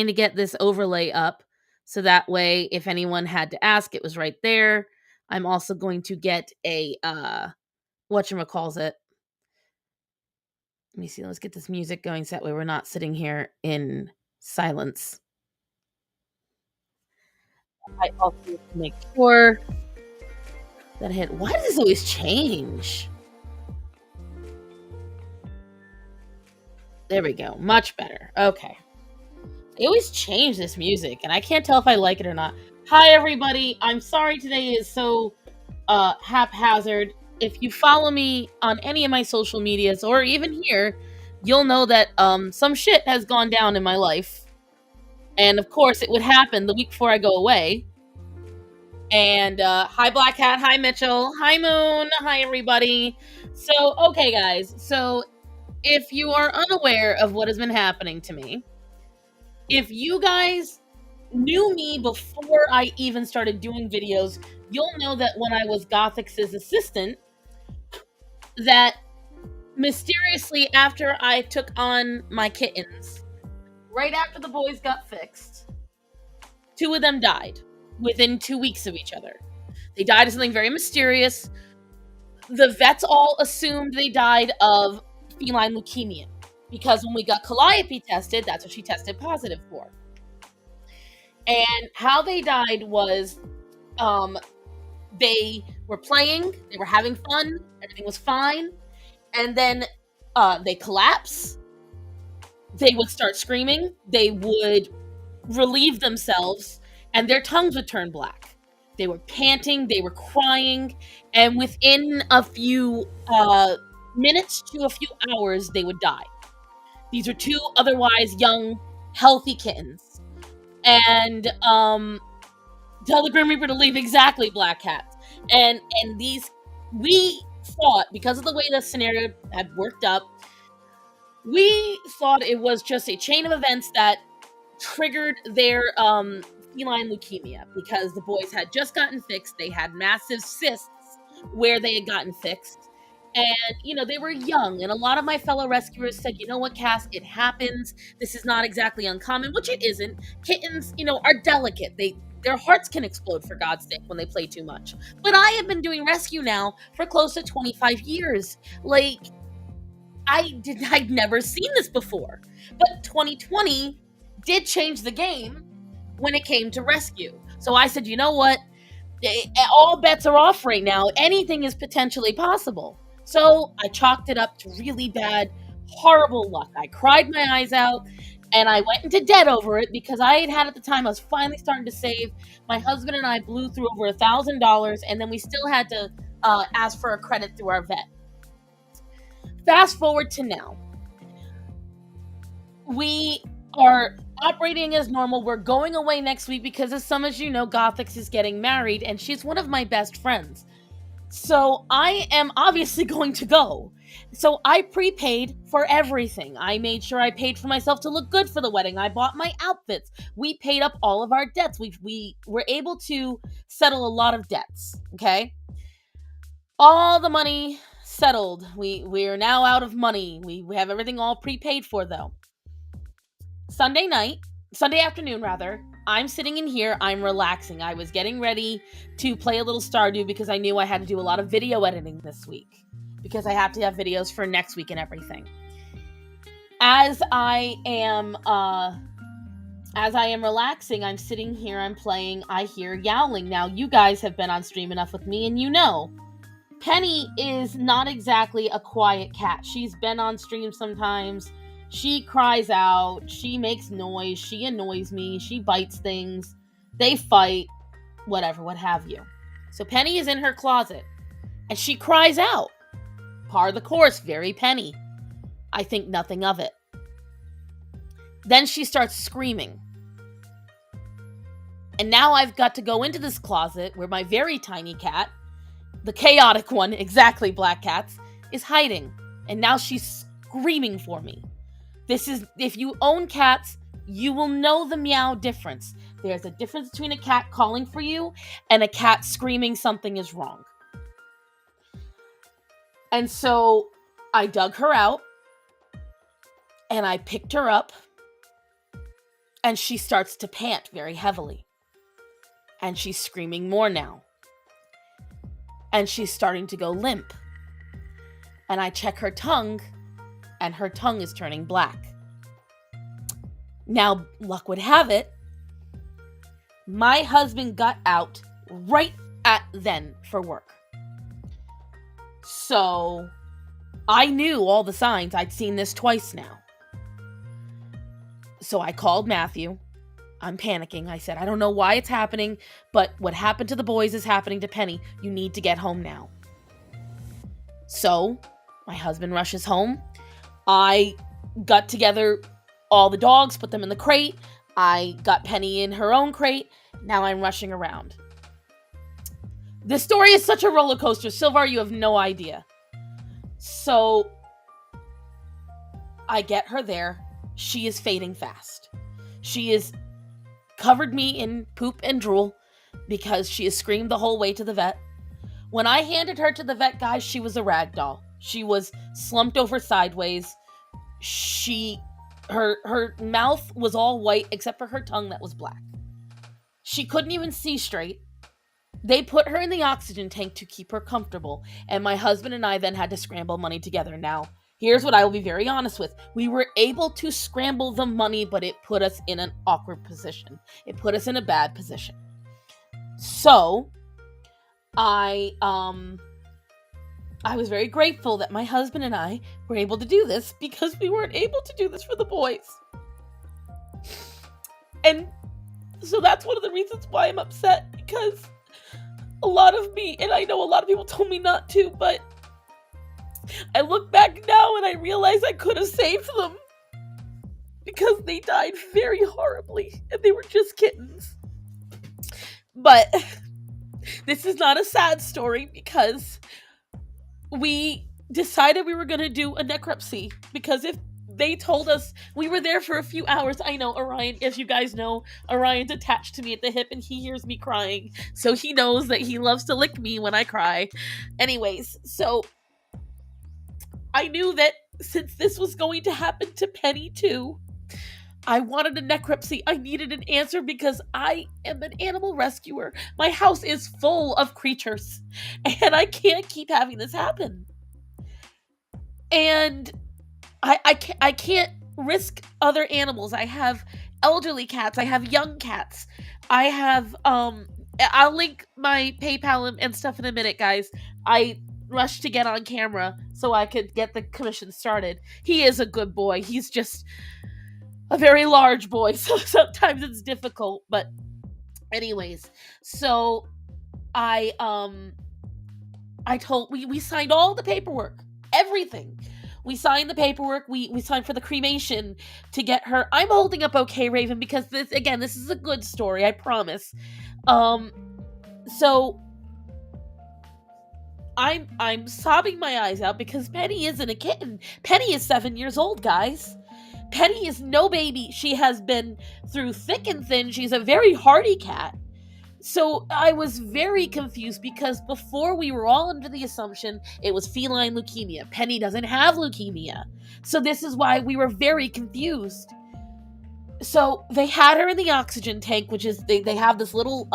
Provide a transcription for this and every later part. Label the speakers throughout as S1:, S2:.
S1: to get this overlay up so that way if anyone had to ask, it was right there. I'm also going to get a whatchamacalls it. Let me see. Let's get this music going so that way we're not sitting here in silence. I also need to make sure that I hit. Why does this always change? There we go. Much better. Okay. They always change this music, and I can't tell if I like it or not. Hi, everybody. I'm sorry today is so haphazard. If you follow me on any of my social medias or even here, you'll know that some shit has gone down in my life. And of course, it would happen the week before I go away. And hi, Black Hat. Hi, Mitchell. Hi, Moon. Hi, everybody. So, okay, guys. So, if you are unaware of what has been happening to me, if you guys knew me before I even started doing videos, you'll know that when I was Gothix's assistant, that mysteriously after I took on my kittens, right after the boys got fixed, 2 of them died within 2 weeks of each other. They died of something very mysterious. The vets all assumed they died of feline leukemia because when we got Calliope tested, that's what she tested positive for. And how they died was they were playing, they were having fun, everything was fine, and then they collapse. They would start screaming, they would relieve themselves, and their tongues would turn black. They were panting, they were crying, and within a few minutes to a few hours, they would die. These are 2 otherwise young, healthy kittens. And tell the Grim Reaper to leave, exactly, Black Cat. And these, we thought, because of the way the scenario had worked up, we thought it was just a chain of events that triggered their feline leukemia because the boys had just gotten fixed. They had massive cysts where they had gotten fixed. And, you know, they were young. And a lot of my fellow rescuers said, you know what, Cass, it happens. This is not exactly uncommon, which it isn't. Kittens, you know, are delicate. Their hearts can explode, for God's sake, when they play too much. But I have been doing rescue now for close to 25 years. Like, I'd never seen this before. But 2020 did change the game when it came to rescue. So I said, you know what? All bets are off right now. Anything is potentially possible. So I chalked it up to really bad, horrible luck. I cried my eyes out and I went into debt over it because I had at the time, I was finally starting to save. My husband and I blew through over $1,000 and then we still had to ask for a credit through our vet. Fast forward to now. We are operating as normal. We're going away next week because, as some of you know, Gothix is getting married and she's one of my best friends. So I am obviously going to go. So I prepaid for everything. I made sure I paid for myself to look good for the wedding. I bought my outfits. We paid up all of our debts. We were able to settle a lot of debts. Okay. All the money settled. We are now out of money. We have everything all prepaid for though. Sunday afternoon rather, I'm sitting in here, I'm relaxing. I was getting ready to play a little Stardew because I knew I had to do a lot of video editing this week because I have to have videos for next week and everything. As I am relaxing, I'm sitting here, I'm playing, I hear yowling. Now, you guys have been on stream enough with me and you know, Penny is not exactly a quiet cat. She's been on stream sometimes. She cries out, she makes noise, she annoys me, she bites things, they fight, whatever, what have you. So Penny is in her closet, and she cries out. Par the course, very Penny. I think nothing of it. Then she starts screaming. And now I've got to go into this closet where my very tiny cat, the chaotic one, exactly, Black Cats, is hiding. And now she's screaming for me. This is, if you own cats, you will know the meow difference. There's a difference between a cat calling for you and a cat screaming something is wrong. And so I dug her out and I picked her up And she starts to pant very heavily. And she's screaming more now. And she's starting to go limp. And I check her tongue, and her tongue is turning black. Now, luck would have it, my husband got out right at then for work. So, I knew all the signs. I'd seen this twice now. So I called Matthew. I'm panicking. I said, I don't know why it's happening, but what happened to the boys is happening to Penny. You need to get home now. So, my husband rushes home. I got together all the dogs, put them in the crate. I got Penny in her own crate. Now I'm rushing around. This story is such a roller coaster. Silvar, you have no idea. So, I get her there. She is fading fast. She is covered me in poop and drool because she has screamed the whole way to the vet. When I handed her to the vet, guys, she was a rag doll. She was slumped over sideways. Her mouth was all white except for her tongue that was black. She couldn't even see straight. They put her in the oxygen tank to keep her comfortable, and my husband and I then had to scramble money together. Now, here's what I will be very honest with. We were able to scramble the money, but it put us in an awkward position. It put us in a bad position. So, I was very grateful that my husband and I were able to do this because we weren't able to do this for the boys. And so that's one of the reasons why I'm upset, because a lot of me, and I know a lot of people told me not to, but I look back now and I realize I could have saved them because they died very horribly and they were just kittens. But this is not a sad story because we decided we were going to do a necropsy, because if they told us, we were there for a few hours. I know Orion, as you guys know, Orion's attached to me at the hip and he hears me crying. So he knows that he loves to lick me when I cry. Anyways, so I knew that since this was going to happen to Penny too, I wanted a necropsy. I needed an answer because I am an animal rescuer. My house is full of creatures and I can't keep having this happen. And I can't risk other animals. I have elderly cats. I have young cats. I have, I'll link my PayPal and stuff in a minute, guys. I rushed to get on camera so I could get the commission started. He is a good boy. He's just a very large boy, so sometimes it's difficult. But anyways, so we signed all the paperwork, everything. We signed the paperwork. We signed for the cremation to get her. I'm holding up okay, Raven, because this is a good story, I promise. So I'm sobbing my eyes out because Penny isn't a kitten. Penny is 7 years old, guys. Penny is no baby. She has been through thick and thin. She's a very hardy cat. So I was very confused because before we were all under the assumption it was feline leukemia. Penny doesn't have leukemia. So this is why we were very confused. So they had her in the oxygen tank, which is, they have this little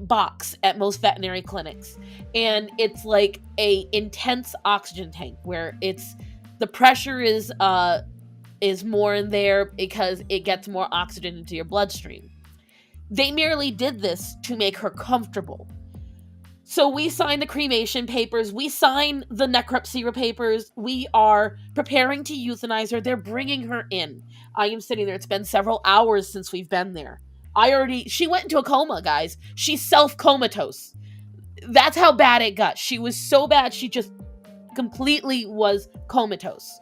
S1: box at most veterinary clinics. And it's like a intense oxygen tank where the pressure is more in there because it gets more oxygen into your bloodstream. They merely did this to make her comfortable. So we signed the cremation papers. We signed the necropsy papers. We are preparing to euthanize her. They're bringing her in. I am sitting there. It's been several hours since we've been there. She went into a coma, guys. She's self-comatose. That's how bad it got. She was so bad, she just completely was comatose.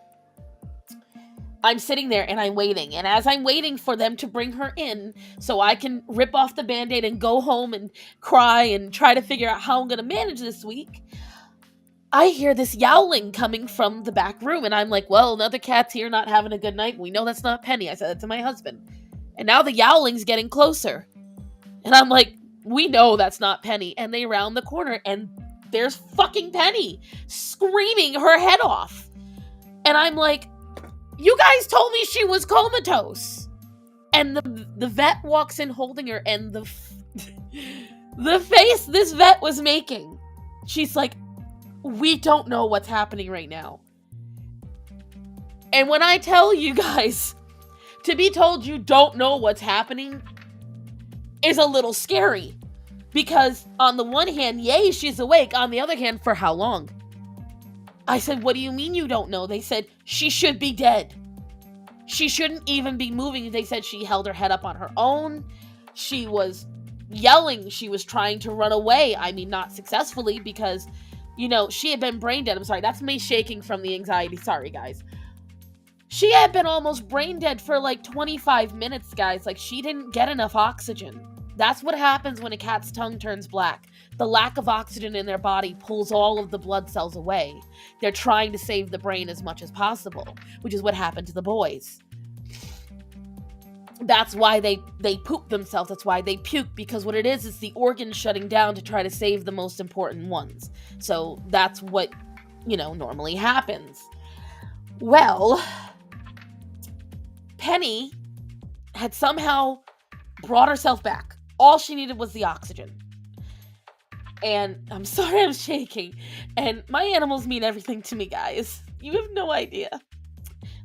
S1: I'm sitting there and I'm waiting. And as I'm waiting for them to bring her in so I can rip off the Band-Aid and go home and cry and try to figure out how I'm going to manage this week, I hear this yowling coming from the back room. And I'm like, well, another cat's here not having a good night. We know that's not Penny. I said that to my husband. And now the yowling's getting closer. And I'm like, we know that's not Penny. And they round the corner and there's fucking Penny screaming her head off. And I'm like, you guys told me she was comatose. And The vet walks in holding her, and the face this vet was making, she's like, we don't know what's happening right now. And when I tell you guys, to be told you don't know what's happening is a little scary. Because on the one hand, yay, she's awake. On the other hand, for how long? I said, what do you mean you don't know? They said, she should be dead. She shouldn't even be moving. They said she held her head up on her own. She was yelling. She was trying to run away. I mean, not successfully because, you know, she had been brain dead. I'm sorry, that's me shaking from the anxiety. Sorry, guys. She had been almost brain dead for like 25 minutes, guys. Like, she didn't get enough oxygen. That's what happens when a cat's tongue turns black. The lack of oxygen in their body pulls all of the blood cells away. They're trying to save the brain as much as possible, which is what happened to the boys. That's why they poop themselves. That's why they puke, because what it is the organs shutting down to try to save the most important ones. So that's what, you know, normally happens. Well, Penny had somehow brought herself back. All she needed was the oxygen. And I'm sorry I'm shaking. And my animals mean everything to me, guys. You have no idea.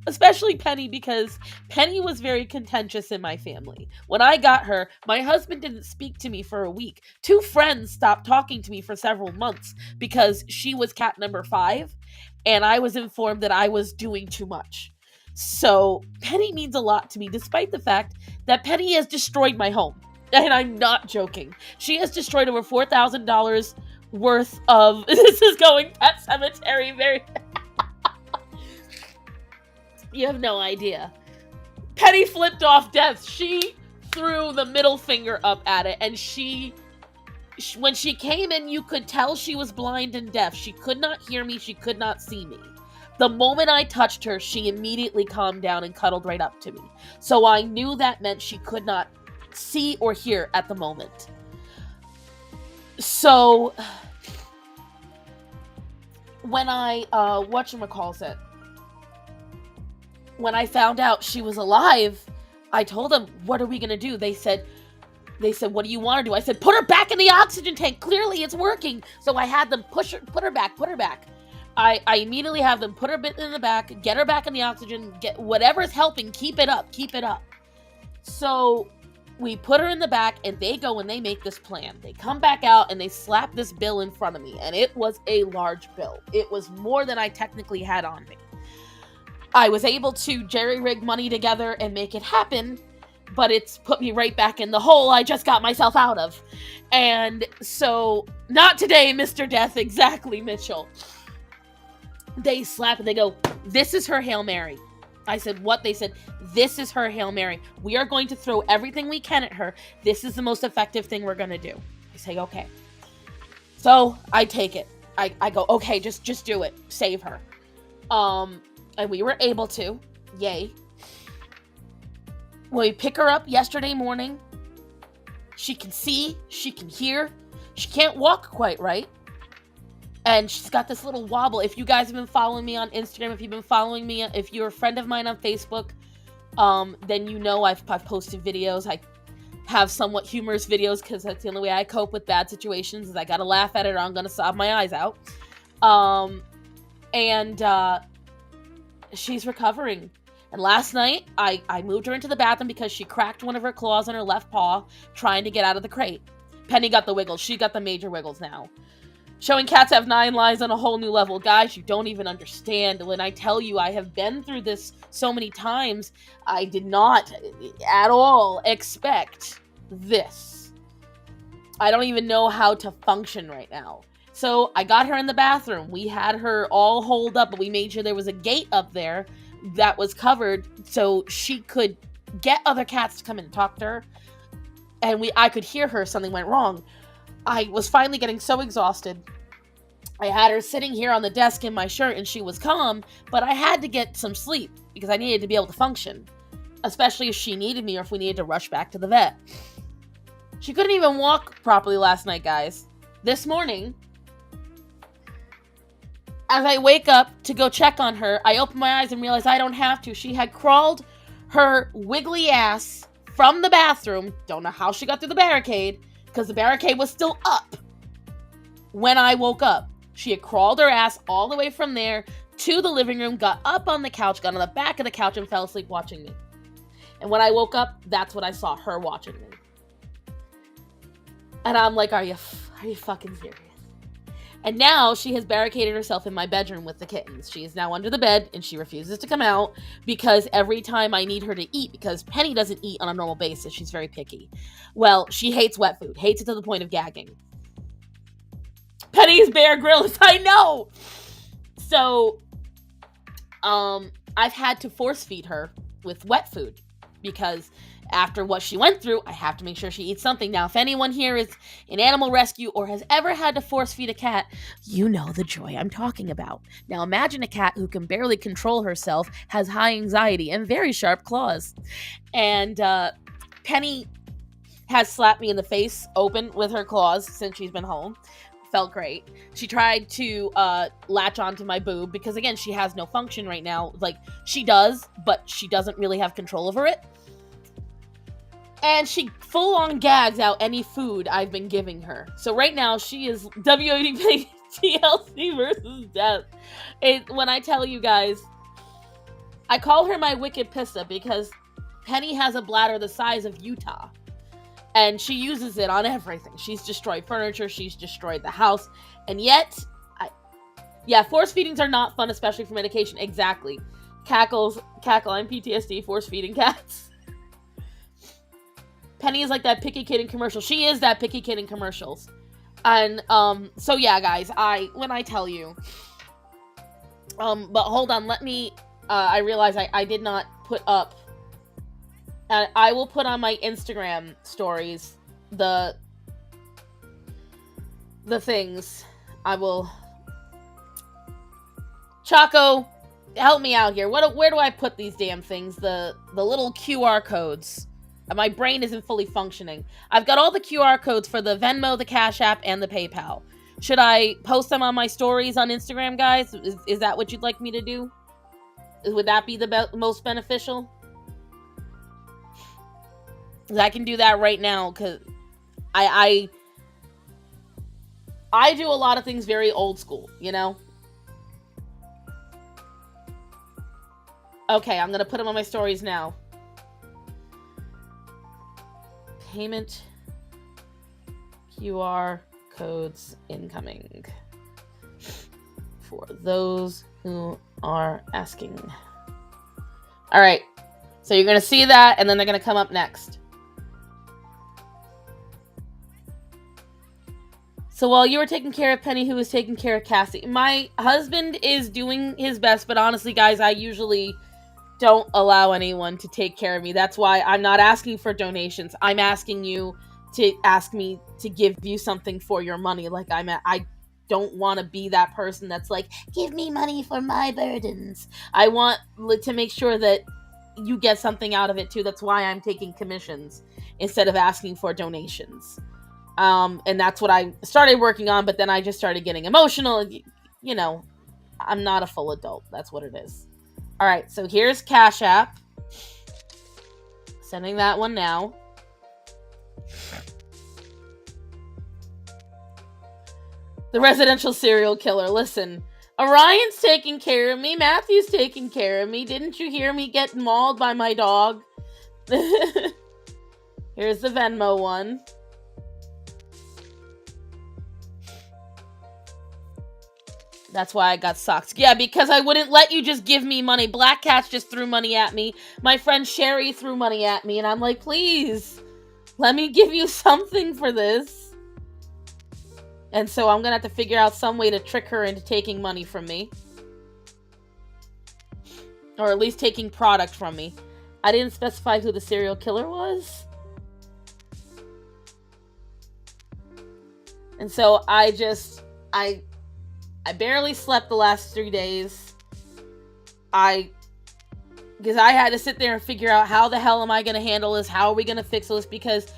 S1: Especially Penny, because Penny was very contentious in my family. When I got her, my husband didn't speak to me for a week. 2 friends stopped talking to me for several months because she was cat number 5, and I was informed that I was doing too much. So Penny means a lot to me, despite the fact that Penny has destroyed my home. And I'm not joking. She has destroyed over $4,000 worth of... This is going Pet Cemetery very... You have no idea. Penny flipped off death. She threw the middle finger up at it. And when she came in, you could tell she was blind and deaf. She could not hear me. She could not see me. The moment I touched her, she immediately calmed down and cuddled right up to me. So I knew that meant she could not see or hear at the moment. So when I whatchamacallit, when I found out she was alive, I told them, what are we gonna do? They said, what do you want to do? I said, put her back in the oxygen tank. Clearly it's working. So I had them put her back. I immediately have them put her in the back, get her back in the oxygen, get whatever's helping, keep it up. So we put her in the back, and they go and they make this plan. They come back out, and they slap this bill in front of me, and it was a large bill. It was more than I technically had on me. I was able to jerry-rig money together and make it happen, but it's put me right back in the hole I just got myself out of. And so, not today, Mr. Death. Exactly, Mitchell. They slap and they go, this is her Hail Mary. I said, what? They said, this is her Hail Mary. We are going to throw everything we can at her. This is the most effective thing we're going to do. I say, okay. So I take it. I go, okay, just do it. Save her. And we were able to. Yay. When we pick her up yesterday morning, she can see, she can hear, she can't walk quite right. And she's got this little wobble. If you guys have been following me on Instagram, if you've been following me, if you're a friend of mine on Facebook, then you know I've posted videos. I have somewhat humorous videos because that's the only way I cope with bad situations is I gotta laugh at it or I'm gonna sob my eyes out. She's recovering. And last night, I moved her into the bathroom because she cracked one of her claws on her left paw trying to get out of the crate. Penny got the wiggles. She got the major wiggles now. Showing cats have 9 lives on a whole new level. Guys, you don't even understand. When I tell you I have been through this so many times, I did not at all expect this. I don't even know how to function right now. So I got her in the bathroom. We had her all holed up, but we made sure there was a gate up there that was covered so she could get other cats to come in and talk to her. And I could hear her if something went wrong. I was finally getting so exhausted. I had her sitting here on the desk in my shirt and she was calm, but I had to get some sleep because I needed to be able to function, especially if she needed me or if we needed to rush back to the vet. She couldn't even walk properly last night, guys. This morning, as I wake up to go check on her, I open my eyes and realize I don't have to. She had crawled her wiggly ass from the bathroom. Don't know how she got through the barricade, because the barricade was still up when I woke up. She had crawled her ass all the way from there to the living room, got up on the couch, got on the back of the couch, and fell asleep watching me. And when I woke up, that's what I saw, her watching me. And I'm like, are you fucking serious? And now she has barricaded herself in my bedroom with the kittens. She is now under the bed, and she refuses to come out because every time I need her to eat, because Penny doesn't eat on a normal basis, she's very picky. Well, she hates wet food, hates it to the point of gagging. Penny is Bear Grylls, I know! So, I've had to force feed her with wet food because after what she went through, I have to make sure she eats something. Now, if anyone here is in animal rescue or has ever had to force feed a cat, you know the joy I'm talking about. Now, imagine a cat who can barely control herself, has high anxiety, and very sharp claws. And Penny has slapped me in the face open with her claws since she's been home. Felt great. She tried to latch onto my boob because, again, she has no function right now. Like, she does, but she doesn't really have control over it. And she full-on gags out any food I've been giving her. So right now, she is WADP TLC versus death. When I tell you guys, I call her my wicked pissa because Penny has a bladder the size of Utah. And she uses it on everything. She's destroyed furniture. She's destroyed the house. And yet, force feedings are not fun, especially for medication. Exactly. Cackle, I'm PTSD, force feeding cats. Penny is like that picky kid in commercials. She is that picky kid in commercials. And, so yeah, guys, when I tell you, but hold on, let me, I realize I did not put up, and I will put on my Instagram stories, the things. I will, Chaco, help me out here. Where do I put these damn things? The little QR codes. My brain isn't fully functioning. I've got all the QR codes for the Venmo, the Cash App, and the PayPal. Should I post them on my stories on Instagram, guys? Is that what you'd like me to do? Would that be the most beneficial? Because I can do that right now, because I do a lot of things very old school, you know? Okay, I'm going to put them on my stories now. Payment QR codes incoming for those who are asking. All right, so you're gonna see that, and then they're gonna come up next. So while you were taking care of Penny, who was taking care of Cassie? My husband is doing his best, but honestly, guys, I usually don't allow anyone to take care of me. That's why I'm not asking for donations. I'm asking you to ask me to give you something for your money. Like, I don't want to be that person that's like, give me money for my burdens. I want to make sure that you get something out of it too. That's why I'm taking commissions instead of asking for donations. And that's what I started working on, but then I just started getting emotional. You know, I'm not a full adult. That's what it is. All right, so here's Cash App. Sending that one now. The residential serial killer. Listen, Orion's taking care of me. Matthew's taking care of me. Didn't you hear me get mauled by my dog? Here's the Venmo one. That's why I got socked. Yeah, because I wouldn't let you just give me money. Black Cats just threw money at me. My friend Sherry threw money at me. And I'm like, please, let me give you something for this. And so I'm going to have to figure out some way to trick her into taking money from me. Or at least taking product from me. I didn't specify who the serial killer was. And so I barely slept the last 3 days. Because I had to sit there and figure out how the hell am I going to handle this? How are we going to fix this? Because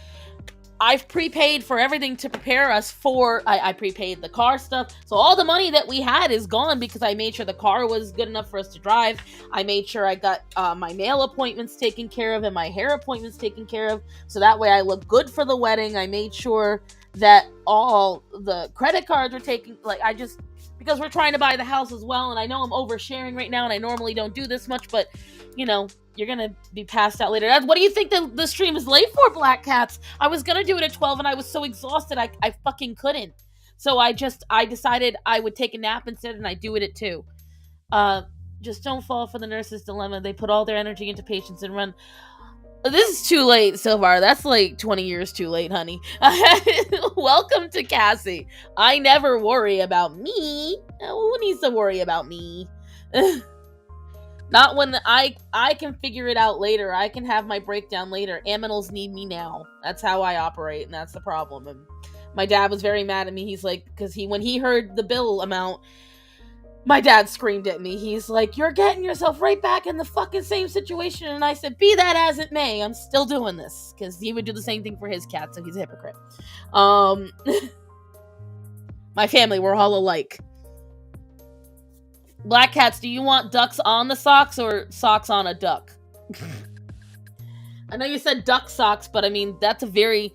S1: I've prepaid for everything to prepare us for. I prepaid the car stuff, so all the money that we had is gone because I made sure the car was good enough for us to drive. I made sure I got my nail appointments taken care of and my hair appointments taken care of, so that way I look good for the wedding. I made sure that all the credit cards were taken. Because we're trying to buy the house as well, and I know I'm oversharing right now, and I normally don't do this much, but you're gonna be passed out later. What do you think the stream is late for, Black Cats? I was gonna do it at 12 and I was so exhausted I fucking couldn't. So I decided I would take a nap instead, and I do it at 2. Just don't fall for the nurse's dilemma. They put all their energy into patients and run. This is too late so far. That's like 20 years too late, honey. Welcome to Cassie. I never worry about me. Who needs to worry about me? Not when I can figure it out later. I can have my breakdown later. Aminals need me now. That's how I operate, and that's the problem. And my dad was very mad at me. He's like, because when he heard the bill amount, my dad screamed at me. He's like, you're getting yourself right back in the fucking same situation. And I said, be that as it may, I'm still doing this. Because he would do the same thing for his cat, so he's a hypocrite. My family, we're all alike. Black Cats, do you want ducks on the socks or socks on a duck? I know you said duck socks, but I mean, that's an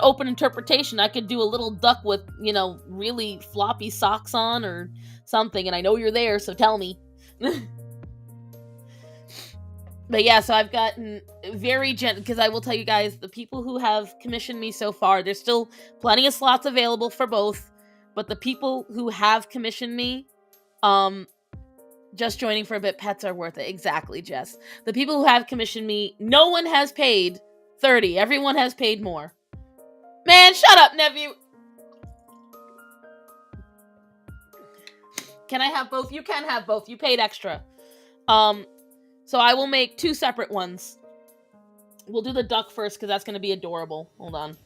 S1: open interpretation. I could do a little duck with, really floppy socks on or something, and I know you're there, so tell me. But yeah, so I've gotten very because I will tell you guys, the people who have commissioned me so far, there's still plenty of slots available for both, but the people who have commissioned me, just joining for a bit, pets are worth it. Exactly, Jess. The people who have commissioned me, no one has paid 30. Everyone has paid more. Man, shut up, nephew. Can I have both? You can have both. You paid extra. So I will make 2 separate ones. We'll do the duck first because that's going to be adorable. Hold on.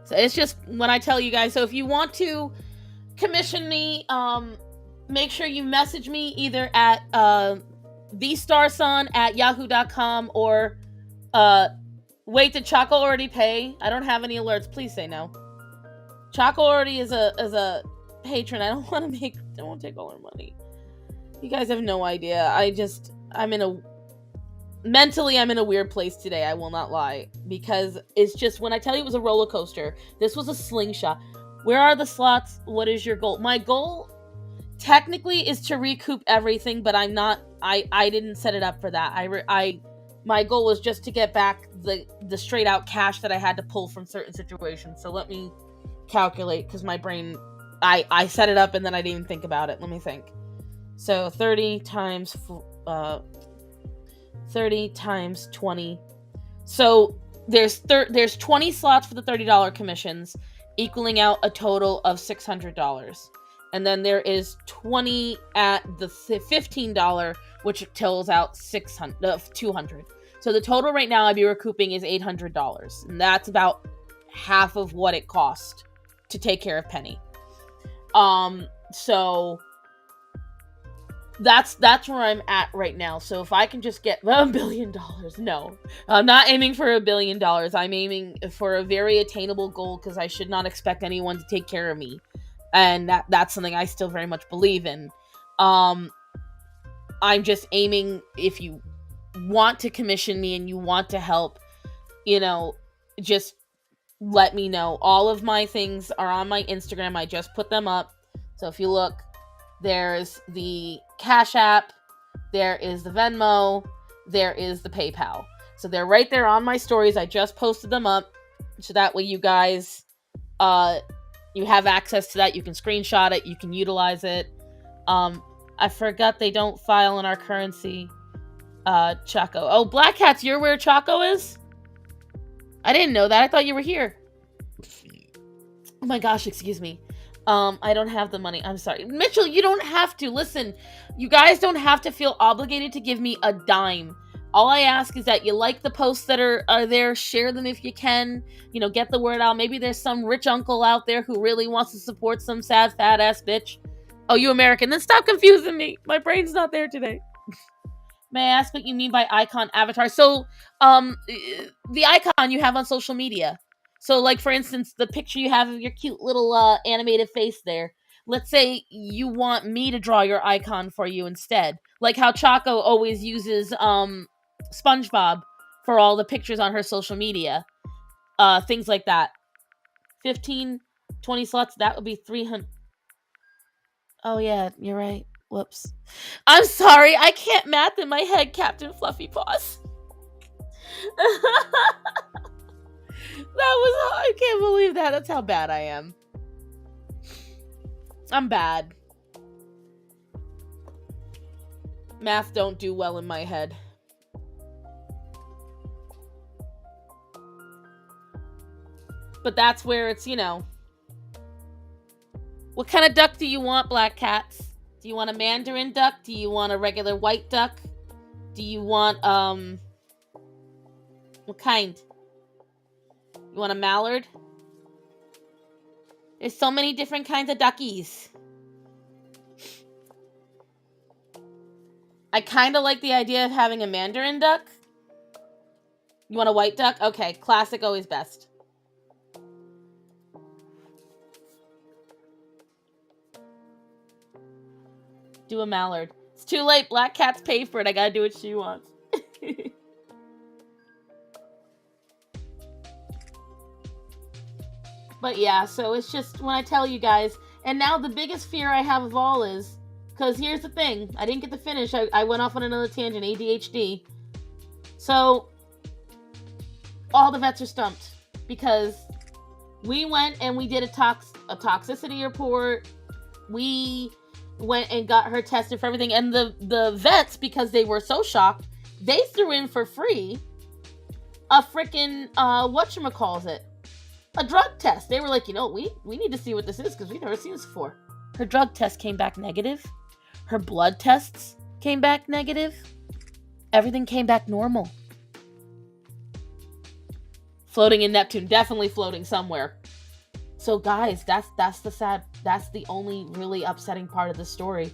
S1: So it's just when I tell you guys. So if you want to commission me, make sure you message me either at thestarson@yahoo.com or wait, did Choco already pay? I don't have any alerts. Please say no. Choco already is a patron. I don't want to take all her money. You guys have no idea. Mentally, I'm in a weird place today. I will not lie, because it's just, when I tell you it was a roller coaster, this was a slingshot. Where are the slots? What is your goal? My goal technically is to recoup everything, but I'm not. I didn't set it up for that. My goal was just to get back the straight out cash that I had to pull from certain situations. So let me calculate, because my brain, I set it up and then I didn't even think about it. Let me think. So 30 times 20. So there's 20 slots for the $30 commissions, equaling out a total of $600. And then there is 20 at the $15, which totals out $200. So the total right now I'd be recouping is $800, and that's about half of what it cost to take care of Penny. So that's where I'm at right now. So if I can just get $1 billion, no, I'm not aiming for $1 billion. I'm aiming for a very attainable goal, because I should not expect anyone to take care of me, and that's something I still very much believe in. I'm just aiming, if you want to commission me and you want to help, just let me know. All of my things are on my Instagram. I just put them up. So if you look, there's the Cash App, there is the Venmo, there is the PayPal. So they're right there on my stories. I just posted them up, so that way you guys, you have access to that. You can screenshot it. You can utilize it. I forgot they don't file in our currency. Choco. Oh, Black Cats, you're where Choco is? I didn't know that. I thought you were here. Oh my gosh, excuse me. I don't have the money. I'm sorry. Mitchell, you don't have to. Listen, you guys don't have to feel obligated to give me a dime. All I ask is that you like the posts that are there, share them if you can, get the word out. Maybe there's some rich uncle out there who really wants to support some sad, fat ass bitch. Oh, you American? Then stop confusing me. My brain's not there today. May I ask what you mean by icon avatar? So, the icon you have on social media. So, like, for instance, the picture you have of your cute little animated face there. Let's say you want me to draw your icon for you instead. Like how Choco always uses SpongeBob for all the pictures on her social media. Things like that. 15, 20 slots, that would be 300. Oh, yeah, you're right. Whoops. I'm sorry, I can't math in my head, Captain Fluffy Paws. I can't believe that. That's how bad I am. I'm bad. Math don't do well in my head. But that's where it's, What kind of duck do you want, Black Cats? Do you want a mandarin duck? Do you want a regular white duck? Do you want, what kind? You want a mallard? There's so many different kinds of duckies. I kind of like the idea of having a mandarin duck. You want a white duck? Okay, classic always best. Do a mallard. It's too late. Black Cat's paid for it. I gotta do what she wants. But yeah, so it's just when I tell you guys, and now the biggest fear I have of all is, because here's the thing, I didn't get to finish, I went off on another tangent, ADHD. So, all the vets are stumped, because we went and we did a toxicity report, we went and got her tested for everything, and the vets, because they were so shocked, they threw in for free a freaking, whatchamacallit, a drug test. They were like, we need to see what this is because we've never seen this before. Her drug test came back negative. Her blood tests came back negative. Everything came back normal. Floating in Neptune, definitely floating somewhere. So guys, that's the only really upsetting part of the story.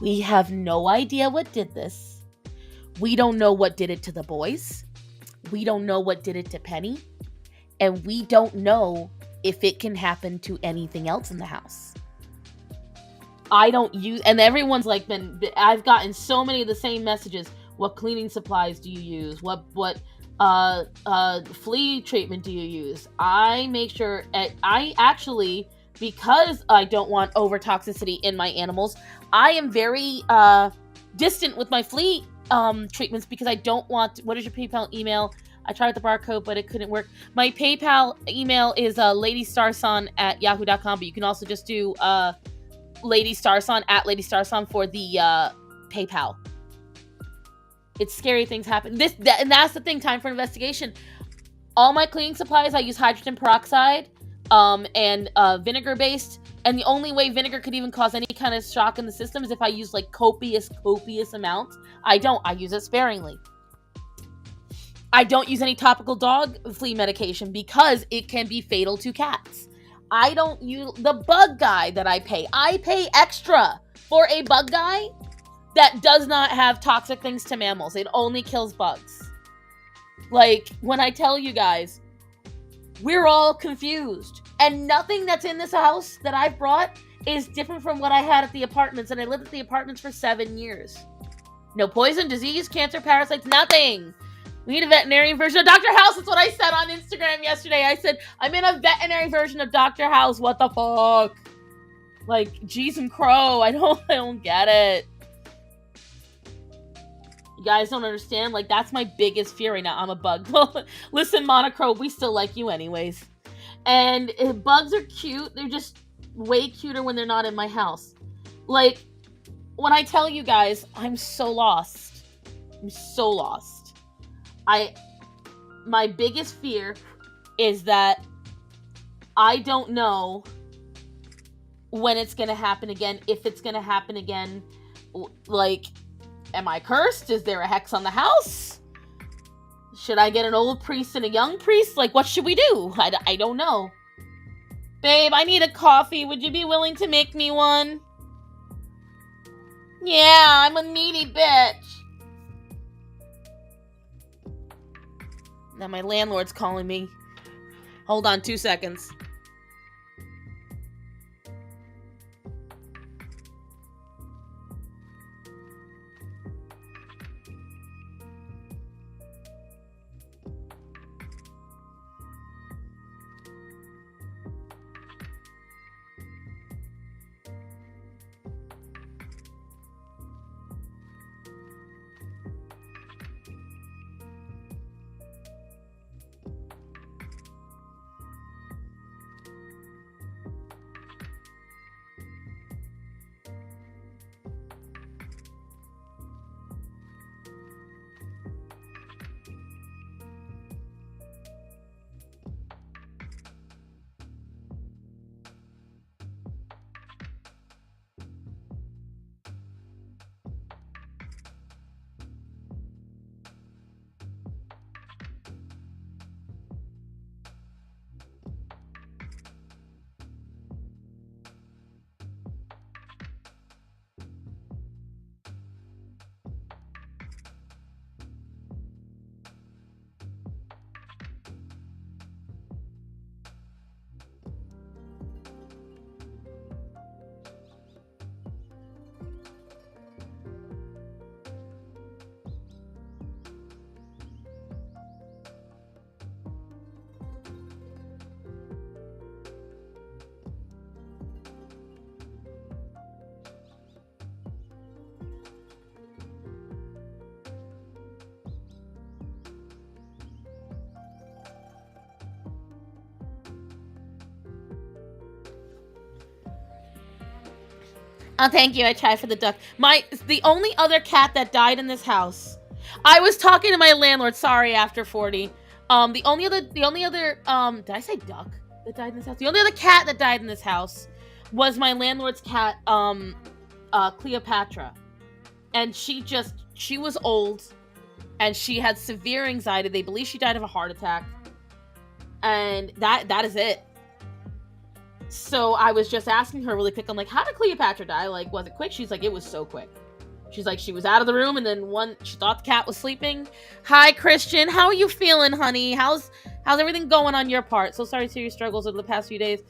S1: We have no idea what did this. We don't know what did it to the boys. We don't know what did it to Penny. And we don't know if it can happen to anything else in the house. I don't use, and everyone's like, I've gotten so many of the same messages. What cleaning supplies do you use? What flea treatment do you use? I make sure, I actually, because I don't want over toxicity in my animals, I am very distant with my flea treatments because I don't want, what is your PayPal email? I tried the barcode, but it couldn't work. My PayPal email is ladystarson@yahoo.com, but you can also just do ladystarson@ladystarson for the PayPal. It's scary things happen. And that's the thing, time for investigation. All my cleaning supplies, I use hydrogen peroxide and vinegar-based, and the only way vinegar could even cause any kind of shock in the system is if I use like copious amounts. I use it sparingly. I don't use any topical dog flea medication because it can be fatal to cats. I don't use the bug guy that I pay. I pay extra for a bug guy that does not have toxic things to mammals. It only kills bugs. Like, when I tell you guys, we're all confused. And nothing that's in this house that I've brought is different from what I had at the apartments. And I lived at the apartments for 7 years. No poison, disease, cancer, parasites, nothing. We need a veterinarian version of Dr. House. That's what I said on Instagram yesterday. I said, I'm in a veterinary version of Dr. House. What the fuck? Like, jeez and crow. I don't get it. You guys don't understand? Like, that's my biggest fear right now. I'm a bug. Listen, Monochrome, we still like you anyways. And bugs are cute. They're just way cuter when they're not in my house. Like, when I tell you guys, I'm so lost. I'm so lost. My biggest fear is that I don't know when it's going to happen again, if it's going to happen again. Like, am I cursed? Is there a hex on the house? Should I get an old priest and a young priest? Like, what should we do? I don't know. Babe, I need a coffee. Would you be willing to make me one? Yeah, I'm a needy bitch. Now my landlord's calling me. Hold on 2 seconds. Oh, thank you. I tried for the duck. The only other cat that died in this house. I was talking to my landlord. Sorry, after 40. The only other, did I say duck that died in this house? The only other cat that died in this house was my landlord's cat, Cleopatra, and she was old, and she had severe anxiety. They believe she died of a heart attack, and that is it. So I was just asking her really quick. I'm like, how did Cleopatra die? Like, was it quick? She's like, it was so quick. She's like, she was out of the room, and then she thought the cat was sleeping. Hi, Christian. How are you feeling, honey? How's everything going on your part? So sorry to hear your struggles over the past few days.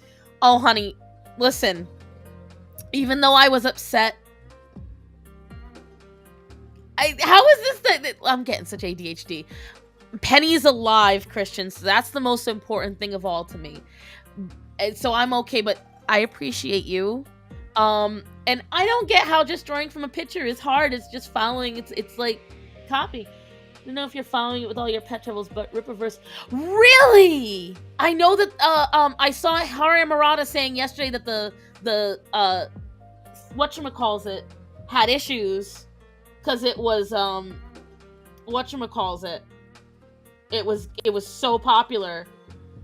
S1: Oh, honey, listen. Even though I was upset, how is this? I'm getting such ADHD. Penny's alive, Christian. So that's the most important thing of all to me. And so I'm okay, but I appreciate you. And I don't get how just drawing from a picture is hard. It's just following. It's like copy. I don't know if you're following it with all your pet troubles, but Rippaverse. Really? I know that. I saw Haru Murata saying yesterday that the whatchamacallit had issues because it was whatchamacallit. It was so popular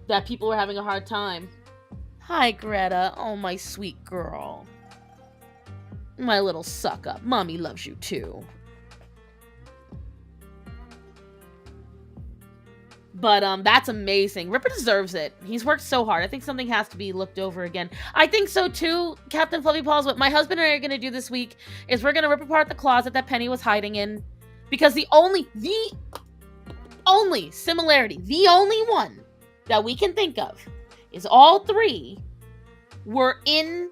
S1: that people were having a hard time. Hi, Greta. Oh, my sweet girl. My little suck-up. Mommy loves you, too. But, that's amazing. Ripper deserves it. He's worked so hard. I think something has to be looked over again. I think so, too, Captain Fluffy Paws. What my husband and I are going to do this week is we're going to rip apart the closet that Penny was hiding in. Because the only similarity, the only one that we can think of is all three were in,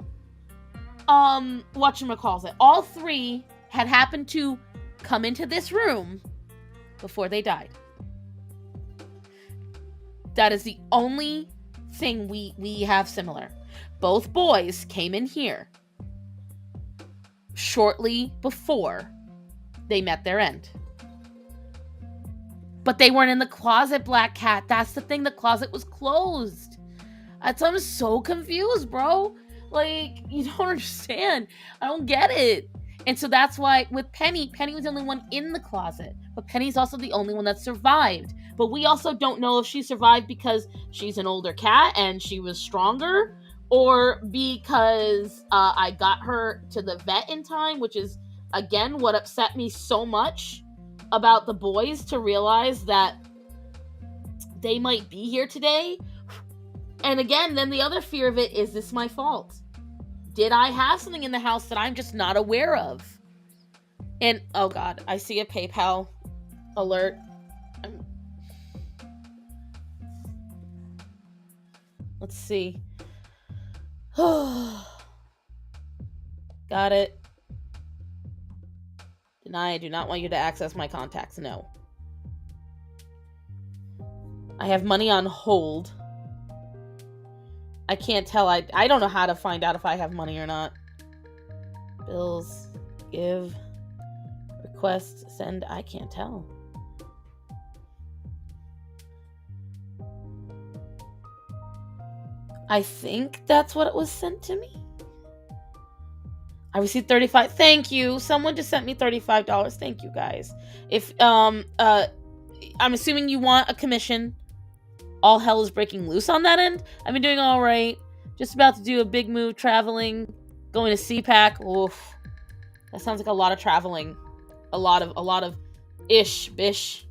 S1: whatchamacallit. All three had happened to come into this room before they died. That is the only thing we have similar. Both boys came in here shortly before they met their end. But they weren't in the closet, Black Cat. That's the thing. The closet was closed. I'm so confused, bro. Like, you don't understand. I don't get it. And so that's why with Penny was the only one in the closet. But Penny's also the only one that survived. But we also don't know if she survived because she's an older cat and she was stronger, or because I got her to the vet in time, which is, again, what upset me so much about the boys, to realize that they might be here today. And again, then the other fear of it is this my fault? Did I have something in the house that I'm just not aware of? And, oh God, I see a PayPal alert. Let's see. Got it. Deny. I do not want you to access my contacts. No. I have money on hold. I can't tell. I don't know how to find out if I have money or not. Bills. Give. Request. Send. I can't tell. I think that's what it was sent to me. I received $35. Thank you. Someone just sent me $35. Thank you, guys. If I'm assuming you want a commission. All hell is breaking loose on that end. I've been doing all right. Just about to do a big move, traveling, going to CPAC. Oof, that sounds like a lot of traveling. A lot of bish.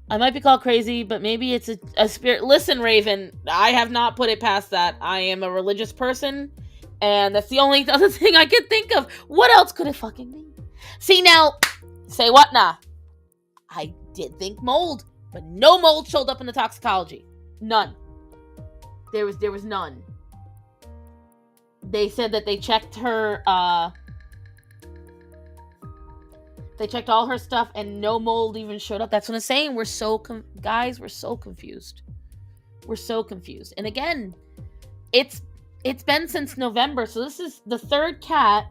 S1: I might be called crazy, but maybe it's a spirit. Listen, Raven, I have not put it past that. I am a religious person, and that's the only other thing I could think of. What else could it fucking be? See, now, say what now? I did think mold, but no mold showed up in the toxicology. None. There was none. They said that they checked her, they checked all her stuff and no mold even showed up. That's what I'm saying. We're so guys, we're so confused. We're so confused. And again, it's been since November, so this is the third cat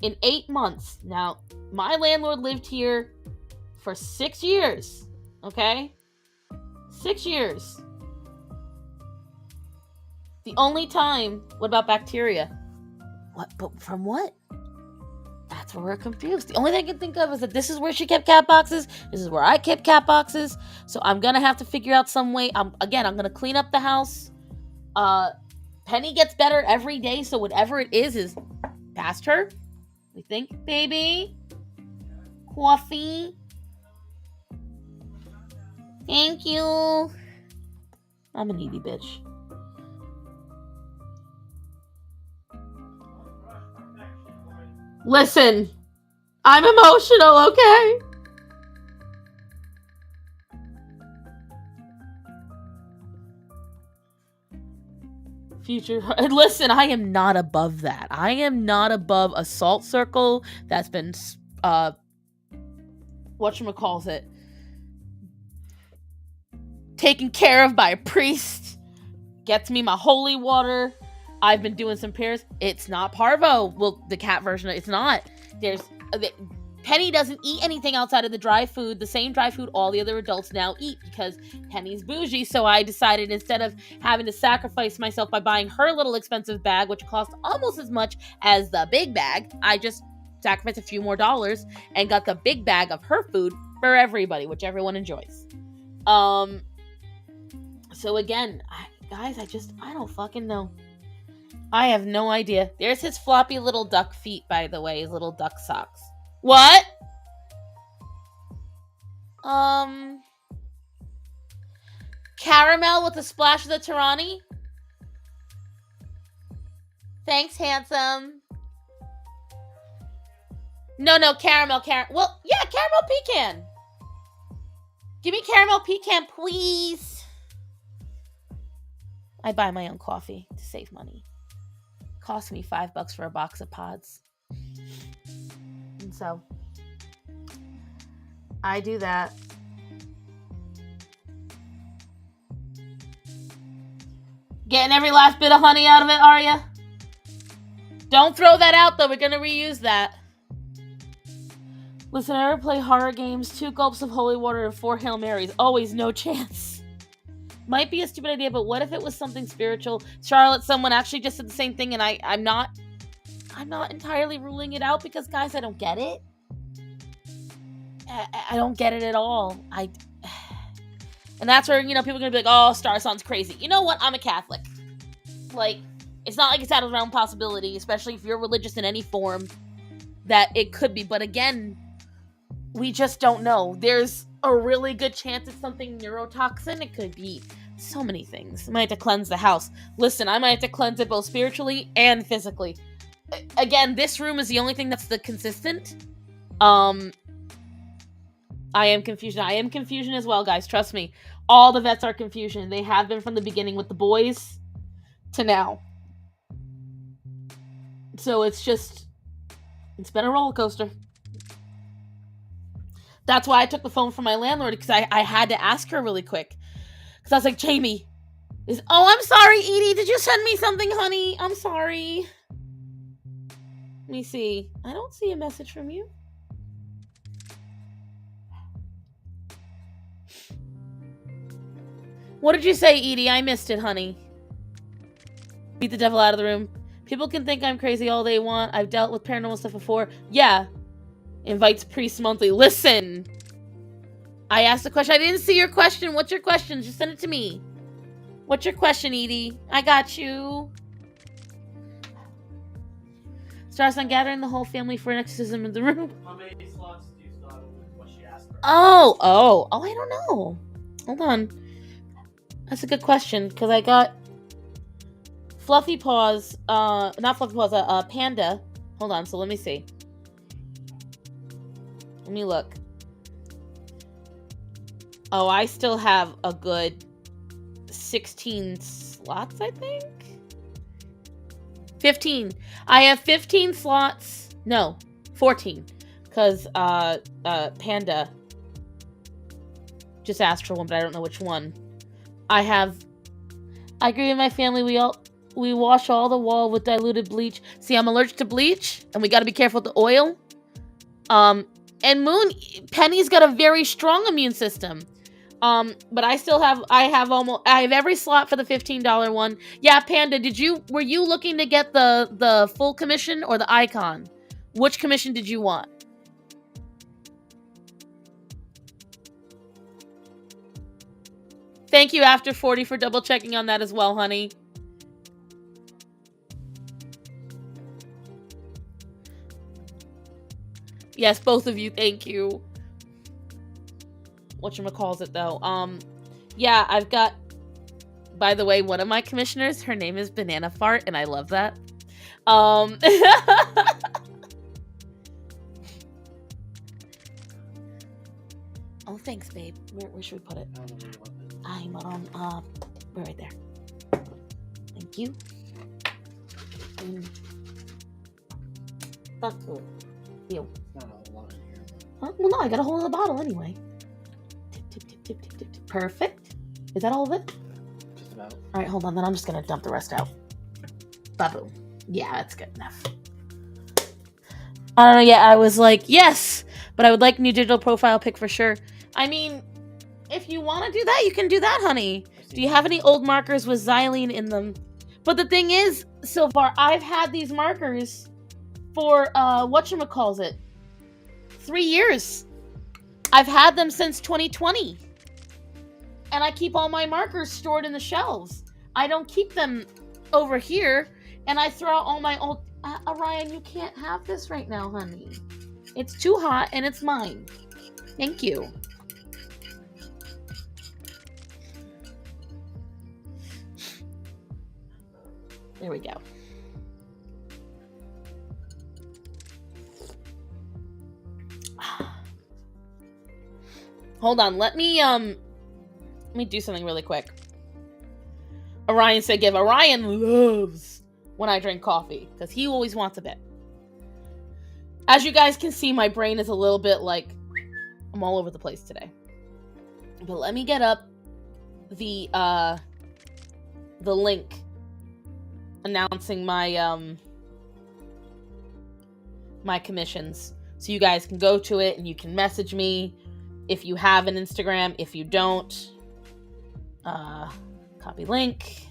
S1: in 8 months. Now, my landlord lived here for 6 years. Okay? 6 years. The only time, what about bacteria? What, but from what? That's where we're confused. The only thing I can think of is that this is where she kept cat boxes. This is where I kept cat boxes. So I'm gonna have to figure out some way. I'm gonna clean up the house. Penny gets better every day, so whatever it is past her. We think, baby. Coffee. Thank you. I'm a needy bitch. Listen, I'm emotional, okay? Future. Listen, I am not above that. I am not above a salt circle that's been, whatchamacallit, taken care of by a priest. Gets me my holy water. I've been doing some prayers. It's not parvo. Well, the cat version, it's not. Penny doesn't eat anything outside of the dry food, the same dry food all the other adults now eat because Penny's bougie. So I decided instead of having to sacrifice myself by buying her little expensive bag, which cost almost as much as the big bag, I just sacrificed a few more dollars and got the big bag of her food for everybody, which everyone enjoys. So again, guys, I don't fucking know. I have no idea. There's his floppy little duck feet, by the way. His little duck socks. What? Caramel with a splash of the Tarani? Thanks, handsome. No, caramel. Well, yeah, caramel pecan. Give me caramel pecan, please. I buy my own coffee to save money. Cost me $5 for a box of pods. And so I do that. Getting every last bit of honey out of it, are ya? Don't throw that out, though. We're gonna reuse that. Listen, I ever play horror games, 2 gulps of holy water and 4 Hail Marys. Always no chance. Might be a stupid idea, but what if it was something spiritual? Charlotte, someone actually just said the same thing, and I'm not entirely ruling it out because, guys, I don't get it. I don't get it at all. And that's where, people are gonna be like, oh, Star sounds crazy. You know what? I'm a Catholic. Like, it's not like it's out of the realm possibility, especially if you're religious in any form, that it could be. But again, we just don't know. There's a really good chance it's something neurotoxin. It could be so many things. I might have to cleanse the house. Listen, I might have to cleanse it both spiritually and physically. Again, this room is the only thing that's the consistent. I am confusion. I am confusion as well, guys. Trust me. All the vets are confusion. They have been from the beginning with the boys to now. So it's been a roller coaster. That's why I took the phone from my landlord, because I had to ask her really quick. Because I was like, Jamie, I'm sorry, Edie. Did you send me something, honey? I'm sorry. Let me see. I don't see a message from you. What did you say, Edie? I missed it, honey. Beat the devil out of the room. People can think I'm crazy all they want. I've dealt with paranormal stuff before. Yeah. Invites priests monthly. Listen. I asked a question. I didn't see your question. What's your question? Just send it to me. What's your question, Edie? I got you. Starts on gathering the whole family for an exorcism in the room.
S2: How many slots do you still have with what she asked for?
S1: Oh, I don't know. Hold on. That's a good question, because I got Fluffy Paws, not Fluffy Paws, Panda. Hold on, so let me see. Let me look. Oh, I still have a good 16 slots, I think? 15. I have 15 slots. No, 14. Because, Panda just asked for one, but I don't know which one. I agree with my family. We wash all the wall with diluted bleach. See, I'm allergic to bleach, and we got to be careful with the oil. And Penny's got a very strong immune system. But I have every slot for the $15 one. Yeah, Panda, were you looking to get the full commission or the icon? Which commission did you want? Thank you, After 40, for double checking on that as well, honey. Yes, both of you, thank you. Whatchamacallit, though. Yeah, I've got, by the way, one of my commissioners, her name is Banana Fart, and I love that. Oh, thanks, babe. Where should we put it? I'm on, we're right there. Thank you. That's cool. Ew.
S2: Not a lot in here.
S1: Huh? Well, no, I got a whole other bottle anyway. Tip. Perfect. Is that all of it?
S2: Just about.
S1: All right, hold on. Then I'm just gonna dump the rest out. Baboom. Yeah, that's good enough. I don't know. Yeah, I was like, yes, but I would like a new digital profile pic for sure. I mean, if you want to do that, you can do that, honey. Do you have any old markers with xylene in them? But the thing is, so far, I've had these markers for, whatchamacallit, 3 years. I've had them since 2020. And I keep all my markers stored in the shelves. I don't keep them over here. And I throw out all my old... Orion, you can't have this right now, honey. It's too hot and it's mine. Thank you. There we go. Hold on, let me do something really quick. Orion said give. Orion loves when I drink coffee, because he always wants a bit. As you guys can see, my brain is a little bit like, I'm all over the place today. But let me get up the link announcing my my commissions, so you guys can go to it and you can message me if you have an Instagram. If you don't, copy link.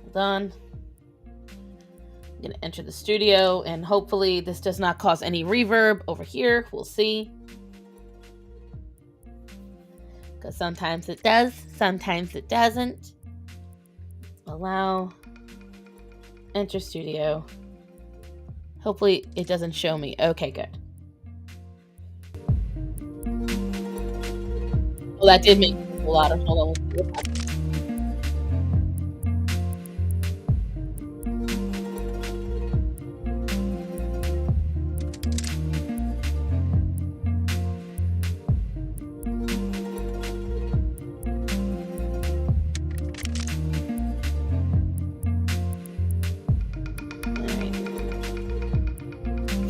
S1: Hold on. I'm gonna enter the studio, and hopefully this does not cause any reverb over here. We'll see. Because sometimes it does, sometimes it doesn't. Allow. Enter studio. Hopefully it doesn't show me. Okay, good. Well, that did make a lot of... Hold on.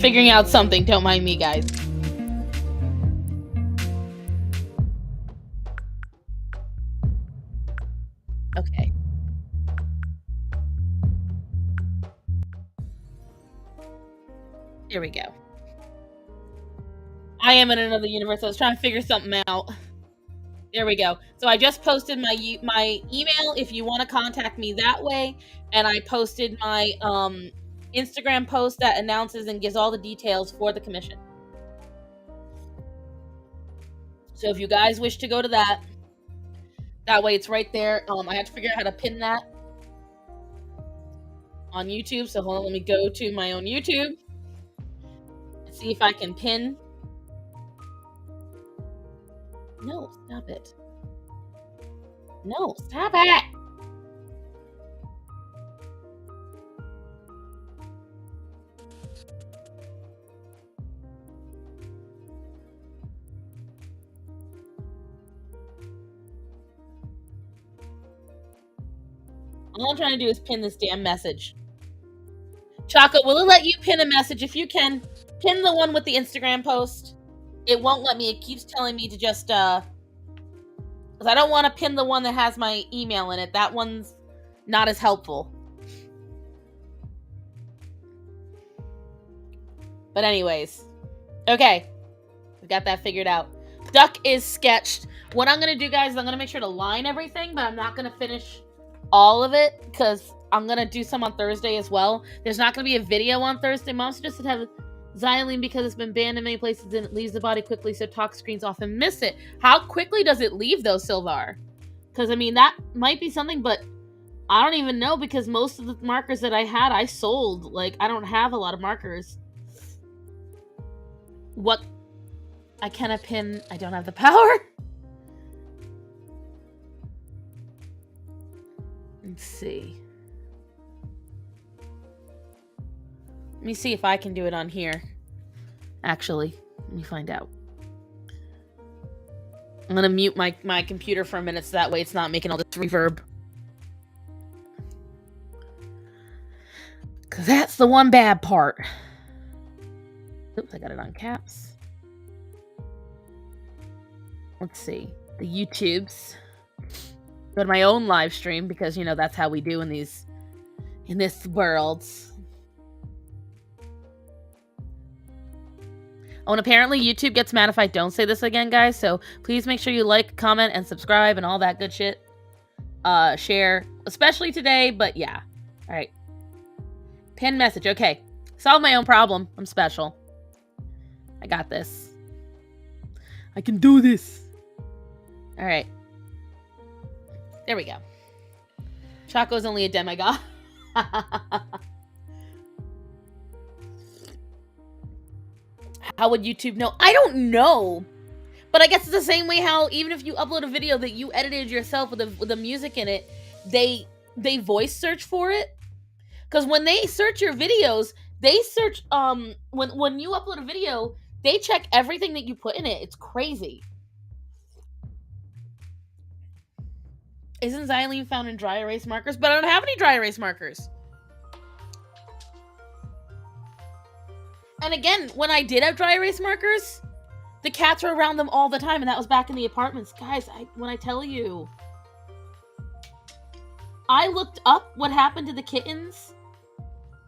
S1: figuring out something. Don't mind me, guys. Okay. Here we go. I am in another universe. I was trying to figure something out. There we go. So I just posted my email if you want to contact me that way, and I posted my Instagram post that announces and gives all the details for the commission. So if you guys wish to go to that way it's right there. I have to figure out how to pin that on YouTube. So hold on, let me go to my own YouTube and see if I can pin. No, stop it. No, stop it. All I'm trying to do is pin this damn message. Choco, will it let you pin a message? If you can, pin the one with the Instagram post. It won't let me. It keeps telling me to just, because I don't want to pin the one that has my email in it. That one's not as helpful. But anyways. Okay. We got that figured out. Duck is sketched. What I'm going to do, guys, is I'm going to make sure to line everything, but I'm not going to finish all of it, because I'm going to do some on Thursday as well. There's not going to be a video on Thursday. Mom suggested have xylene because it's been banned in many places and it leaves the body quickly, so tox screens often miss it. How quickly does it leave, though, Silvar? Because, I mean, that might be something, but I don't even know, because most of the markers that I had, I sold. Like, I don't have a lot of markers. What? I cannot pin. I don't have the power. Let's see. Let me see if I can do it on here. Actually, let me find out. I'm gonna mute my computer for a minute so that way it's not making all this reverb. Because that's the one bad part. Oops, I got it on caps. Let's see. The YouTubes. Go to my own live stream, because, you know, that's how we do in this world. Oh, and apparently YouTube gets mad if I don't say this again, guys. So please make sure you like, comment, and subscribe and all that good shit. Share, especially today, but yeah. All right. Pin message. Okay. Solve my own problem. I'm special. I got this. I can do this. All right. There we go. Choco's only a demigod. How would YouTube know? I don't know. But I guess it's the same way how even if you upload a video that you edited yourself with the music in it, they voice search for it. Because when they search your videos, they search when you upload a video, they check everything that you put in it. It's crazy. Isn't xylene found in dry erase markers? But I don't have any dry erase markers. And again, when I did have dry erase markers, the cats were around them all the time, and that was back in the apartments. Guys, when I tell you, I looked up what happened to the kittens,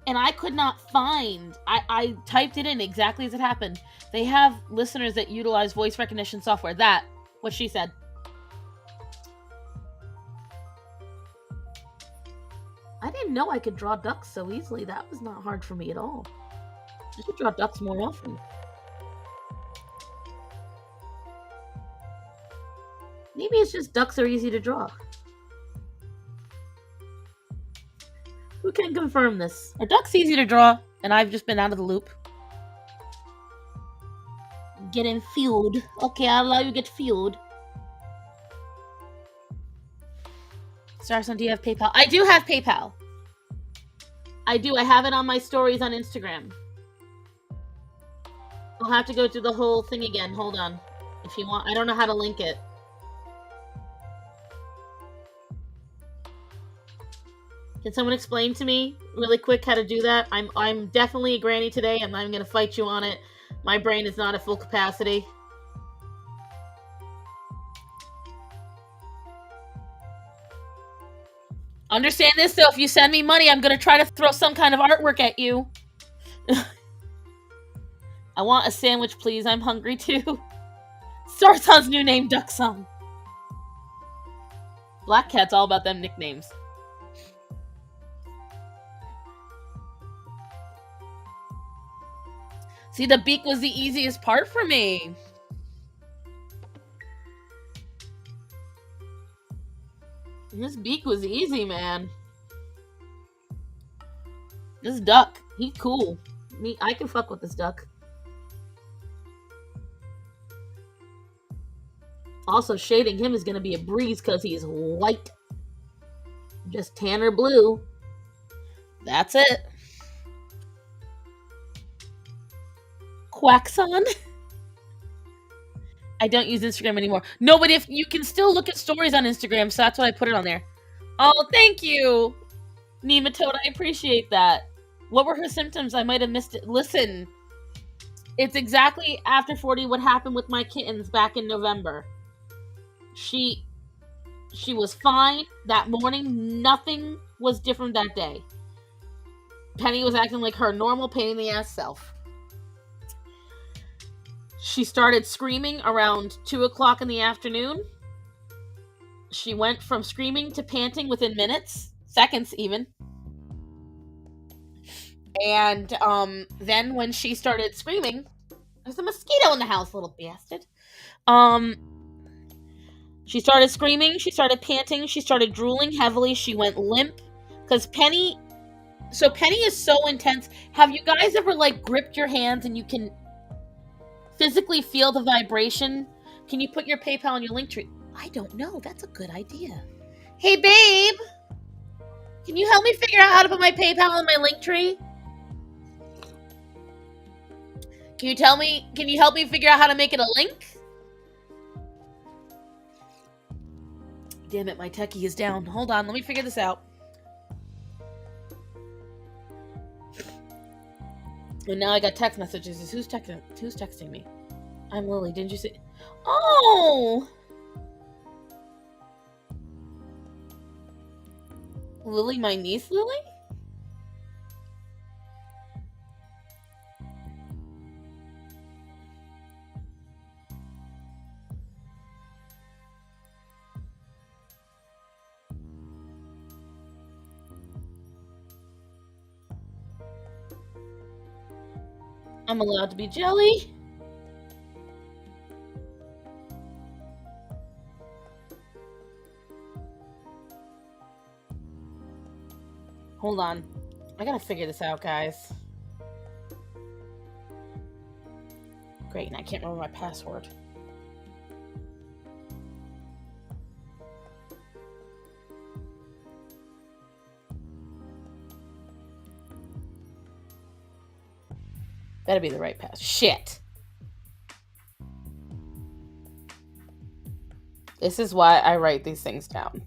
S1: and I could not find. I typed it in exactly as it happened. They have listeners that utilize voice recognition software. That, what she said. I didn't know I could draw ducks so easily. That was not hard for me at all. I should draw ducks more often. Maybe it's just ducks are easy to draw. Who can confirm this? Are ducks easy to draw? And I've just been out of the loop. Getting fueled. Okay, I'll allow you to get fueled. Starson, do you have PayPal? I do have PayPal. I do. I have it on my stories on Instagram. I'll have to go through the whole thing again. Hold on. If you want. I don't know how to link it. Can someone explain to me really quick how to do that? I'm definitely a granny today, and I'm gonna fight you on it. My brain is not at full capacity. Understand this though, if you send me money, I'm gonna try to throw some kind of artwork at you. I want a sandwich, please. I'm hungry too. Starson's new name, Duck Song. Black Cat's all about them nicknames. See, the beak was the easiest part for me. This beak was easy, man. This duck, he cool. I can fuck with this duck. Also, shading him is gonna be a breeze because he's white. Just tan or blue. That's it. Quaxon. I don't use Instagram anymore. No, but if you can still look at stories on Instagram, so that's what I put it on there. Oh, thank you, Nematode. I appreciate that. What were her symptoms? I might have missed it. Listen, it's exactly after 40 what happened with my kittens back in November. She was fine that morning. Nothing was different that day. Penny was acting like her normal pain in the ass self. She started screaming around 2 o'clock in the afternoon. She went from screaming to panting within minutes, seconds even. And then when she started screaming, there's a mosquito in the house, little bastard. She started screaming, she started panting, she started drooling heavily, she went limp. Because Penny is so intense. Have you guys ever gripped your hands and you can physically feel the vibration? Can you put your PayPal on your link tree? I don't know. That's a good idea. Hey, babe! Can you help me figure out how to put my PayPal on my link tree? Can you help me figure out how to make it a link? Damn it, my techie is down. Hold on, let me figure this out. And now I got text messages. Who's texting me? I'm Lily. Didn't you see? Oh! Lily, my niece, Lily? I'm allowed to be jelly. Hold on. I gotta figure this out, guys. Great, and I can't remember my password. Better be the right pass. Shit. This is why I write these things down.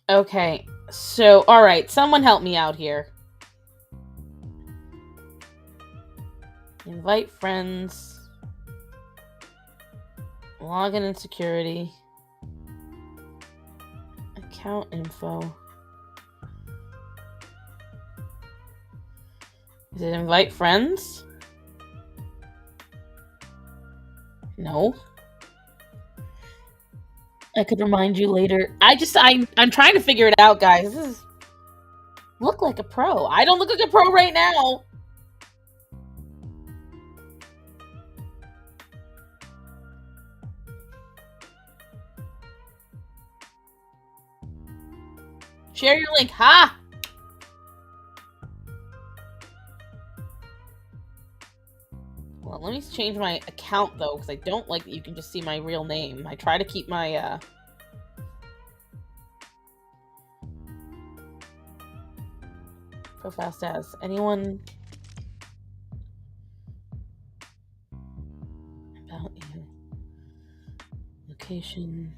S1: Okay, so, alright, someone help me out here. Invite friends. Login and security. Account info. Is it invite friends? No. I could remind you later. I'm trying to figure it out, guys. Look like a pro. I don't look like a pro right now. Share your link. Ha! Well, let me change my account though, because I don't like that you can just see my real name. I try to keep my profile status. Anyone about you? Location.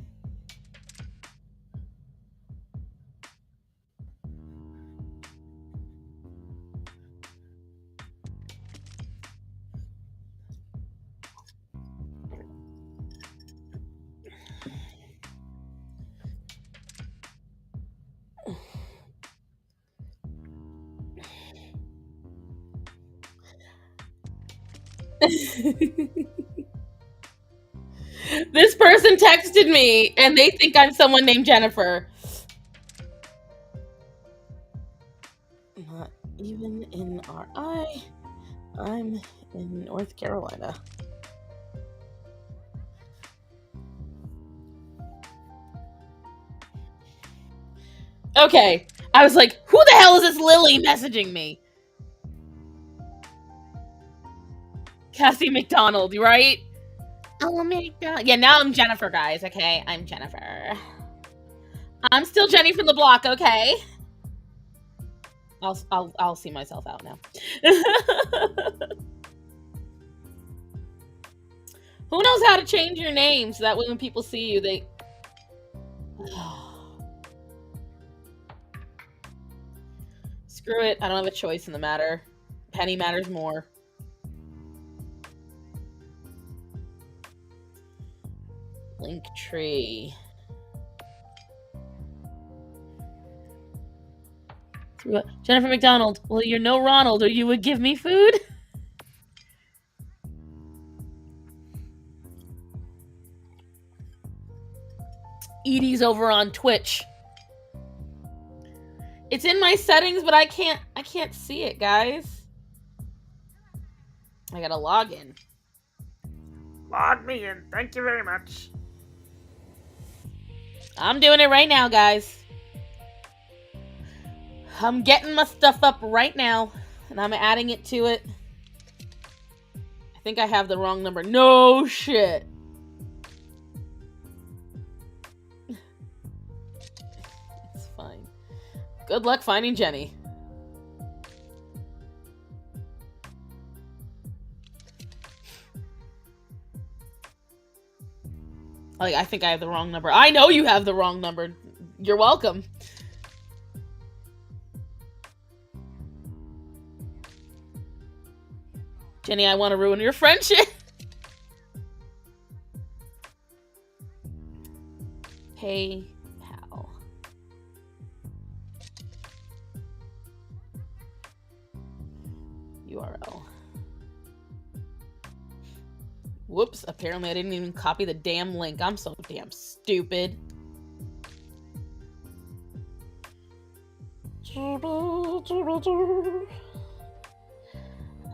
S1: This person texted me and they think I'm someone named Jennifer. Not even in RI. I'm in North Carolina. Okay. I was like, who the hell is this Lily messaging me? Cassie McDonald, right? Oh my god. Yeah, now I'm Jennifer, guys, okay? I'm Jennifer. I'm still Jenny from the block, okay? I'll see myself out now. Who knows how to change your name so that way when people see you, they... Screw it. I don't have a choice in the matter. Penny matters more. Linktree. Jennifer McDonald. Well, you're no Ronald, or you would give me food? Edie's over on Twitch. It's in my settings, but I can't see it, guys. I gotta log in. Log me in. Thank you very much. I'm doing it right now, guys. I'm getting my stuff up right now, and I'm adding it to it. I think I have the wrong number. No shit. It's fine. Good luck finding Jenny. Like, I think I have the wrong number. I know you have the wrong number. You're welcome. Jenny, I want to ruin your friendship. PayPal. URL. Whoops, apparently I didn't even copy the damn link. I'm so damn stupid.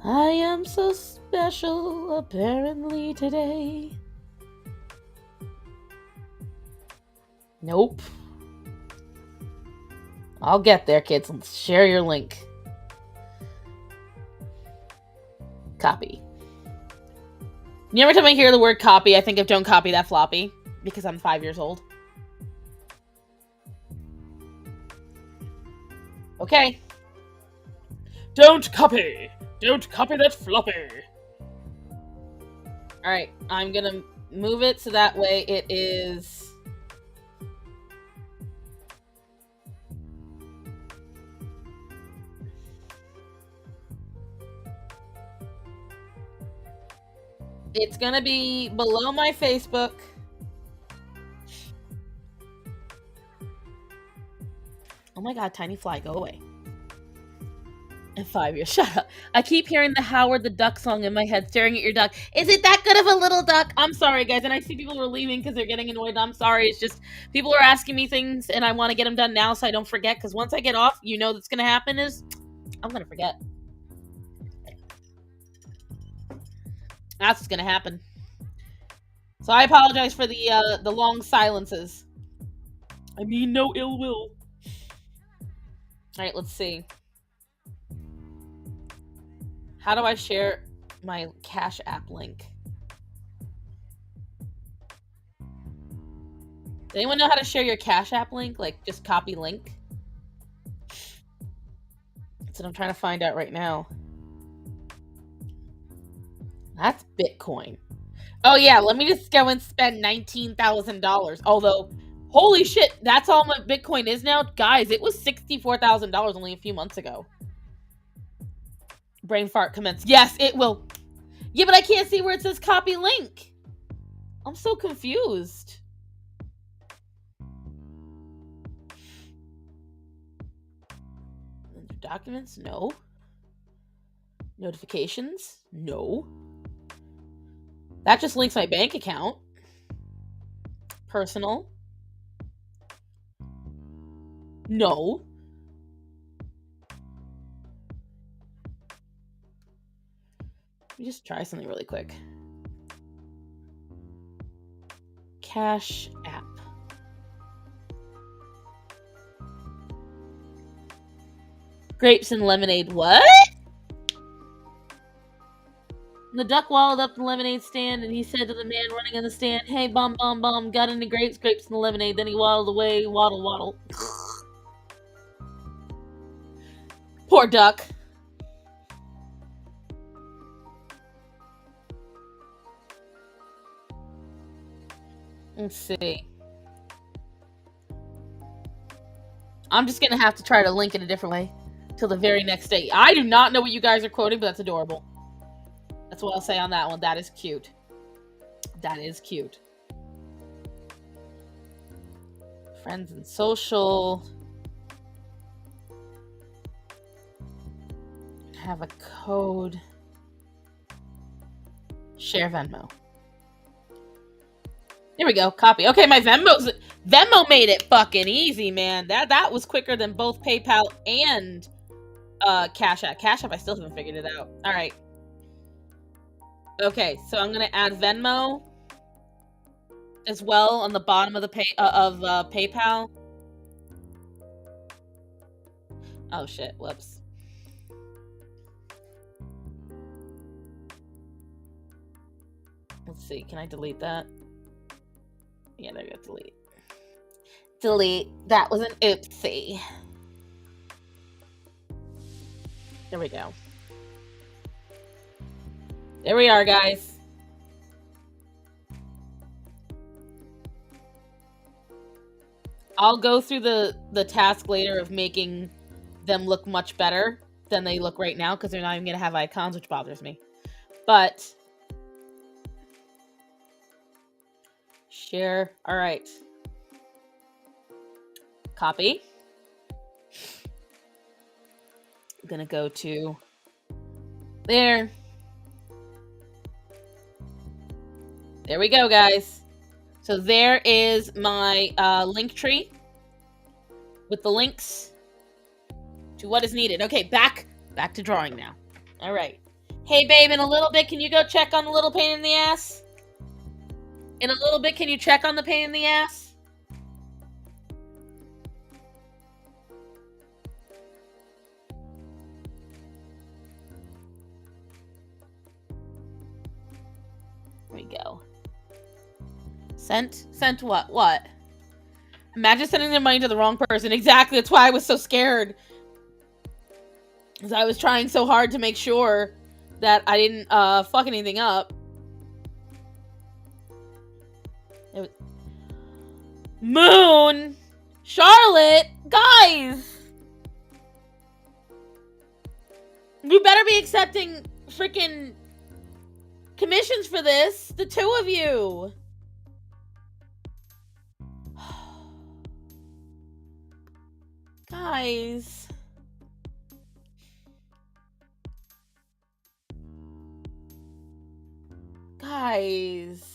S1: I am so special, apparently, today. Nope. I'll get there, kids. Let's share your link. Copy. Every time I hear the word copy, I think of don't copy that floppy, because I'm 5 years old. Okay. Don't copy! Don't copy that floppy! Alright, I'm gonna move it so that way it is... It's gonna be below my Facebook. Oh my god, tiny fly, go away. In 5 years, shut up. I keep hearing the Howard the Duck song in my head, staring at your duck. Is it that good of a little duck? I'm sorry, guys, and I see people are leaving because they're getting annoyed. I'm sorry, it's just people are asking me things, and I want to get them done now so I don't forget, because once I get off, you know what's gonna happen is I'm gonna forget. That's what's gonna happen. So I apologize for the long silences. I mean no ill will. Alright, let's see. How do I share my Cash App link. Does anyone know how to share your Cash App link? Like, just copy link? That's what I'm trying to find out right now. That's Bitcoin. Oh yeah, let me just go and spend $19,000. Although, holy shit, that's all my Bitcoin is now? Guys, it was $64,000 only a few months ago. Brain fart commence. Yes, it will. Yeah, but I can't see where it says copy link. I'm so confused. Documents? No. Notifications? No. That just links my bank account. Personal? No. Let me just try something really quick. Cash App. Grapes and lemonade. What? The duck waddled up the lemonade stand, and he said to the man running on the stand, "Hey, bum, bum, bum, got any grapes? Grapes and lemonade." Then he waddled away, waddle, waddle. Poor duck. Let's see. I'm just gonna have to try to link it a different way till the very next day. I do not know what you guys are quoting, but that's adorable. That's what I'll say on that one. That is cute. That is cute. Friends and social. Have a code. Share Venmo. There we go. Copy. Okay, my Venmo made it fucking easy, man. That was quicker than both PayPal and Cash App. Cash App, I still haven't figured it out. All right. Okay, so I'm gonna add Venmo as well on the bottom of the PayPal. Oh shit! Whoops. Let's see. Can I delete that? Yeah, there you go. Delete. Delete. That was an oopsie. There we go. There we are, guys. I'll go through the task later of making them look much better than they look right now because they're not even going to have icons, which bothers me. But share. All right. Copy. I'm going to go to there. There we go, guys. So there is my link tree with the links to what is needed. Okay, back to drawing now. All right. Hey, babe, in a little bit, can you go check on the little pain in the ass? In a little bit, can you check on the pain in the ass? There we go. Sent what? What? Imagine sending the money to the wrong person. Exactly. That's why I was so scared. Because I was trying so hard to make sure that I didn't fuck anything up. Moon! Charlotte! Guys! You better be accepting freaking commissions for this. The two of you. Guys. Guys.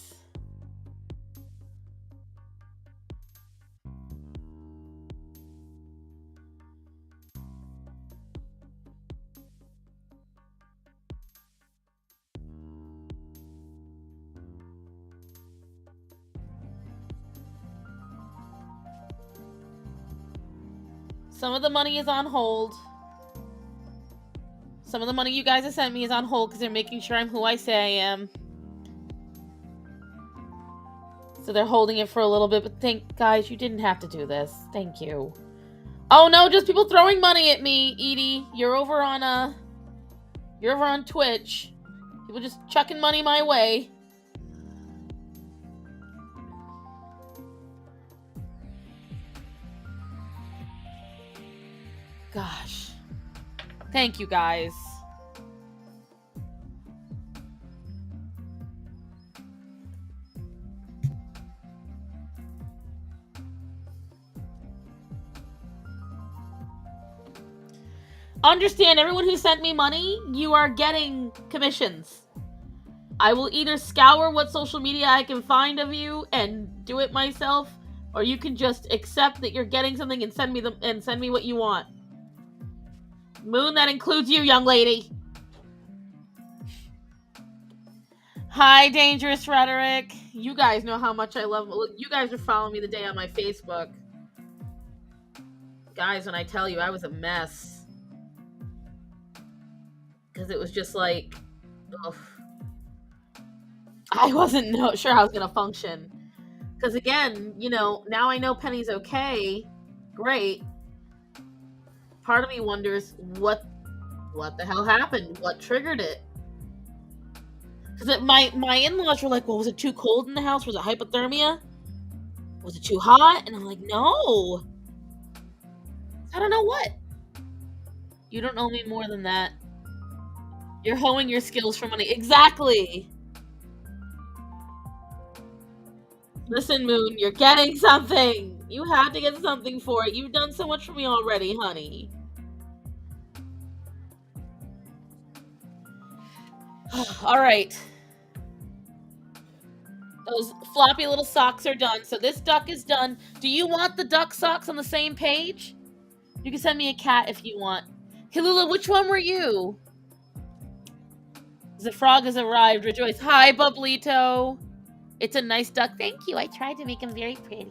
S1: Some of the money is on hold. Some of the money you guys have sent me is on hold because they're making sure I'm who I say I am. So they're holding it for a little bit, but guys, you didn't have to do this. Thank you. Oh no, just people throwing money at me, Edie. You're over on Twitch. People just chucking money my way. Gosh. Thank you, guys. Understand, everyone who sent me money, you are getting commissions. I will either scour what social media I can find of you and do it myself, or you can just accept that you're getting something and send me what you want. Moon, that includes you, young lady. Hi, Dangerous Rhetoric. You guys know how much I love. You guys are following me the day on my Facebook. Guys, when I tell you I was a mess. Because it was just like, ugh. I wasn't sure how I was going to function. Because again, now I know Penny's okay. Great. Part of me wonders what the hell happened? What triggered it? Because my in-laws were like, well, was it too cold in the house? Was it hypothermia? Was it too hot? And I'm like, no. I don't know what. You don't owe me more than that. You're honing your skills for money. Exactly. Listen, Moon, you're getting something. You have to get something for it. You've done so much for me already, honey. All right. Those floppy little socks are done. So this duck is done. Do you want the duck socks on the same page? You can send me a cat if you want. Hilula, which one were you? The frog has arrived. Rejoice. Hi, Bublito. It's a nice duck. Thank you. I tried to make him very pretty.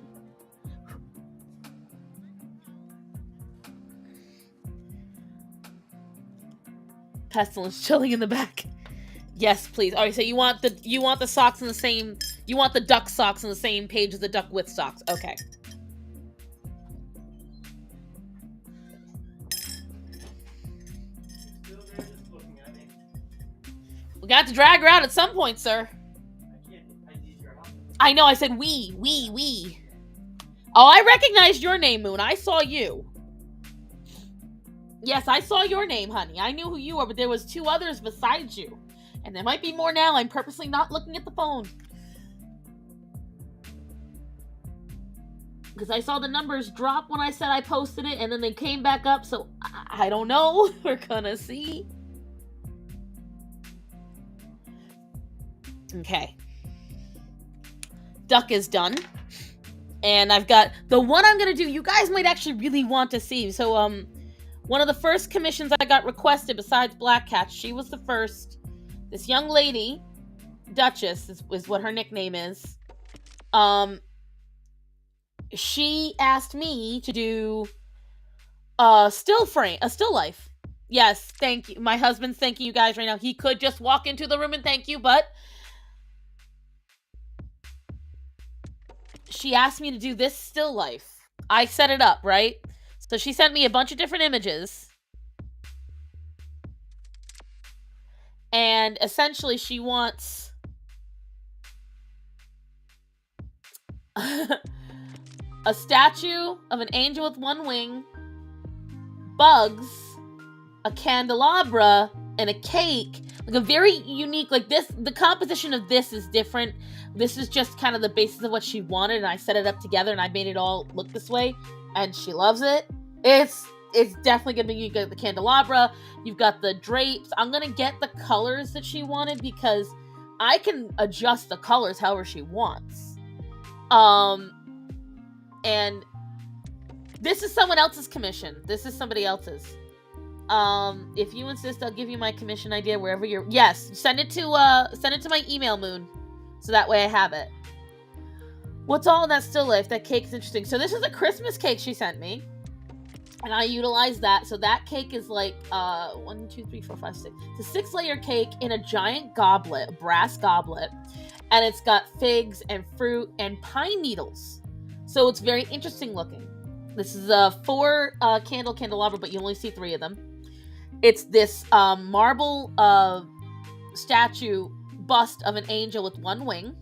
S1: Pestilence chilling in the back. Yes, please. All right, so you want the socks in the same. You want the duck socks on the same page as the duck with socks. Okay. We got to drag her out at some point, sir. I know. I said we. Oh, I recognized your name, Moon. I saw you. Yes, I saw your name, honey. I knew who you were, but there was 2 others besides you. And there might be more now. I'm purposely not looking at the phone. Because I saw the numbers drop when I said I posted it, and then they came back up, so I don't know. We're gonna see. Okay. Duck is done. And I've got the one I'm gonna do. You guys might actually really want to see. So, one of the first commissions I got requested besides Black Cat, she was the first. This young lady, Duchess is what her nickname is. She asked me to do a still life. Yes, thank you. My husband's thanking you guys right now. He could just walk into the room and thank you, but she asked me to do this still life. I set it up, right? So she sent me a bunch of different images. And essentially she wants a statue of an angel with 1 wing, bugs, a candelabra, and a cake. Like a very unique, like this, the composition of this is different. This is just kind of the basis of what she wanted, and I set it up together, and I made it all look this way, and she loves it. It's definitely gonna be, you got the candelabra, you've got the drapes. I'm gonna get the colors that she wanted because I can adjust the colors however she wants. And this is someone else's commission. This is somebody else's. If you insist, I'll give you my commission idea wherever you're. Yes, send it to my email, Moon, so that way I have it. What's all in that still life? That cake's interesting. So this is a Christmas cake she sent me. And I utilize that. So that cake is like 1, 2, 3, 4, 5, 6. It's a 6-layer cake in a giant goblet, a brass goblet. And it's got figs and fruit and pine needles. So it's very interesting looking. This is a 4 candle candelabra, but you only see 3 of them. It's this marble statue bust of an angel with 1 wing.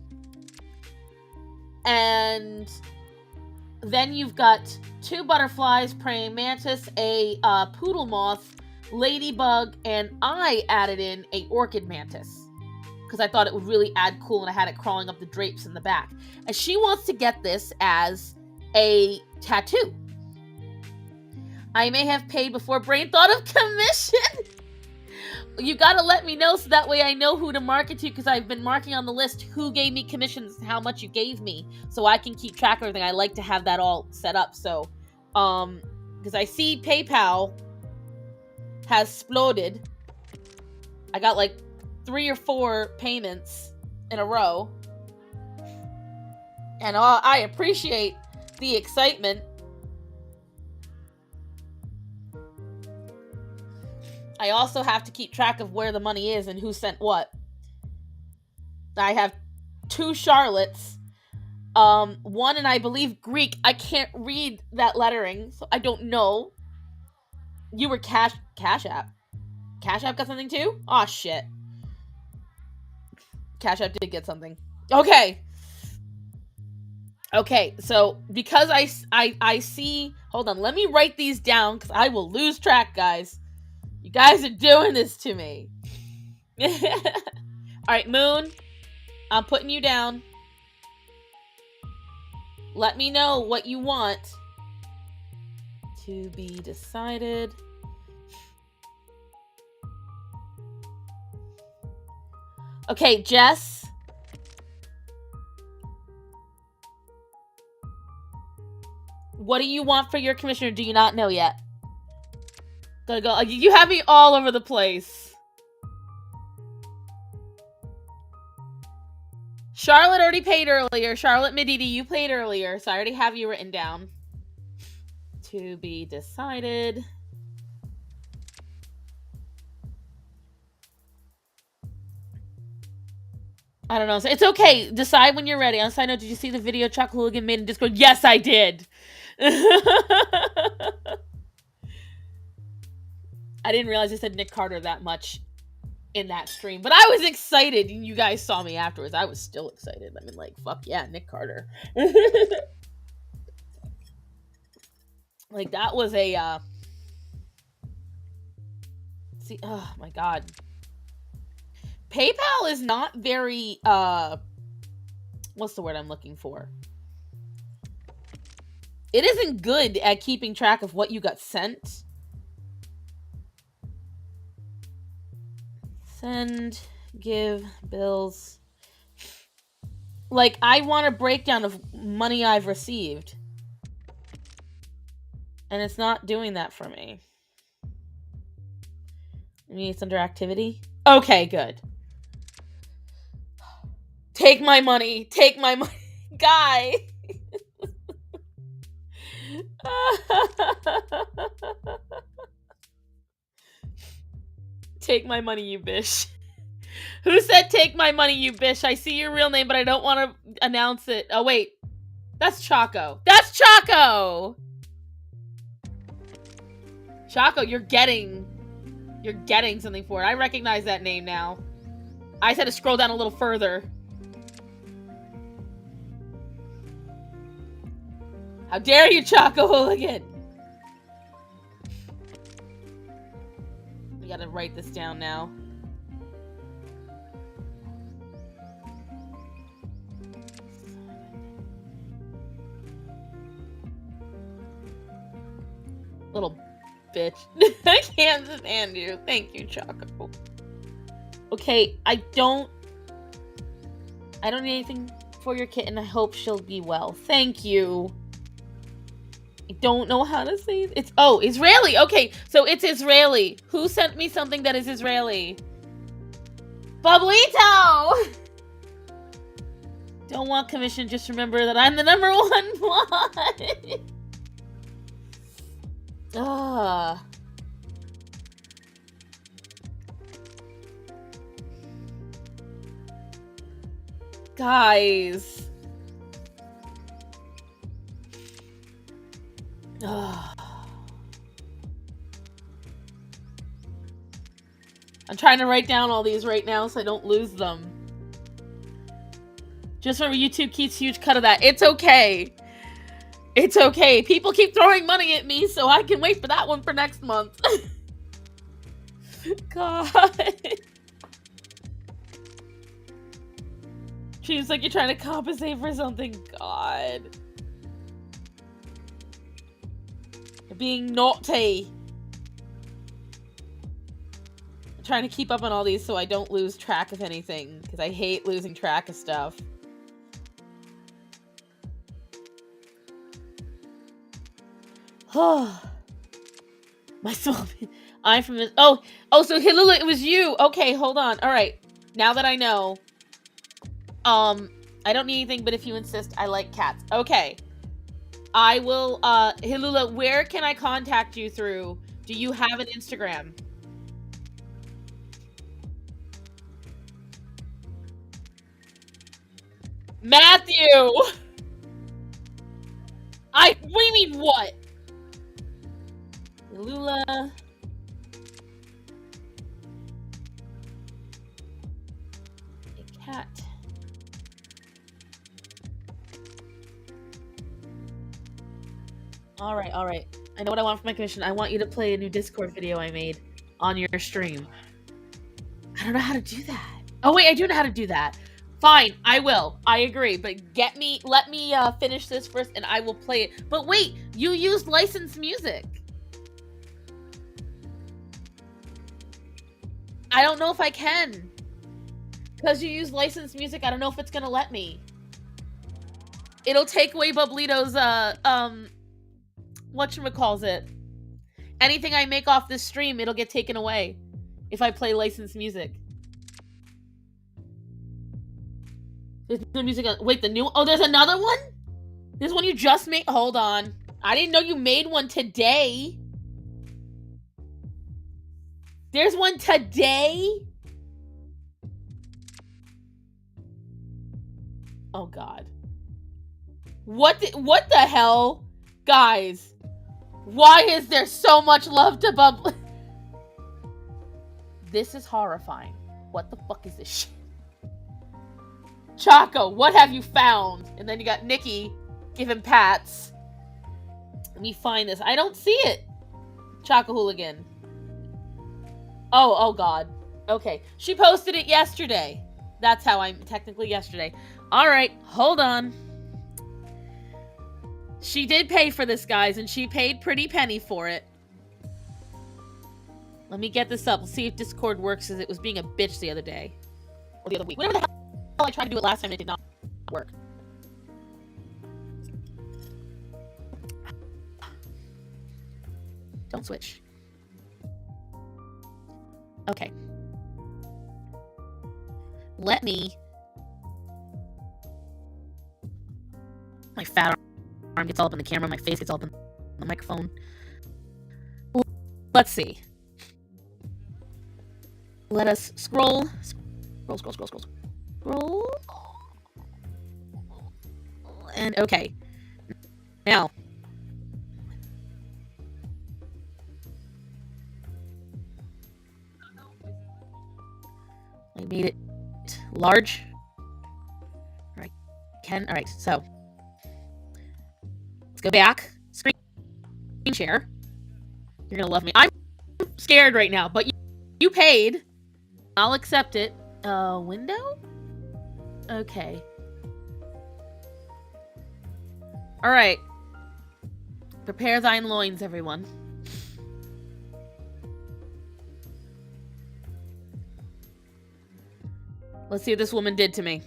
S1: And then you've got 2 butterflies, praying mantis, a poodle moth, ladybug, and I added in a orchid mantis because I thought it would really add cool, and I had it crawling up the drapes in the back. And she wants to get this as a tattoo. I may have paid before brain thought of commission. You gotta let me know so that way I know who to market to, because I've been marking on the list who gave me commissions, how much you gave me, so I can keep track of everything. I like to have that all set up. So, because I see PayPal has exploded. I got like 3 or 4 payments in a row, and I appreciate the excitement. I also have to keep track of where the money is and who sent what. I have 2 Charlottes, 1 and I believe Greek. I can't read that lettering, so I don't know. You were Cash App. Cash App got something too? Aw, shit. Cash App did get something. Okay. Okay, so because I see... Hold on, let me write these down because I will lose track, guys. You guys are doing this to me. Alright, Moon. I'm putting you down. Let me know what you want. To be decided. Okay, Jess. What do you want for your commissioner? Do you not know yet? Gotta go. You have me all over the place. Charlotte already paid earlier. Charlotte Medidi, you paid earlier, so I already have you written down. To be decided. I don't know. It's okay. Decide when you're ready. On a side note, did you see the video Chuck Hooligan made in Discord? Yes, I did. I didn't realize I said Nick Carter that much in that stream, but I was excited. You guys saw me afterwards. I was still excited. I mean, like, fuck yeah, Nick Carter. Like, that was a, see, oh my god. PayPal is not very, what's the word I'm looking for? It isn't good at keeping track of what you got sent. Send, give, bills. Like, I want a breakdown of money I've received. And it's not doing that for me. Maybe it's under activity? Okay, good. Take my money. Take my money. Guy. Take my money, you bitch. Who said take my money, you bitch? I see your real name, but I don't want to announce it. Oh, wait. That's Choco. That's Choco! Choco, you're getting something for it. I recognize that name now. I just had to scroll down a little further. How dare you, Choco Hooligan! We gotta write this down now. Little bitch. I can't stand you. Thank you, Choco. Okay, I don't need anything for your kitten. I hope she'll be well. Thank you. I don't know how to say it. It's, oh, Israeli. Okay, so it's Israeli. Who sent me something that is Israeli? Bublito! Don't want commission, just remember that I'm the #1 one. Ah. Guys. Ugh. I'm trying to write down all these right now so I don't lose them. Just remember, YouTube keeps huge cut of that. It's okay. It's okay. People keep throwing money at me, so I can wait for that one for next month. God. Seems like you're trying to compensate for something. God. You're being naughty. I'm trying to keep up on all these so I don't lose track of anything, because I hate losing track of stuff. Oh. My small... I'm from this... Oh, so Hilula, it was you. Okay, hold on. All right. Now that I know... I don't need anything, but if you insist, I like cats. Okay. I will, Hilula, where can I contact you through? Do you have an Instagram? Matthew! What do you mean, what? Hilula... A cat... Alright. I know what I want for my commission. I want you to play a new Discord video I made on your stream. I don't know how to do that. Oh wait, I do know how to do that. Fine, I will. I agree, but let me finish this first and I will play it. But wait, you used licensed music. I don't know if I can. Because you use licensed music, I don't know if it's gonna let me. It'll take away Bublito's, whatchamacallit. Anything I make off this stream, it'll get taken away if I play licensed music. There's no music on... Wait, the new... Oh, there's another one? There's one you just made... Hold on. I didn't know you made one today. There's one today? Oh, God. What the hell? Guys. Why is there so much love to Bubble? This is horrifying. What the fuck is this shit? Choco, what have you found? And then you got Nikki giving pats. Let me find this. I don't see it. Choco Hooligan. Oh God. Okay. She posted it yesterday. That's how I'm technically yesterday. All right. Hold on. She did pay for this, guys, and she paid pretty penny for it. Let me get this up. Let's see if Discord works, as it was being a bitch the other day. Or the other week. Whatever the hell I tried to do it last time, it did not work. Don't switch. Okay. Let me... My fat arm gets all up in the camera, my face gets all up in the microphone. Let's see. Let us scroll. Scroll. And okay. Now. I made it large. Alright. Alright, so. Let's go back. Screen share. You're gonna love me. I'm scared right now, but you paid. I'll accept it. Window? Okay. Alright. Prepare thine loins, everyone. Let's see what this woman did to me.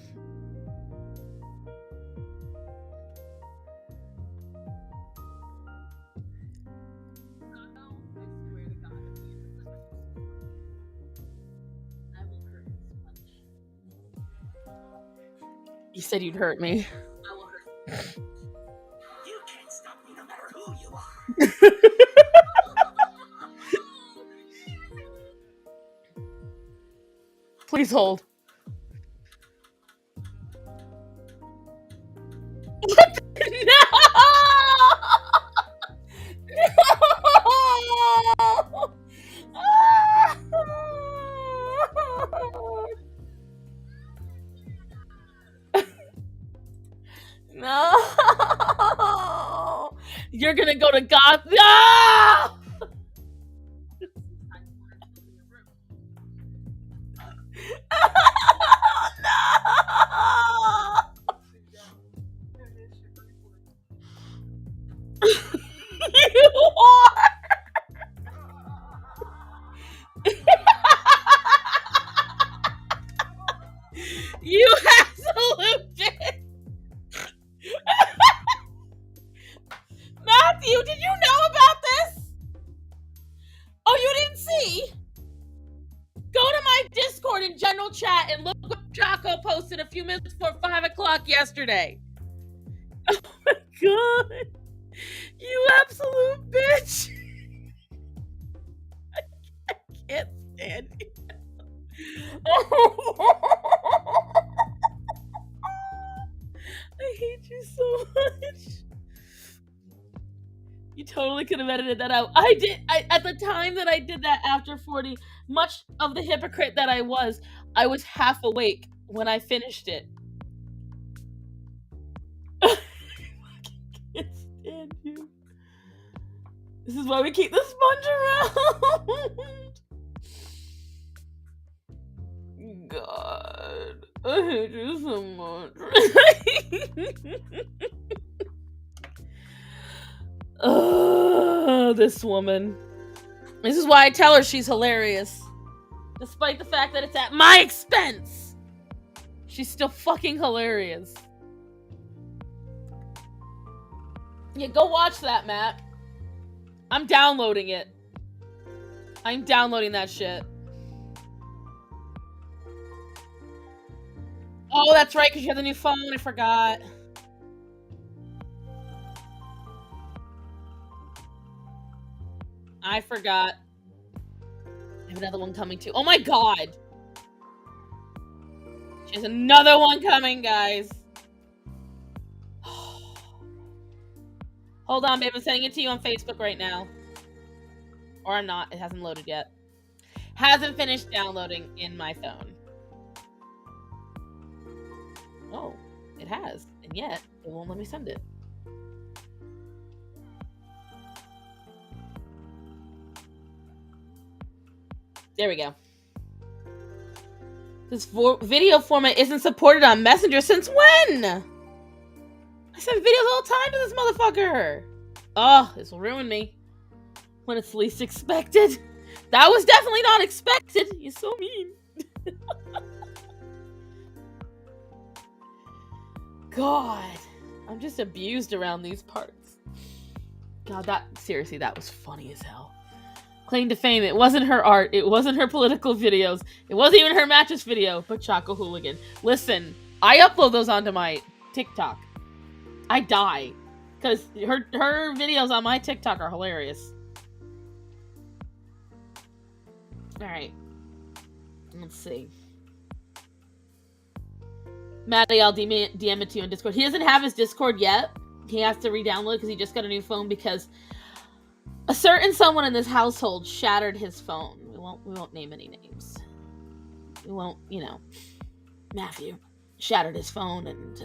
S1: You said you'd hurt me. I will hurt you. You can't stop me no matter who you are. Please hold. No! No! No! You're gonna go to God. No! You are. You absolute bitch. Matthew, did you know about this? Oh, you didn't see? Go to my Discord in general chat and look what Jocko posted a few minutes before 5 o'clock yesterday. Oh my god. You absolute bitch. I can't stand you. I hate you so much. You totally could have edited that out. At the time that I did that after 40, much of the hypocrite that I was half awake when I finished it. I can't stand you. This is why we keep the sponge around. God, I hate you so much. This woman. This is why I tell her she's hilarious. Despite the fact that it's at my expense. She's still fucking hilarious. Yeah, go watch that, Matt. I'm downloading it. I'm downloading that shit. Oh, that's right, because you have the new phone. I forgot. I forgot. I have another one coming too. Oh my god! She has another one coming, guys. Hold on, babe. I'm sending it to you on Facebook right now. Or I'm not. It hasn't loaded yet. Hasn't finished downloading in my phone. Oh, it has. And yet, it won't let me send it. There we go. This video format isn't supported on Messenger since when? I send videos all the time to this motherfucker. Oh, this will ruin me. When it's least expected. That was definitely not expected. You're so mean. God. I'm just abused around these parts. God, seriously, that was funny as hell. Claim to fame. It wasn't her art. It wasn't her political videos. It wasn't even her mattress video. But Choco Hooligan. Listen, I upload those onto my TikTok. I die. Because her videos on my TikTok are hilarious. Alright. Let's see. Maddie, I'll DM it to you on Discord. He doesn't have his Discord yet. He has to re-download because he just got a new phone because a certain someone in this household shattered his phone. We won't name any names. We won't, Matthew shattered his phone, and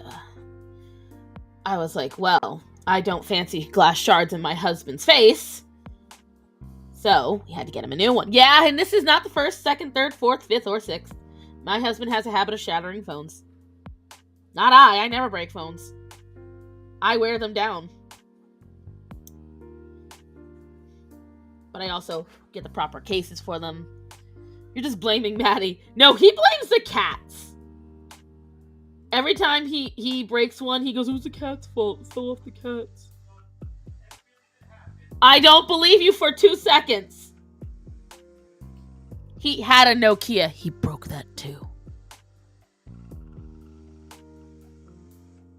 S1: I was like, well, I don't fancy glass shards in my husband's face. So, we had to get him a new one. Yeah, and this is not the first, second, third, fourth, fifth, or sixth. My husband has a habit of shattering phones. Not I never break phones. I wear them down. But I also get the proper cases for them. You're just blaming Maddie. No, he blames the cats. Every time he breaks one, he goes, it was the cat's fault. It fell off the cats. I don't believe you for 2 seconds. He had a Nokia. He broke that too.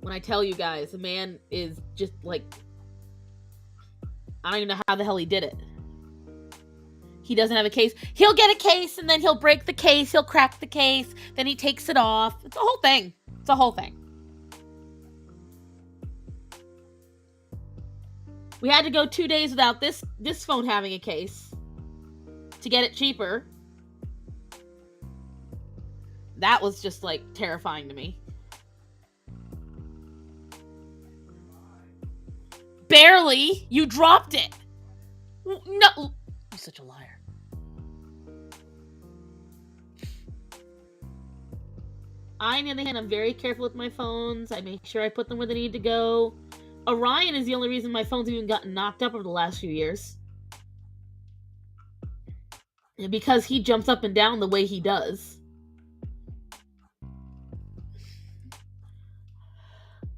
S1: When I tell you guys, the man is just like, I don't even know how the hell he did it. he doesn't have a case. He'll get a case and then he'll break the case. He'll crack the case. Then he takes it off. It's a whole thing. It's a whole thing. We had to go 2 days without this phone having a case to get it cheaper. That was just like terrifying to me. Barely. You dropped it. No. You're such a liar. I, on the other hand, I'm very careful with my phones. I make sure I put them where they need to go. Orion is the only reason my phone's even gotten knocked up over the last few years. And because he jumps up and down the way he does.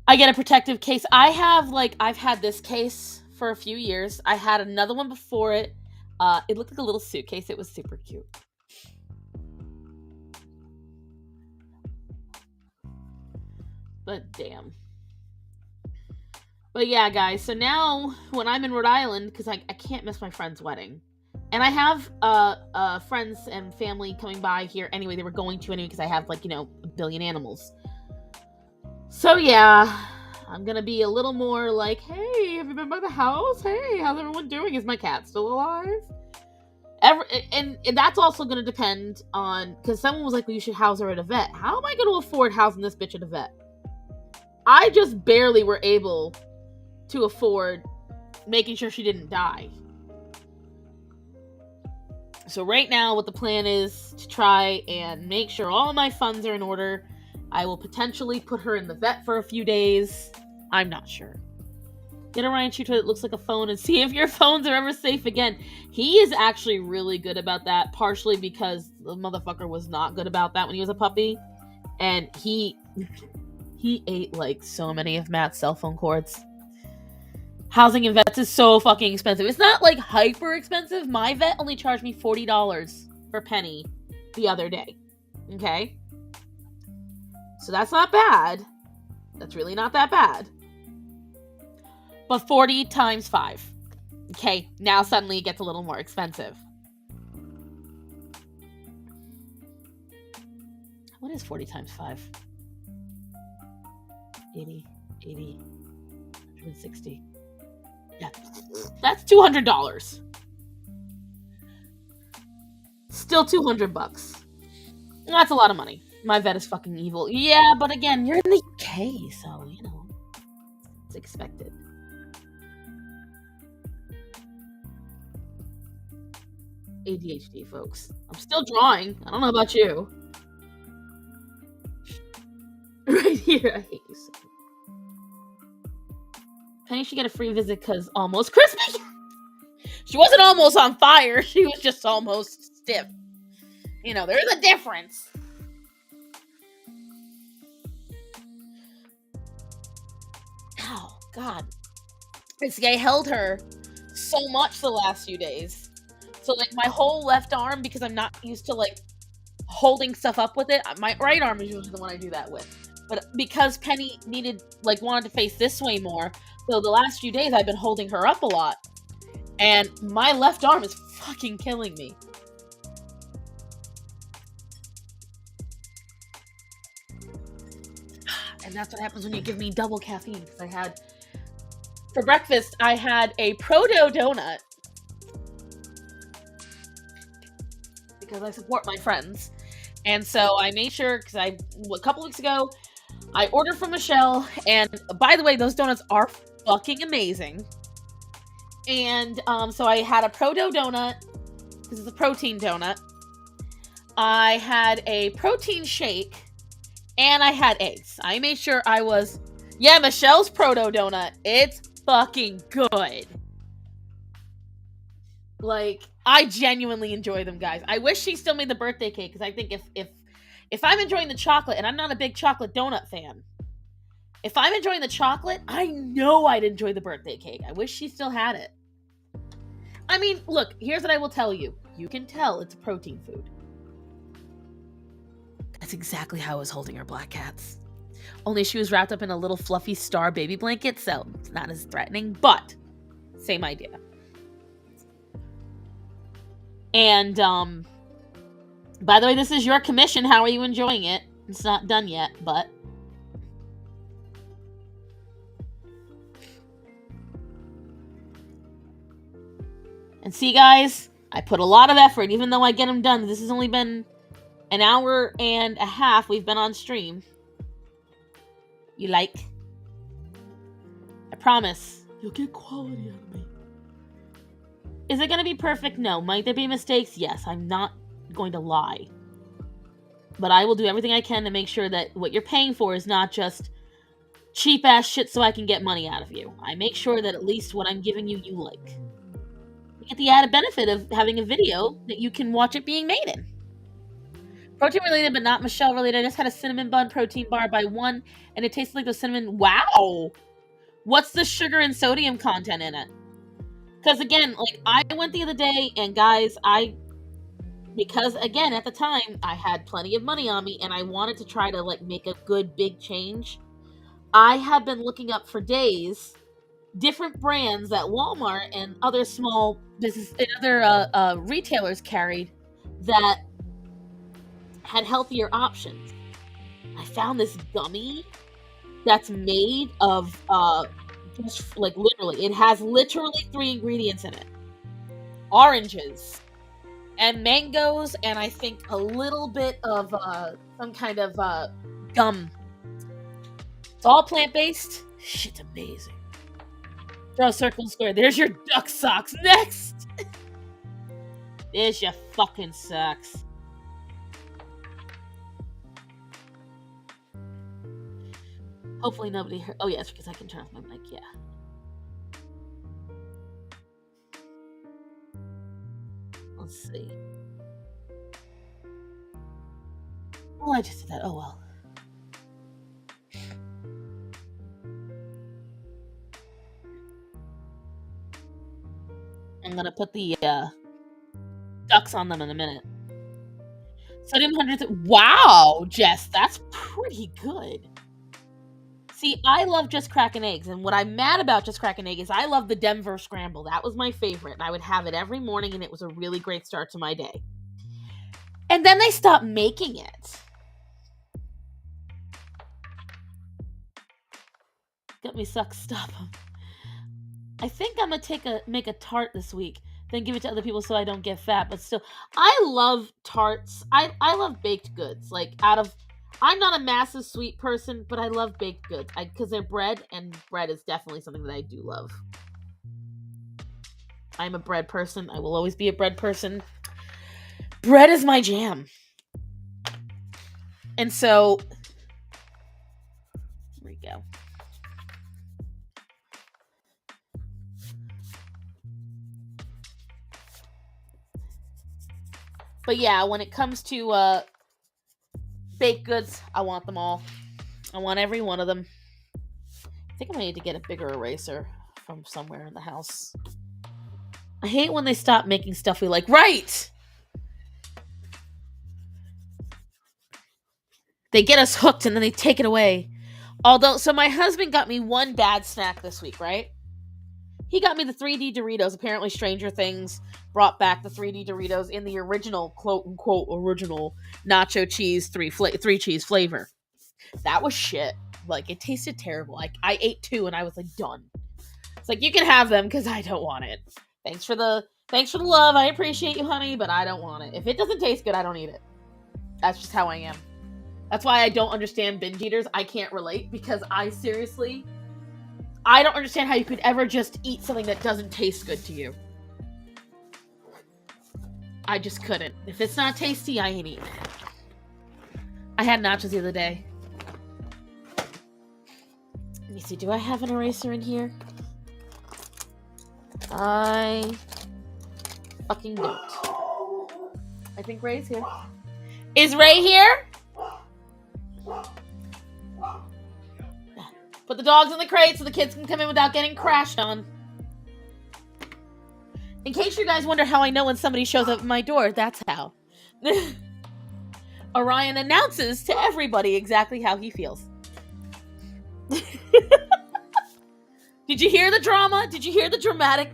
S1: I get a protective case. I've had this case for a few years. I had another one before it. It looked like a little suitcase. It was super cute. But damn. But yeah, guys. So now when I'm in Rhode Island, because I can't miss my friend's wedding. And I have friends and family coming by here anyway. They were going to anyway because I have a billion animals. So yeah, I'm gonna be a little more like, hey, have you been by the house? Hey, how's everyone doing? Is my cat still alive? And that's also gonna depend on, because someone was like, well, you should house her at a vet. How am I gonna afford housing this bitch at a vet? I just barely were able to afford making sure she didn't die. So right now, what the plan is to try and make sure all my funds are in order. I will potentially put her in the vet for a few days. I'm not sure. Get Orion shoot that looks like a phone and see if your phones are ever safe again. He is actually really good about that, partially because the motherfucker was not good about that when he was a puppy. And he ate like so many of Matt's cell phone cords. Housing in vets is so fucking expensive. It's not like hyper expensive. My vet only charged me $40 for Penny the other day. Okay? So that's not bad. That's really not that bad. But 40 times 5. Okay, now suddenly it gets a little more expensive. What is 40 times 5? 80, 160. Yeah, that's $200. Still $200. That's a lot of money. My vet is fucking evil. Yeah, but again, you're in the UK, so, it's expected. ADHD, folks. I'm still drawing. I don't know about you. Right here, I hate you so. Penny should get a free visit because almost crispy. She wasn't almost on fire. She was just almost stiff. There's a difference. Oh, God. This guy held her so much the last few days. So, my whole left arm, because I'm not used to, holding stuff up with it, my right arm is usually the one I do that with. But because Penny wanted to face this way more, so the last few days I've been holding her up a lot. And my left arm is fucking killing me. And that's what happens when you give me double caffeine. Because for breakfast, I had a Proto donut. Because I support my friends. And so I made sure, because a couple weeks ago, I ordered from Michelle. And by the way, those donuts are fucking amazing. And so I had a Proto donut, because it's a protein donut. I had a protein shake. And I had eggs. I made sure Michelle's Proto donut. It's fucking good. I genuinely enjoy them, guys. I wish she still made the birthday cake, because I think if I'm enjoying the chocolate, and I'm not a big chocolate donut fan, if I'm enjoying the chocolate, I know I'd enjoy the birthday cake. I wish she still had it. I mean, look, here's what I will tell you. You can tell it's a protein food. That's exactly how I was holding her black cats. Only she was wrapped up in a little fluffy star baby blanket, so it's not as threatening, but same idea. And by the way, this is your commission. How are you enjoying it? It's not done yet, but and see, guys, I put a lot of effort, even though I get them done. This has only been an hour and a half we've been on stream. You like? I promise you'll get quality out of me. Is it going to be perfect? No. Might there be mistakes? Yes. I'm not going to lie. But I will do everything I can to make sure that what you're paying for is not just cheap-ass shit so I can get money out of you. I make sure that at least what I'm giving you, you like. You get the added benefit of having a video that you can watch it being made in. Protein related, but not Michelle related. I just had a cinnamon bun protein bar by one, and it tasted like the cinnamon. Wow! What's the sugar and sodium content in it? Because again, like, I went the other day, and guys, because again, at the time, I had plenty of money on me, and I wanted to try to, like, make a good, big change. I have been looking up for days different brands that Walmart and other small business and other retailers carried that had healthier options. I found this gummy that's made of just like literally, it has literally 3 ingredients in it: oranges and mangoes, and I think a little bit of some kind of gum. It's all plant-based. Shit's amazing. Draw a circle and square. There's your duck socks. Next! There's your fucking socks. Hopefully nobody heard. Oh, yes, because I can turn off my mic. Yeah. Let's see. Oh, I just did that. Oh, well. I'm gonna put the ducks on them in a minute. Sodium hundreds. Wow, Jess, that's pretty good. See, I love Just Cracking Eggs, and what I'm mad about Just Cracking Egg is I love the Denver Scramble. That was my favorite, and I would have it every morning, and it was a really great start to my day. And then they stopped making it. Got me suck. Stop them. I think I'm gonna make a tart this week, then give it to other people so I don't get fat. But still, I love tarts. I love baked goods. Like, I'm not a massive sweet person, but I love baked goods because they're bread, and bread is definitely something that I do love. I'm a bread person. I will always be a bread person. Bread is my jam. And so, here we go. But yeah, when it comes to baked goods, I want them all. I want every one of them. I think I'm gonna need to get a bigger eraser from somewhere in the house. I hate when they stop making stuff we like. Right! They get us hooked and then they take it away. Although, so my husband got me one bad snack this week, right? He got me the 3D Doritos. Apparently, Stranger Things brought back the 3D Doritos in the original, quote-unquote, original nacho cheese, three cheese flavor. That was shit. Like, it tasted terrible. Like, I ate 2 and I was like, done. It's like, you can have them because I don't want it. Thanks for the love. I appreciate you, honey, but I don't want it. If it doesn't taste good, I don't eat it. That's just how I am. That's why I don't understand binge eaters. I can't relate because I don't understand how you could ever just eat something that doesn't taste good to you. I just couldn't. If it's not tasty, I ain't eating it. I had nachos the other day. Let me see. Do I have an eraser in here? I fucking don't. I think Ray's here. Is Ray here? Put the dogs in the crate so the kids can come in without getting crashed on. In case you guys wonder how I know when somebody shows up at my door, that's how. Orion announces to everybody exactly how he feels. Did you hear the drama? Did you hear the dramatic?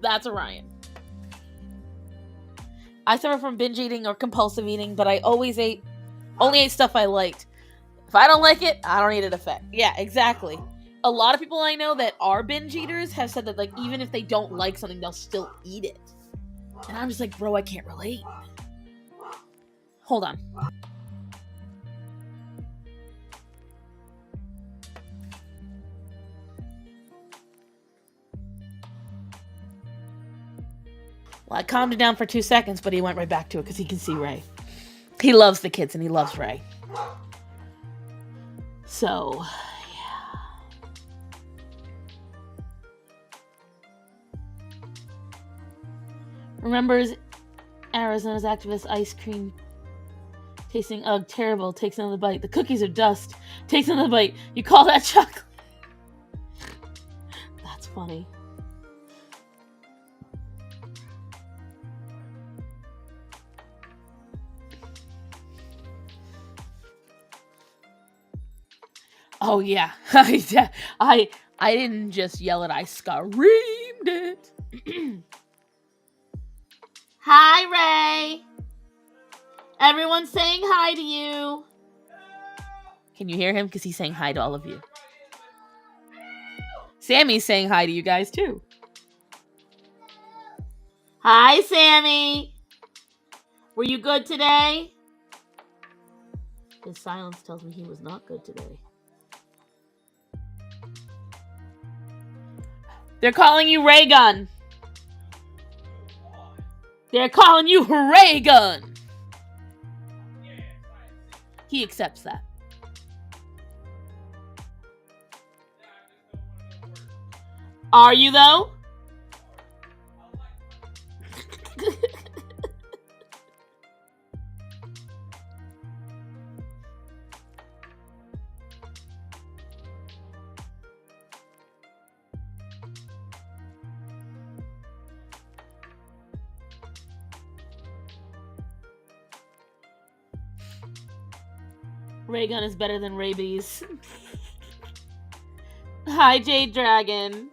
S1: That's Orion. I suffer from binge eating or compulsive eating, but I only ate stuff I liked. If I don't like it, I don't eat it effect. Yeah, exactly. A lot of people I know that are binge eaters have said that, like, even if they don't like something, they'll still eat it. And I'm just like, bro, I can't relate. Hold on. Well, I calmed it down for 2 seconds, but he went right back to it because he can see Ray. He loves the kids and he loves Ray. So, yeah. Remembers Arizona's activist ice cream tasting terrible, takes another bite. The cookies are dust. Takes another bite. You call that chocolate? That's funny. Oh yeah. I didn't just yell it, I screamed it. Hi, Ray. Everyone's saying hi to you. Can you hear him? Because he's saying hi to all of you. Sammy's saying hi to you guys too. Hi, Sammy. Were you good today? His silence tells me he was not good today. They're calling you Ray Gun. They're calling you Ray Gun. He accepts that. Are you though? Ray Gun is better than rabies. Hi, Jade Dragon.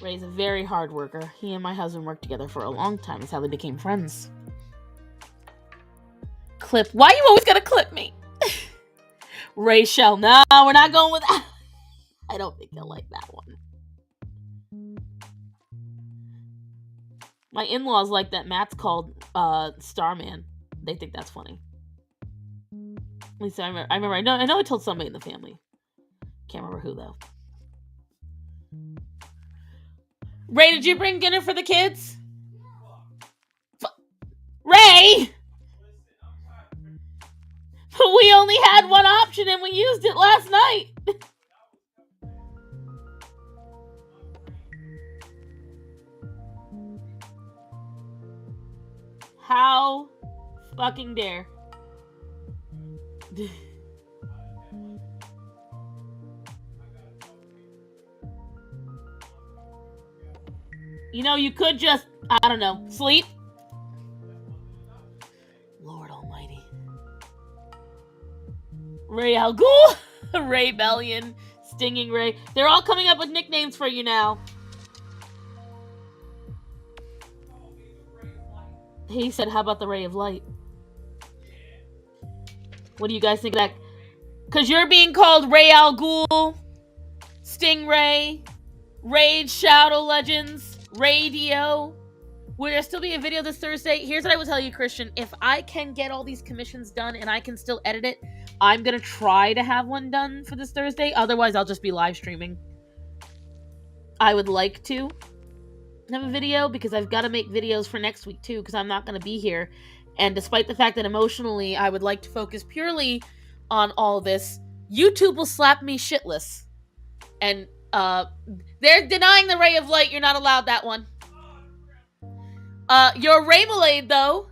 S1: Ray's a very hard worker. He and my husband worked together for a long time. That's how they became friends. Clip. Why you always gotta clip me? Ray Shell. No, we're not going with that. I don't think he'll like that one. My in-laws like that Matt's called Starman. They think that's funny. At least I remember. I know I told somebody in the family. Can't remember who though. Ray, did you bring dinner for the kids? Ray! We only had one option and we used it last night. How fucking dare. You know, you could just, I don't know, sleep. Lord almighty. Ray Al Ghul, Ray Bellion, Stinging Ray. They're all coming up with nicknames for you now. He said, how about the Ray of Light? What do you guys think of that? Because you're being called Ray Al Ghul, Stingray, Raid Shadow Legends, Radio. Will there still be a video this Thursday? Here's what I will tell you, Christian. If I can get all these commissions done and I can still edit it, I'm going to try to have one done for this Thursday. Otherwise, I'll just be live streaming. I would like to have a video because I've got to make videos for next week too because I'm not going to be here. And despite the fact that emotionally I would like to focus purely on all this, YouTube will slap me shitless. And they're denying the Ray of Light. You're not allowed that one. Your Raymalade though.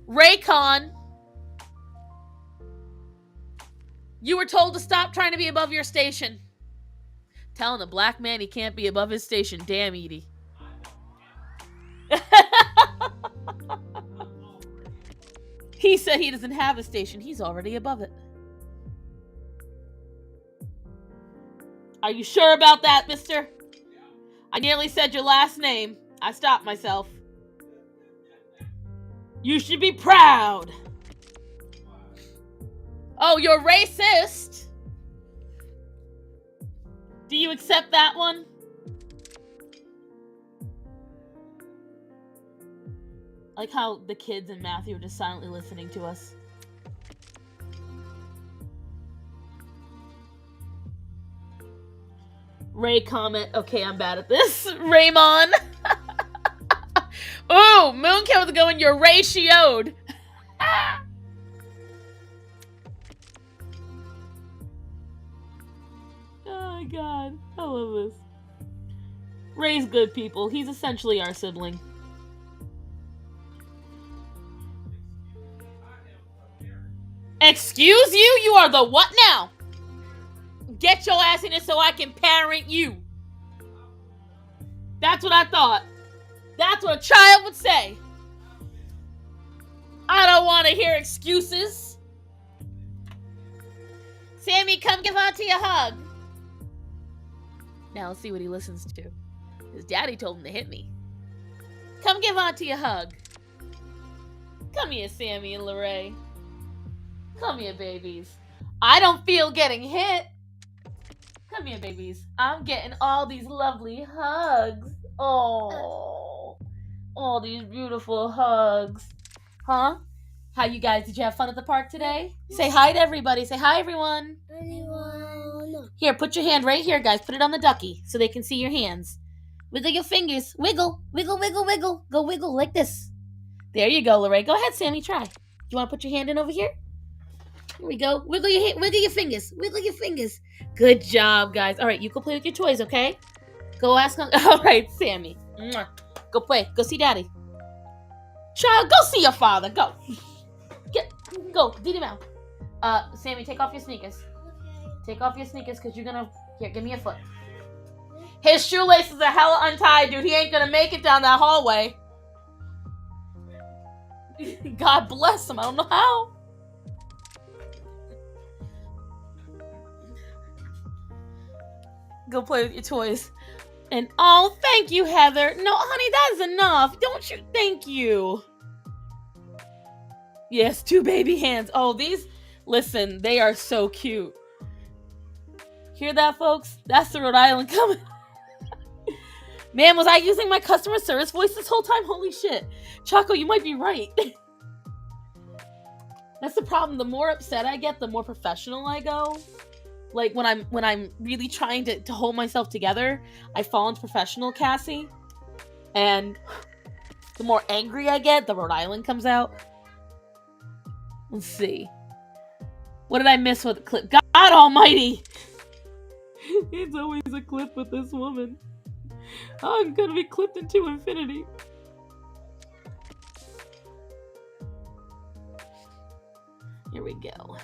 S1: Raycon. You were told to stop trying to be above your station. Telling a black man he can't be above his station. Damn, Edie. He said he doesn't have a station. He's already above it. Are you sure about that, mister? I nearly said your last name. I stopped myself. You should be proud. Oh, you're racist? Do you accept that one? I like how the kids and Matthew are just silently listening to us. Ray comment, okay, I'm bad at this. Raymond. Ooh, Moonkill was going, you're ratioed. Oh my god, I love this. Ray's good, people. He's essentially our sibling. Excuse you? You are the what now? Get your ass in here so I can parent you. That's what I thought. That's what a child would say. I don't want to hear excuses. Sammy, come give Auntie a hug. Now let's see what he listens to. His daddy told him to hit me. Come give Auntie a hug. Come here, Sammy and Lorray. Come here, babies. I don't feel getting hit. Come here, babies. I'm getting all these lovely hugs. Oh, all these beautiful hugs. Huh? How you guys? Did you have fun at the park today? Say hi to everybody. Say hi, everyone. Here, put your hand right here, guys. Put it on the ducky so they can see your hands. Wiggle your fingers. Wiggle, wiggle, wiggle, wiggle. Go wiggle like this. There you go, Lorray. Go ahead, Sammy. Try. You want to put your hand in over here? Here we go. Wiggle your fingers. Wiggle your fingers. Good job, guys. All right, you go play with your toys, okay? Go ask. All right, Sammy. Mwah. Go play. Go see Daddy. Child, go see your father. Go. Go. Did him out. Sammy, take off your sneakers. Take off your sneakers because you're gonna. Here, give me your foot. His shoelaces are hella untied, dude. He ain't gonna make it down that hallway. God bless him. I don't know how. Go play with your toys. And oh, thank you, Heather. No, honey, that is enough. Don't you? Thank you. Yes, 2 baby hands. Oh, these. Listen, they are so cute. Hear that, folks? That's the Rhode Island coming. Man, was I using my customer service voice this whole time? Holy shit. Choco, you might be right. That's the problem. The more upset I get, the more professional I go. Like when I'm really trying to hold myself together, I fall into professional Cassie. And the more angry I get, the Rhode Island comes out. Let's see. What did I miss with the clip? God almighty! It's always a clip with this woman. Oh, I'm gonna be clipped into infinity. Here we go.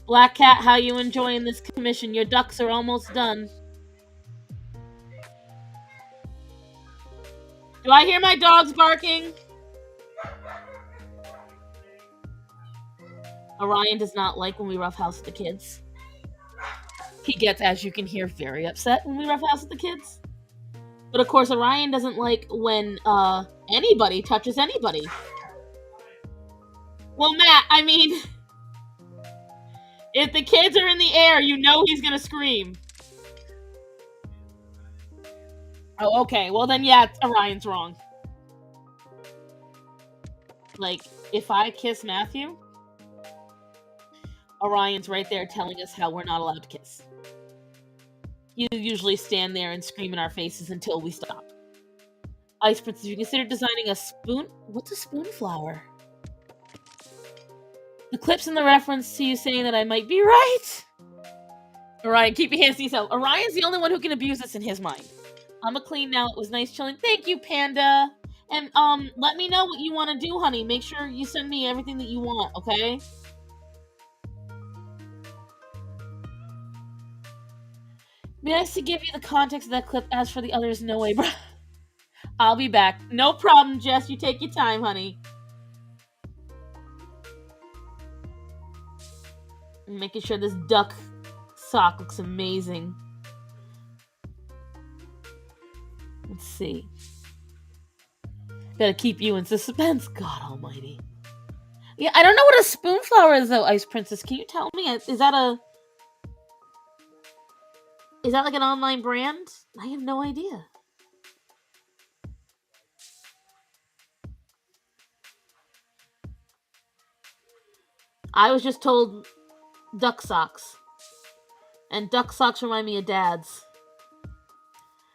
S1: Black Cat, how you enjoying this commission? Your ducks are almost done. Do I hear my dogs barking? Orion does not like when we roughhouse the kids. He gets, as you can hear, very upset when we roughhouse the kids. But of course, Orion doesn't like when anybody touches anybody. Well, Matt, I mean, if the kids are in the air, you know he's gonna scream. Oh, okay. Well, then, yeah, Orion's wrong. Like, if I kiss Matthew, Orion's right there telling us how we're not allowed to kiss. You usually stand there and scream in our faces until we stop. Ice Princess, you consider designing a spoon? What's a spoon flower? The clip's in the reference to you saying that I might be right. Orion, keep your hands to yourself. Orion's the only one who can abuse us in his mind. I'm a clean now. It was nice chilling. Thank you, Panda. And let me know what you want to do, honey. Make sure you send me everything that you want, okay? Be nice to give you the context of that clip. As for the others, no way, bro. I'll be back. No problem, Jess. You take your time, honey. I'm making sure this duck sock looks amazing. Let's see. Gotta keep you in suspense. God almighty. Yeah, I don't know what a spoonflower is though, Ice Princess. Can you tell me? Is that like an online brand? I have no idea. I was just told duck socks. And duck socks remind me of Dad's.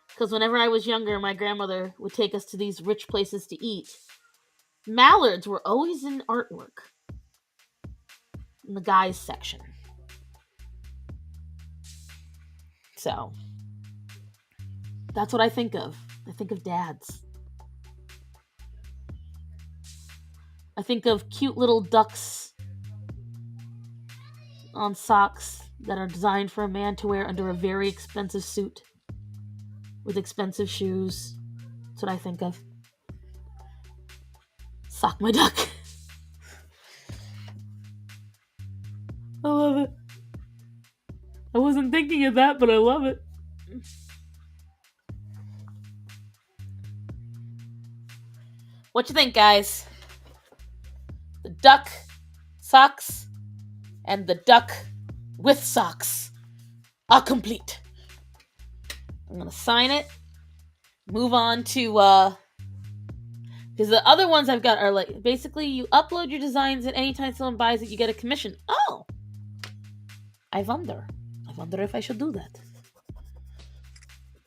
S1: Because whenever I was younger, my grandmother would take us to these rich places to eat. Mallards were always in artwork. In the guys section. So, that's what I think of. I think of Dad's. I think of cute little ducks on socks that are designed for a man to wear under a very expensive suit with expensive shoes. That's what I think of. Sock my duck. I love it. I wasn't thinking of that, but I love it. What you think, guys? The duck socks and the duck with socks are complete. I'm gonna sign it. Move on to because the other ones I've got are like basically you upload your designs and anytime someone buys it, you get a commission. Oh, I wonder if I should do that.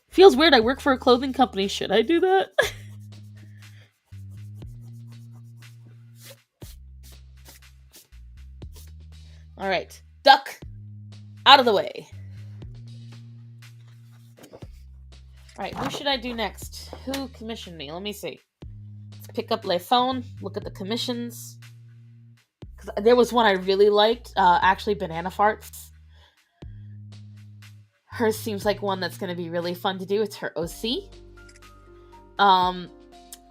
S1: Feels weird. I work for a clothing company. Should I do that? All right, duck out of the way. All right, who should I do next? Who commissioned me? Let me see. Let's pick up my phone, look at the commissions. Cause there was one I really liked, actually Banana Farts. Hers seems like one that's going to be really fun to do. It's her OC.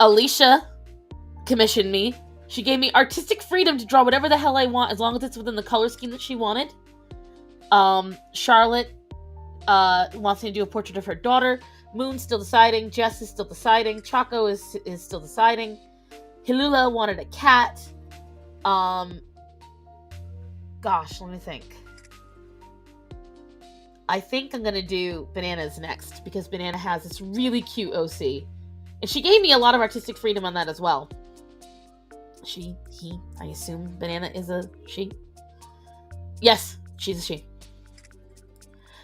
S1: Alicia commissioned me. She gave me artistic freedom to draw whatever the hell I want as long as it's within the color scheme that she wanted. Charlotte wants me to do a portrait of her daughter. Moon's still deciding. Jess is still deciding. Chaco is still deciding. Hilula wanted a cat. Gosh, let me think. I think I'm going to do Bananas next because Banana has this really cute OC. And she gave me a lot of artistic freedom on that as well. She, he, I assume Banana is a she. Yes, she's a she.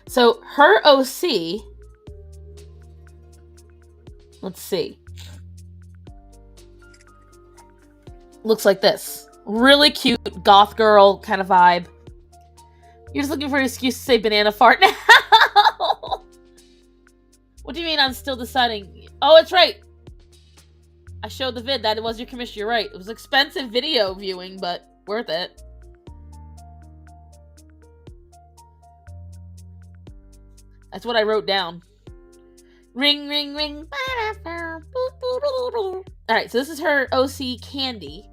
S1: So her OC, let's see, looks like this. Really cute goth girl kind of vibe. You're just looking for an excuse to say banana fart now. What do you mean I'm still deciding? Oh, it's right. I showed the vid. That was your commission. You're right. It was expensive video viewing, but worth it. That's what I wrote down. Ring, ring, ring. Alright, so this is her OC, Candy.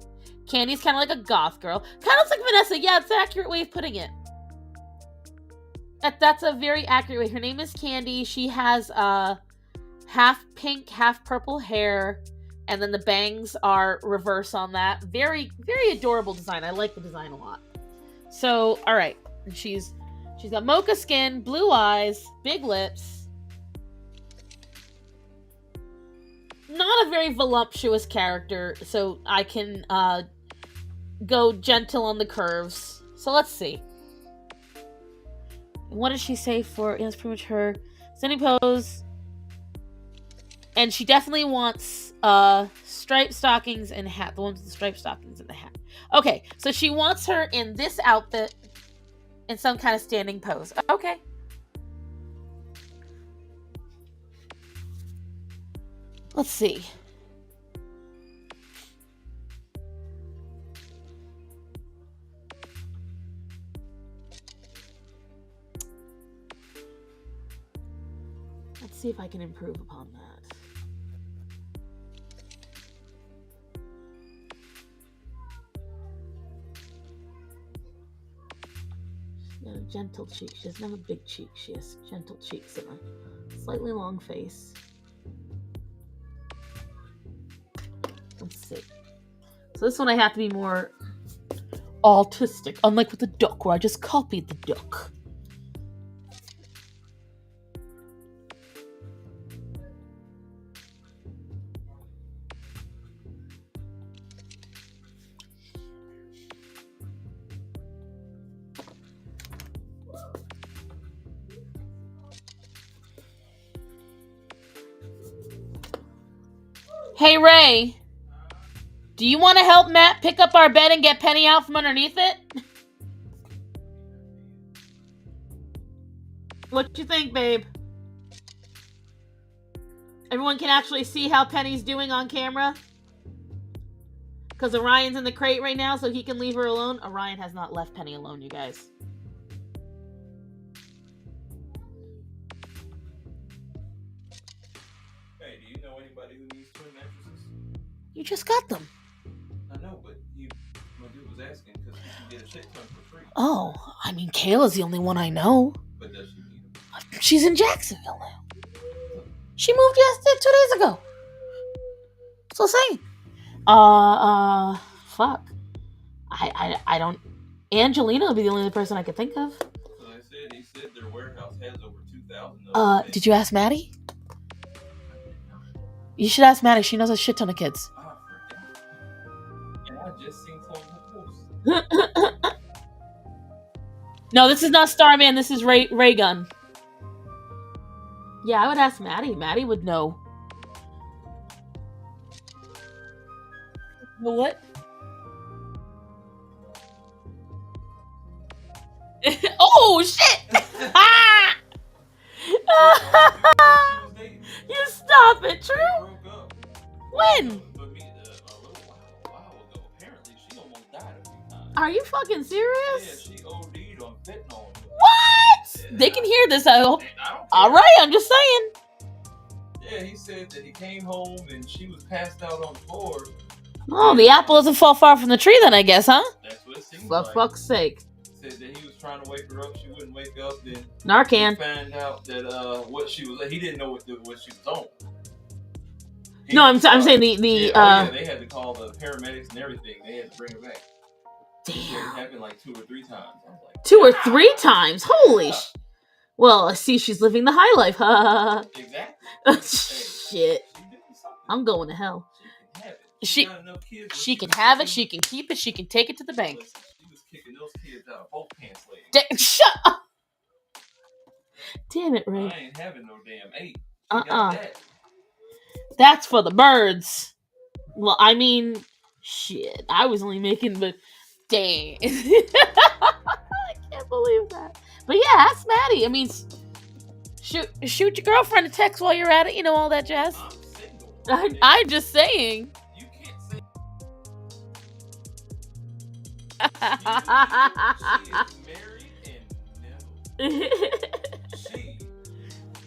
S1: Candy's kind of like a goth girl. Kind of looks like Vanessa. Yeah, it's an accurate way of putting it. That's a very accurate way. Her name is Candy. She has half pink, half purple hair. And then the bangs are reverse on that. Very, very adorable design. I like the design a lot. So, alright. She's got mocha skin, blue eyes, big lips. Not a very voluptuous character, so I can go gentle on the curves. So let's see. What does she say for... Yeah, that's pretty much her standing pose. And she definitely wants striped stockings and hat. The ones with the striped stockings and the hat. Okay, so she wants her in this outfit in some kind of standing pose. Okay. Let's see. Let's see if I can improve upon that. a gentle cheek. She doesn't have a big cheek. She has gentle cheeks and a slightly long face. Let's see. So this one I have to be more autistic, unlike with the duck, where I just copied the duck. Hey, Ray. Do you want to help Matt pick up our bed and get Penny out from underneath it? What you think, babe? Everyone can actually see how Penny's doing on camera? Because Orion's in the crate right now, so he can leave her alone. Orion has not left Penny alone, you guys.
S3: Hey, do you know anybody who needs twin mattresses?
S1: You just got them.
S3: I know, but my dude was asking because he can get a shit ton for free.
S1: Oh, I mean, Kayla's the only one I know.
S3: But does she need them?
S1: She's in Jacksonville now. She moved yesterday, 2 days ago. So saying. Fuck. I don't. Angelina would be the only person I could think of.
S3: So he said their warehouse has over 2,000.
S1: Did you ask Maddie? You should ask Maddie. She knows a shit ton of kids.
S3: I forgot. And I just seen some of the posts.
S1: No, this is not Starman. This is Ray Gun. Yeah, I would ask Maddie. Maddie would know. You know what? Oh, shit! Ah! You stop it, True?
S3: Broke up.
S1: When?
S3: But me, a little while ago. Apparently, she almost died a few times.
S1: Are you fucking serious?
S3: Yeah, she OD'd on fentanyl.
S1: What?
S3: Yeah,
S1: They can hear this, I hope.
S3: I don't care.
S1: Alright, I'm just saying.
S3: Yeah, he said that he came home and she was passed out on the floor.
S1: Oh, the apple doesn't fall far from the tree then, I guess, huh?
S3: That's what it seemed
S1: For
S3: like.
S1: fuck's sake.
S3: Said that he was trying to wake her up. She wouldn't wake up. Then
S1: Narcan.
S3: he found out that what she was. He didn't know what she was on.
S1: No, I'm saying the
S3: they had to call the paramedics and everything. They had to bring her back. It
S1: Damn.
S3: happened like 2 or 3 times. I was like,
S1: 2 or 3 times. Holy Well, I see she's living the high life.
S3: Exactly.
S1: Shit.
S3: She did something.
S1: I'm going to hell.
S3: She can have it. Got enough kids.
S1: She can have it, she can keep it, she can take it to the bank.
S3: Listen, she was kicking those kids out of both pants legs.
S1: Shut up! Damn it, Ray.
S3: I ain't having no damn 8. Got that.
S1: That's for the birds. Well, I mean, shit. I was only making, but dang. I can't believe that. But yeah, ask Maddie. I mean, shoot your girlfriend a text while you're at it. You know, all that jazz.
S3: I'm single.
S1: I'm just saying.
S3: You can't say. She is married and no. She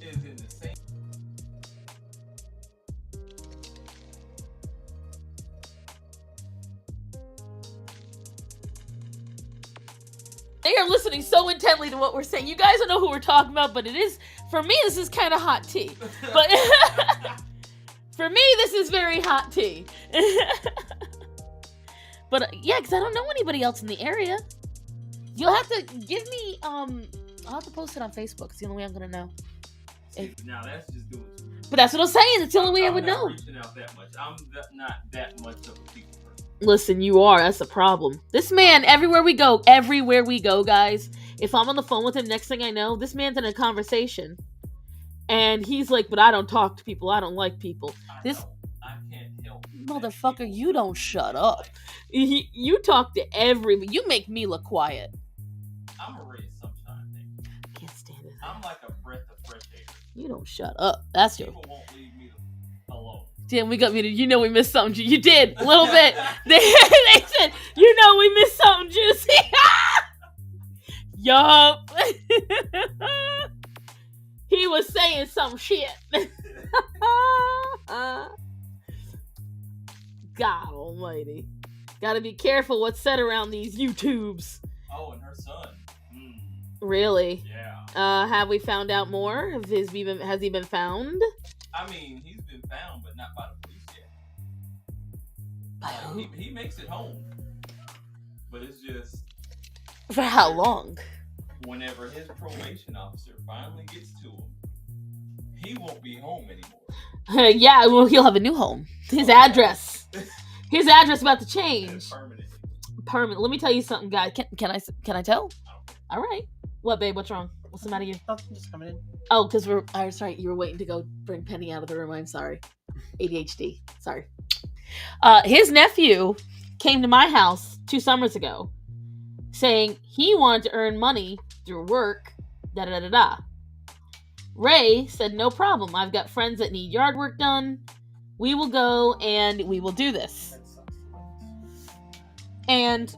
S3: is in the same.
S1: They are listening so intently to what we're saying. You guys don't know who we're talking about, but it is, for me, this is kind of hot tea. But for me, this is very hot tea. But yeah, because I don't know anybody else in the area. You'll have to give me, I'll have to post it on Facebook. It's the only way I'm going to know.
S3: Now that's just doing too much.
S1: But that's what I'm saying. It's the only way I would know.
S3: I'm not reaching out that much. I'm not that much of a people person.
S1: Listen, you are. That's the problem. This man, everywhere we go, guys, if I'm on the phone with him, next thing I know, this man's in a conversation. And he's like, but I don't talk to people. I don't like people.
S3: I can't help.
S1: Motherfucker, you don't shut up. You talk to everybody. You make me look quiet.
S3: I'm a ray of sunshine, nigga.
S1: I can't stand it.
S3: I'm like a breath of fresh air.
S1: You don't shut up. That's your...
S3: People won't leave me alone.
S1: Damn, we got muted. You know we missed something. You did. A little bit. They said, you know we missed something juicy. Yup. He was saying some shit. God almighty. Gotta be careful what's said around these YouTubes.
S3: Oh, and her son.
S1: Really?
S3: Yeah.
S1: Have we found out more? Has he been found?
S3: I mean, he's been found, but not by the police yet.
S1: By who?
S3: He makes it home, but it's just
S1: For how long?
S3: whenever his probation officer finally gets to him, he won't be home anymore.
S1: Yeah, well, he'll have a new home. His address. His address about to change.
S3: Permanently.
S1: Permanent. Let me tell you something, guys. Can I tell? All right. What, babe? What's wrong? What's the matter here?
S2: Nothing, just coming in.
S1: Oh, because I was right. You were waiting to go bring Penny out of the room. I'm sorry. ADHD. Sorry. His nephew came to my house 2 summers ago, saying he wanted to earn money through work. Da da da da. Ray said, "No problem. I've got friends that need yard work done. We will go and we will do this.
S2: That sucks.
S1: And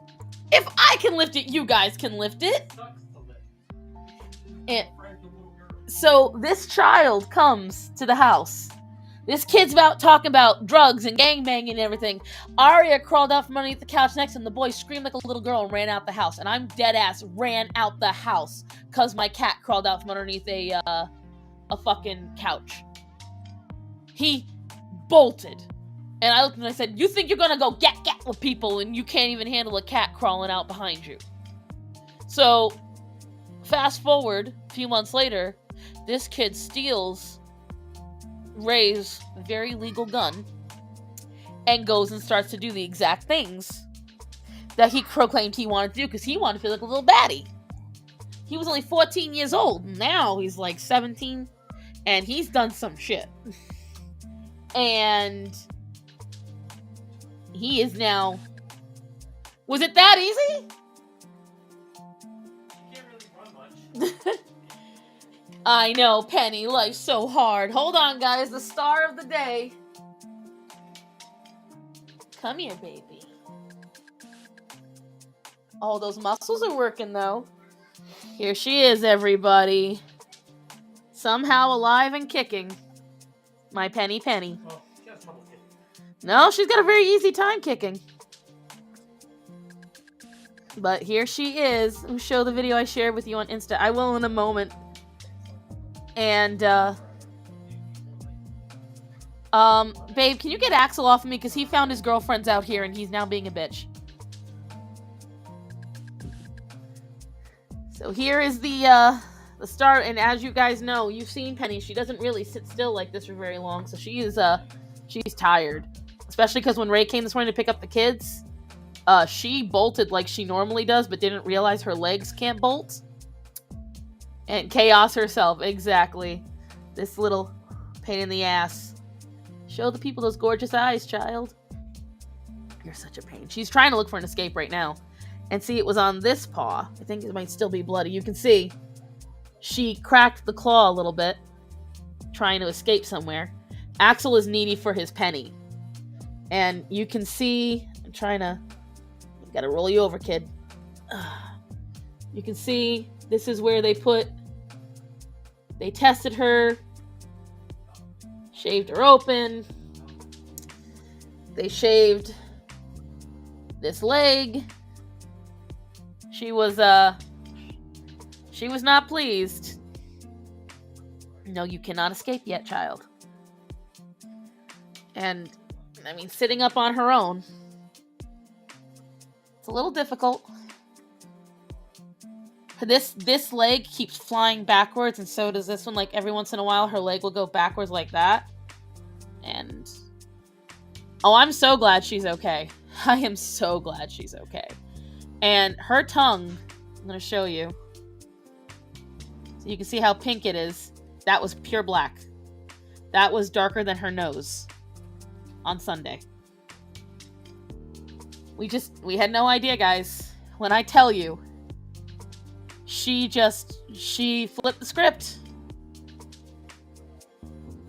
S1: if I can lift it, you guys can lift it."
S2: Sucks to live.
S1: And
S2: Friend the little girl.
S1: so this child comes to the house. This kid's talking about drugs and gangbanging and everything. Aria crawled out from underneath the couch next to him. The boy screamed like a little girl and ran out the house. And I'm dead ass ran out the house because my cat crawled out from underneath a fucking couch. He bolted. And I looked and I said, "You think you're gonna go get with people and you can't even handle a cat crawling out behind you?" So, fast forward a few months later, this kid steals Ray's very legal gun and goes and starts to do the exact things that he proclaimed he wanted to do because he wanted to feel like a little baddie. He was only 14 years old. Now he's like 17 and he's done some shit. And he is now... Was it that easy?
S2: You can't really run much.
S1: I know, Penny, life's so hard. Hold on, guys. The star of the day. Come here, baby. Oh, those muscles are working, though. Here she is, everybody. Somehow alive and kicking. My Penny.
S2: Well, she has trouble kicking.
S1: No, she's got a very easy time kicking. But here she is. I'll show the video I shared with you on Insta. I will in a moment. And, babe, can you get Axel off of me? Because he found his girlfriends out here and he's now being a bitch. So here is the start. And as you guys know, you've seen Penny. She doesn't really sit still like this for very long. So she is, she's tired. Especially because when Ray came this morning to pick up the kids, she bolted like she normally does, but didn't realize her legs can't bolt. And chaos herself, exactly. This little pain in the ass. Show the people those gorgeous eyes, child. You're such a pain. She's trying to look for an escape right now. And see, it was on this paw. I think it might still be bloody. You can see she cracked the claw a little bit, trying to escape somewhere. Axel is needy for his Penny. And you can see, I'm trying to, gotta roll you over, kid. You can see this is where they tested her, shaved her open. They shaved this leg. She was not pleased. No, you cannot escape yet, child. And, I mean, sitting up on her own, it's a little difficult. This leg keeps flying backwards, and so does this one. Like, every once in a while, her leg will go backwards like that. And... oh, I'm so glad she's okay. I am so glad she's okay. And her tongue, I'm going to show you. So you can see how pink it is. That was pure black. That was darker than her nose on Sunday. We had no idea, guys. When I tell you, she flipped the script.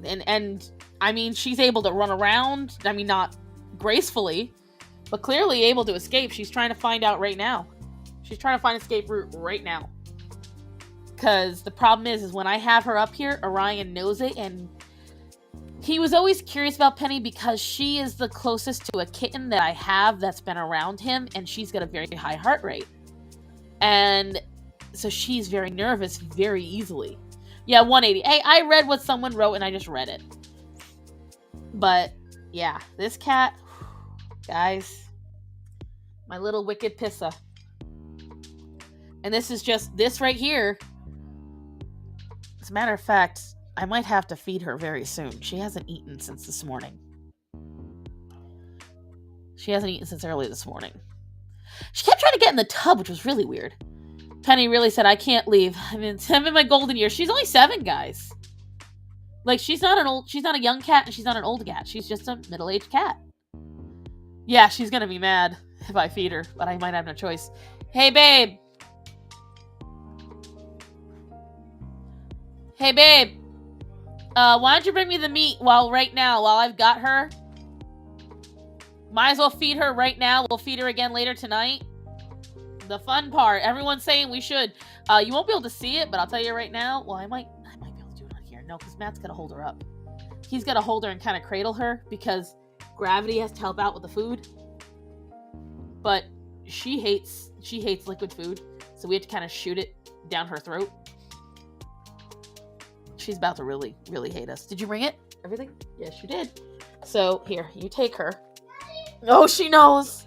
S1: And I mean, she's able to run around. I mean, not gracefully, but clearly able to escape. She's trying to find out right now. She's trying to find an escape route right now. Because the problem is when I have her up here, Orion knows it, and he was always curious about Penny because she is the closest to a kitten that I have that's been around him, and she's got a very high heart rate. And So she's very nervous very easily. Yeah, 180. Hey, I read what someone wrote and I just read it. But yeah, this cat, guys, my little wicked pissa. And this is just this right here. As a matter of fact, I might have to feed her very soon. She hasn't eaten since this morning. She hasn't eaten since early this morning. She kept trying to get in the tub, which was really weird. Penny really said, I can't leave. I mean, I'm in my golden years. She's only 7, guys. Like, she's not a young cat and she's not an old cat. She's just a middle-aged cat. Yeah, she's gonna be mad if I feed her, but I might have no choice. Hey, babe. Hey, babe. Why don't you bring me the meat while I've got her? Might as well feed her right now. We'll feed her again later tonight. The fun part. Everyone's saying we should. You won't be able to see it, but I'll tell you right now. Well, I might be able to do it on here. No, because Matt's gonna hold her up. He's gonna hold her and kind of cradle her because gravity has to help out with the food. But she hates liquid food, so we have to kind of shoot it down her throat. She's about to really, really hate us. Did you bring it? Everything? Yes, you did. So here, you take her. Oh, she knows.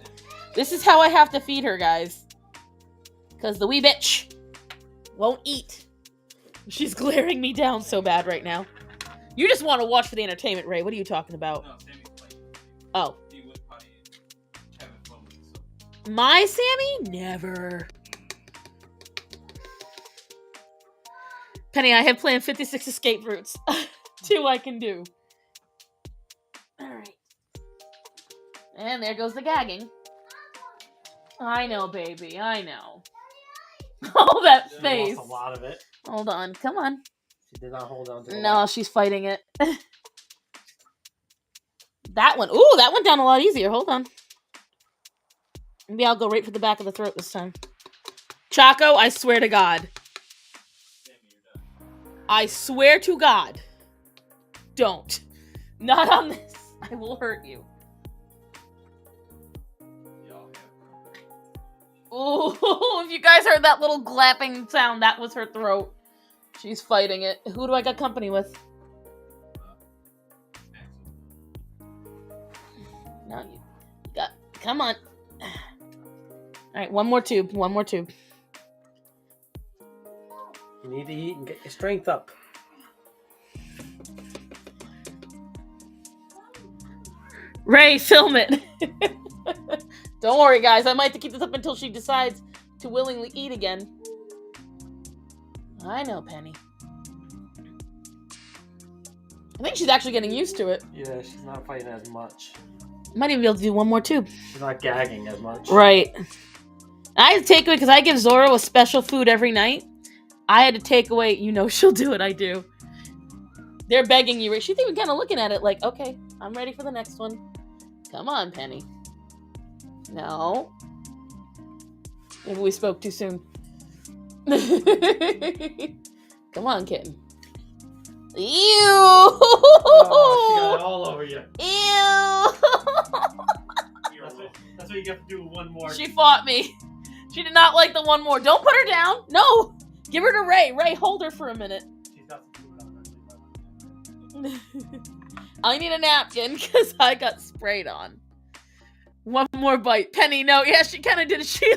S1: This is how I have to feed her, guys. Because the wee bitch won't eat. She's glaring me down so bad right now. You just want to watch for the entertainment, Ray. What are you talking about?
S3: No, Sammy's playing.
S1: Oh.
S3: He was potty and having fun with himself.
S1: My Sammy? Never. Penny, I have planned 56 escape routes. 2 I can do. Alright. And there goes the gagging. I know, baby. I know. Oh, that
S2: She
S1: face.
S2: lost a lot of it.
S1: Hold on. Come on.
S2: She did not hold on to it.
S1: No, she's fighting it. That one. Ooh, that went down a lot easier. Hold on. Maybe I'll go right for the back of the throat this time. Choco, I swear to God.
S3: Sammy, you're done.
S1: I swear to God. Don't. Not on this. I will hurt you.
S3: Y'all have
S1: Oh, if you guys heard that little glapping sound, that was her throat. She's fighting it. Who do I got company with? No, you got. Come on. All right, one more tube. One more tube.
S2: You need to eat and get your strength up.
S1: Ray, film it. Don't worry, guys. I might have to keep this up until she decides to willingly eat again. I know, Penny. I think she's actually getting used to it.
S2: Yeah, she's not fighting as much.
S1: Might even be able to do one more tube.
S2: She's not gagging as much.
S1: Right. I had to take away, because I give Zorro a special food every night. I had to take away, you know she'll do it, I do. They're begging you. She's even kind of looking at it like, okay, I'm ready for the next one. Come on, Penny. No. Maybe we spoke too soon. Come on, kitten. Ew!
S2: Oh, she got it all over you.
S1: Ew!
S2: That's what you get to do with one more.
S1: She fought me. She did not like the one more. Don't put her down. No. Give her to Ray. Ray, hold her for a minute.
S2: She's got some food on her.
S1: I need a napkin because I got sprayed on. One more bite. Penny, no. Yeah, she kind of did. She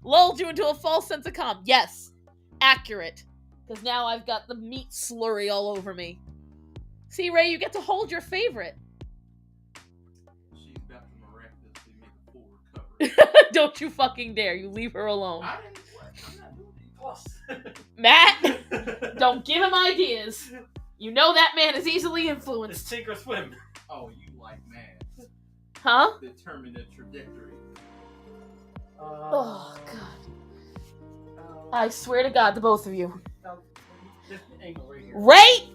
S1: lulled you into a false sense of calm. Yes. Accurate. Because now I've got the meat slurry all over me. See, Ray, you get to hold your favorite.
S3: She's about to miraculously make a full recovery.
S1: Don't you fucking dare. You leave her alone.
S3: I didn't what? I'm not doing anything.
S1: Matt, don't give him ideas. You know that man is easily
S2: It's
S1: influenced.
S2: sink or swim.
S3: Oh, you like math.
S1: Huh?
S3: Determine the trajectory.
S1: Oh, God. I swear to God, the both of you.
S2: This angle right here.
S1: Right?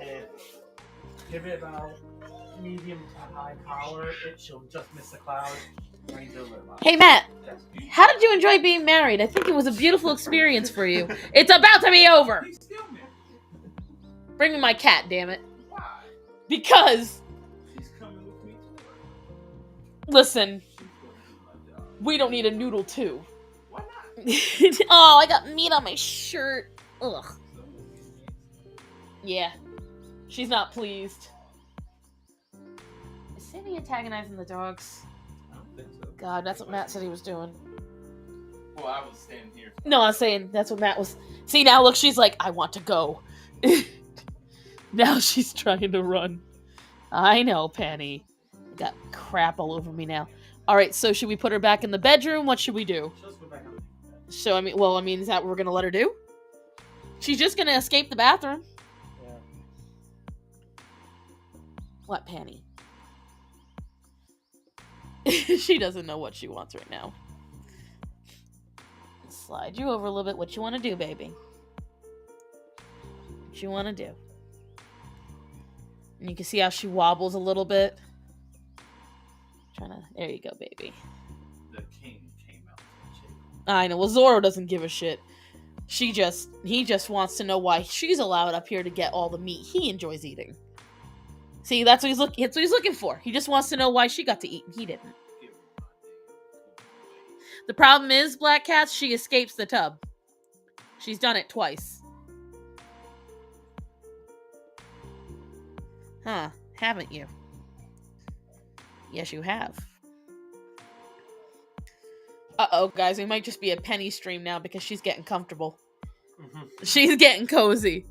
S2: And give it about medium to high power. She'll just miss the cloud.
S1: Hey, Matt. How did you enjoy being married? I think it was a beautiful experience for you. It's about to be over.
S3: He's still married.
S1: Bring me my cat, damn it.
S3: Why?
S1: Because,
S3: She's coming with me to work.
S1: listen,
S3: She's going to do my job.
S1: we don't need a noodle too.
S3: Why
S1: Oh, I got meat on my shirt. Ugh. Yeah. She's not pleased. Is Sammy antagonizing the dogs?
S3: I don't think so.
S1: God, that's what Matt said he was doing.
S3: Well, I was standing here.
S1: No, I was saying that's what Matt was. See, now look, she's like, I want to go. Now she's trying to run. I know, Penny. Got crap all over me now. All right, so should we put her back in the bedroom? What should we do?
S2: She'll just go back on the bed.
S1: So, I mean, is that what we're gonna let her do? She's just gonna escape the bathroom.
S2: Yeah.
S1: What, Penny? She doesn't know what she wants right now. Slide you over a little bit. What you want to do, baby? What you want to do? And you can see how she wobbles a little bit. There you go, baby.
S3: The king came out and shake.
S1: I know. Well, Zoro doesn't give a shit. He just wants to know why she's allowed up here to get all the meat he enjoys eating. See, that's what he's looking for. He just wants to know why she got to eat and he didn't. The problem is, Black Cat, she escapes the tub. She's done it twice. Huh, haven't you? Yes, you have. Uh-oh, guys, we might just be a Penny stream now because she's getting comfortable. She's getting cozy.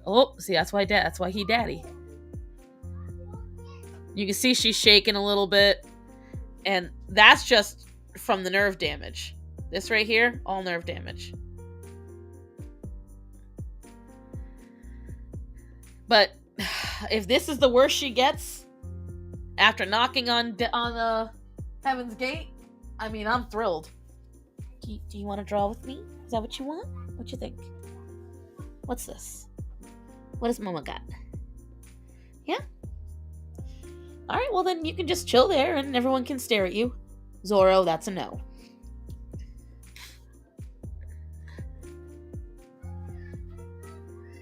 S1: Oh, see, that's why he daddy. You can see she's shaking a little bit. And that's just from the nerve damage. This right here, all nerve damage. But if this is the worst she gets after knocking on Heaven's Gate, I mean, I'm thrilled. Do you want to draw with me? Is that what you want? What you think? What's this? What does Mama got? Yeah? Alright, well then you can just chill there and everyone can stare at you. Zoro, that's a no.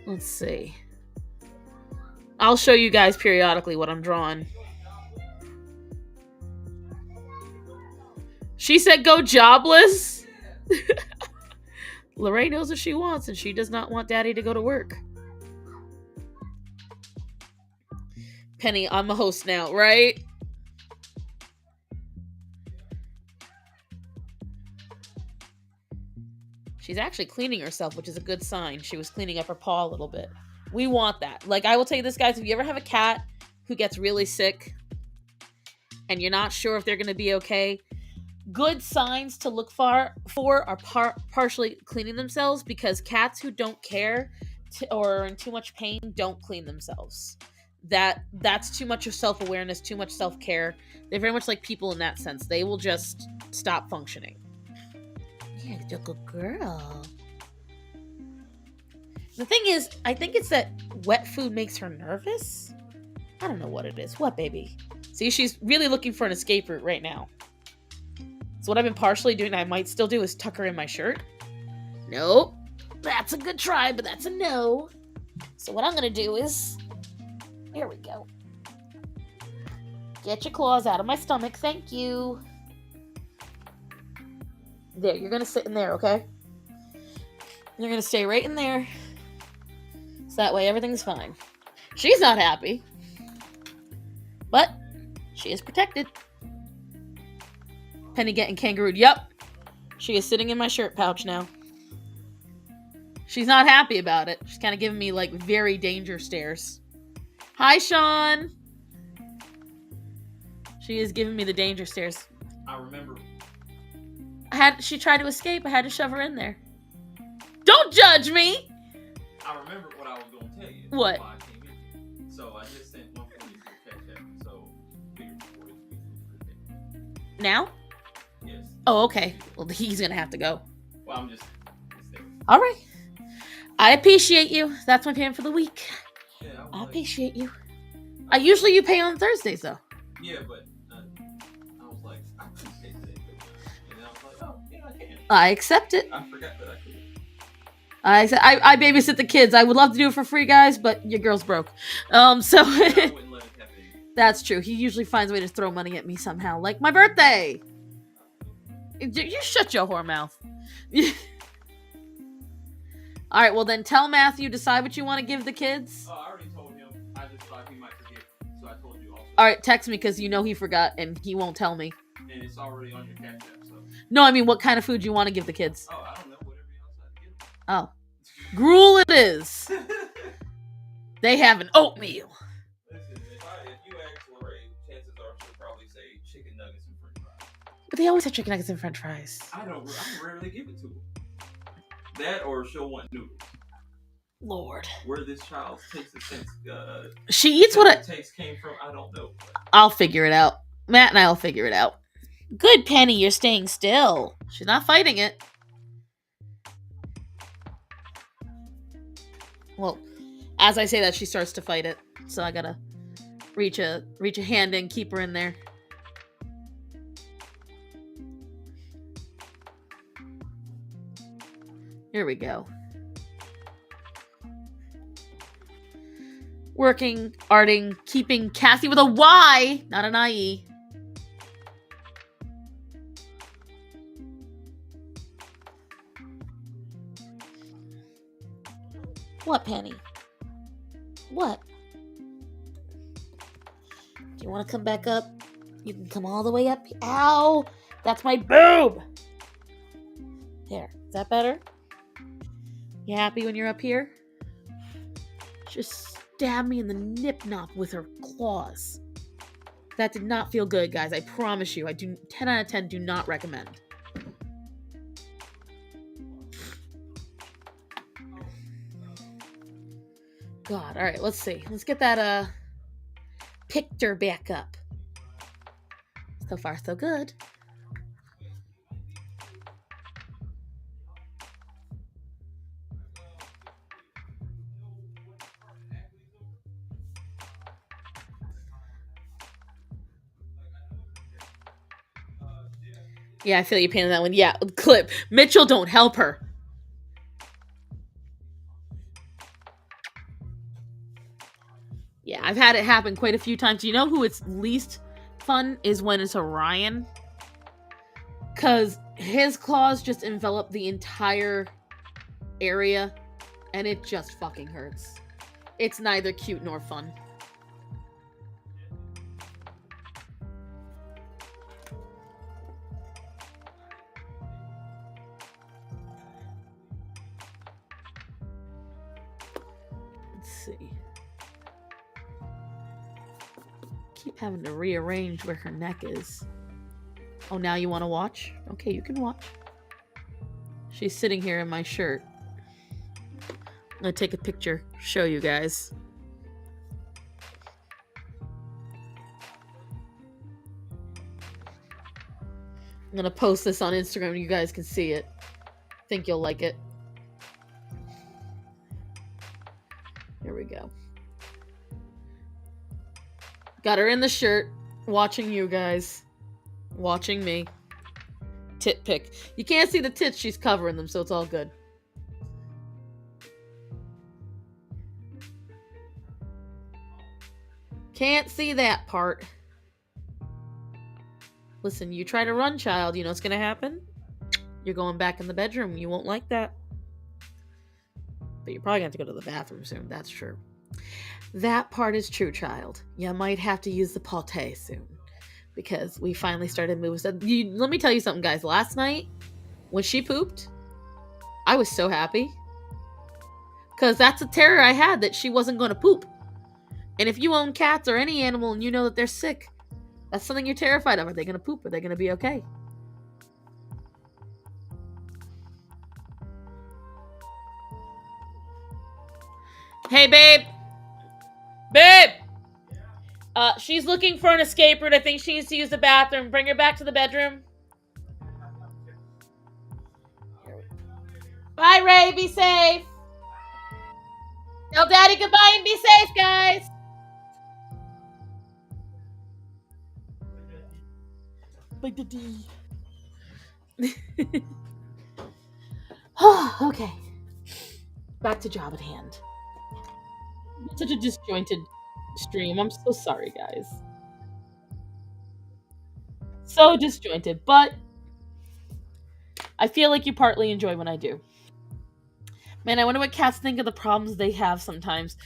S1: Let's see. I'll show you guys periodically what I'm drawing. She said go jobless? Lorraine knows what she wants and she does not want Daddy to go to work. Penny, I'm a host now, right? She's actually cleaning herself, which is a good sign. She was cleaning up her paw a little bit. We want that. Like, I will tell you this, guys, if you ever have a cat who gets really sick and you're not sure if they're going to be okay, good signs to look for are partially cleaning themselves, because cats who don't care or are in too much pain don't clean themselves. That's too much of self-awareness, too much self-care. They're very much like people in that sense. They will just stop functioning. Yeah, you're a good girl. The thing is, I think it's that wet food makes her nervous. I don't know what it is. What, baby? See, she's really looking for an escape route right now. So what I've been partially doing, I might still do, is tuck her in my shirt. Nope. That's a good try, but that's a no. So what I'm going to do is... Here we go. Get your claws out of my stomach. Thank you. There, you're going to sit in there, okay? You're going to stay right in there. So that way everything's fine. She's not happy. But she is protected. Penny getting kangarooed. Yup. She is sitting in my shirt pouch now. She's not happy about it. She's kind of giving me, like, very danger stares. Hi, Sean. She is giving me the danger stares.
S3: I remember.
S1: She tried to escape. I had to shove her in there. Don't judge me.
S3: I remember what I was going to tell you.
S1: What?
S3: Why I came in. So I just sent 140 to catch up. So figured 40 to be for
S1: Now?
S3: Yes.
S1: Oh, okay. Well, he's gonna have to go.
S3: Well, I'm just.
S1: All right. I appreciate you. That's my payment for the week.
S3: Yeah,
S1: I appreciate you. Usually you pay on Thursdays, though.
S3: Yeah, but I was like, I can pay today. And I was like, oh, yeah, I can.
S1: I accept it.
S3: I forgot that I could.
S1: I babysit the kids. I would love to do it for free, guys, but your girl's broke. So
S3: I wouldn't let it happen.
S1: that's true. He usually finds a way to throw money at me somehow, like my birthday. You shut your whore mouth. All right, well then tell Matthew, decide what you want to give the kids.
S3: I already told him. I just thought he might forget, so I told you also.
S1: All right, text me because you know he forgot and he won't tell me.
S3: And it's already on your Cash App, so.
S1: No, I mean, what kind of food you want to give the kids?
S3: Oh, I don't know. Whatever you else I get.
S1: Oh, gruel it is. They have an oatmeal.
S3: Listen, if you ask Lorraine, chances are she'll probably say chicken nuggets and French fries.
S1: But they always have chicken nuggets and French fries.
S3: I rarely give it to her. That or she'll want noodles.
S1: Lord.
S3: Where this child's taste
S1: she eats what
S3: taste came from, I don't know.
S1: I'll figure it out. Matt and I'll figure it out. Good, Penny, you're staying still. She's not fighting it. Well, as I say that, she starts to fight it. So I gotta reach a hand and keep her in there. Here we go. Working, arting, keeping Cassie with a Y, not an IE. What, Penny? What? Do you want to come back up? You can come all the way up. Ow! That's my boob! There. Is that better? You happy when you're up here? Just stab me in the nip-nop with her claws. That did not feel good, guys. I promise you. 10 out of 10 do not recommend. God, alright, let's see. Let's get that, picture back up. So far, so good. Yeah, I feel you painting that one. Yeah, clip. Mitchell, don't help her. Yeah, I've had it happen quite a few times. You know who it's least fun is when it's Orion. Because his claws just envelop the entire area, and it just fucking hurts. It's neither cute nor fun. Let's see. Keep having to rearrange where her neck is. Oh, now you want to watch? Okay, you can watch. She's sitting here in my shirt. I'm gonna take a picture, show you guys. I'm gonna post this on Instagram and you guys can see it. Think you'll like it. Here we go. Got her in the shirt, watching you guys. Watching me. Tit pic. You can't see the tits, she's covering them, so it's all good. Can't see that part. Listen, you try to run, child, you know what's gonna happen? You're going back in the bedroom. You won't like that. But you're probably gonna have to go to the bathroom soon, that's true. That part is true, child. You might have to use the palte soon. Because we finally started moving. So let me tell you something, guys. Last night, when she pooped, I was so happy. Because that's a terror I had, that she wasn't going to poop. And if you own cats or any animal and you know that they're sick, that's something you're terrified of. Are they going to poop? Are they going to be okay? Hey, babe. Babe! She's looking for an escape route. I think she needs to use the bathroom. Bring her back to the bedroom. Bye, Ray. Be safe. Tell Daddy goodbye and be safe, guys. Bye, Daddy. Okay. Back to job at hand. Such a disjointed stream. I'm so sorry, guys. So disjointed, but I feel like you partly enjoy when I do. Man, I wonder what cats think of the problems they have sometimes.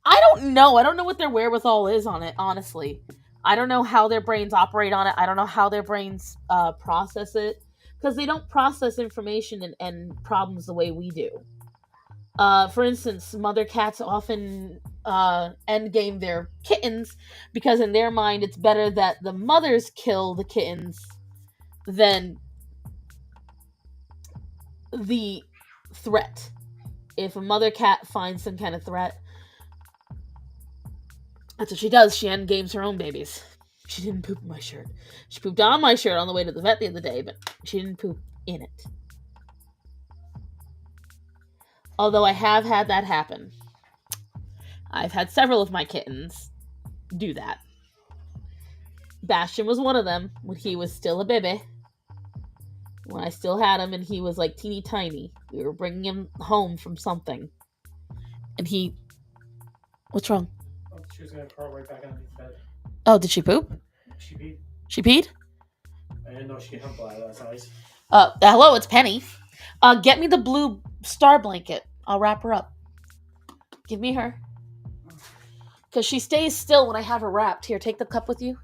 S1: I don't know. I don't know what their wherewithal is on it, honestly. I don't know how their brains operate on it. I don't know how their brains process it. Because they don't process information and problems the way we do. For instance, mother cats often endgame their kittens because in their mind it's better that the mothers kill the kittens than the threat. If a mother cat finds some kind of threat, that's what she does. She endgames her own babies. She didn't poop in my shirt. She pooped on my shirt on the way to the vet the other day, but she didn't poop in it. Although I have had that happen. I've had several of my kittens do that. Bastion was one of them when he was still a baby. When I still had him and he was like teeny tiny. We were bringing him home from something. And he... What's wrong?
S2: Oh, she was going to crawl right back underneath the bed.
S1: Oh, did she poop?
S2: She peed.
S1: She peed?
S2: I didn't know she had a bladder that size.
S1: Hello, it's Penny. Get me the blue star blanket. I'll wrap her up. Give me her. Because she stays still when I have her wrapped. Here, take the cup with you.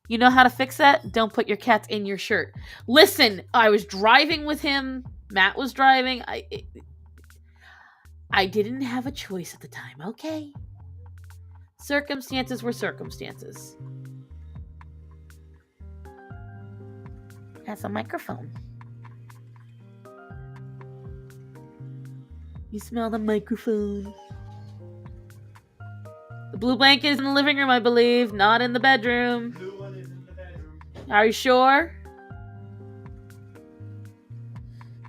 S1: You know how to fix that? Don't put your cats in your shirt. Listen, I was driving with him. Matt was driving. I didn't have a choice at the time, okay? Circumstances were circumstances. That's a microphone. You smell the microphone. The blue blanket is in the living room, I believe, not in the bedroom.
S2: Blue one is in the bedroom.
S1: Are you sure?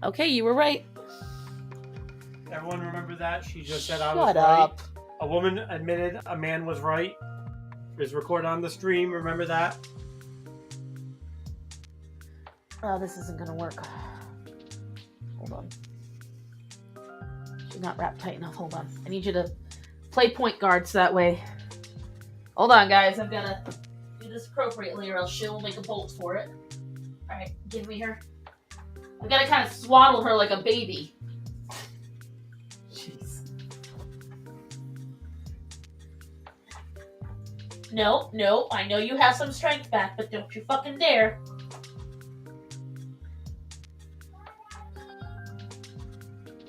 S1: Okay, you were right.
S2: Everyone remember that? She just said I
S1: Shut
S2: was
S1: up.
S2: right. A woman admitted a man was right. It was recorded on the stream. Remember that?
S1: Oh, this isn't gonna work. Hold on. She's not wrapped tight enough. Hold on. I need you to play point guard so that way. Hold on, guys. I'm gonna do this appropriately or else she'll make a bolt for it. Alright, give me her. I've gotta kind of swaddle her like a baby. Jeez. No, I know you have some strength back, but don't you fucking dare.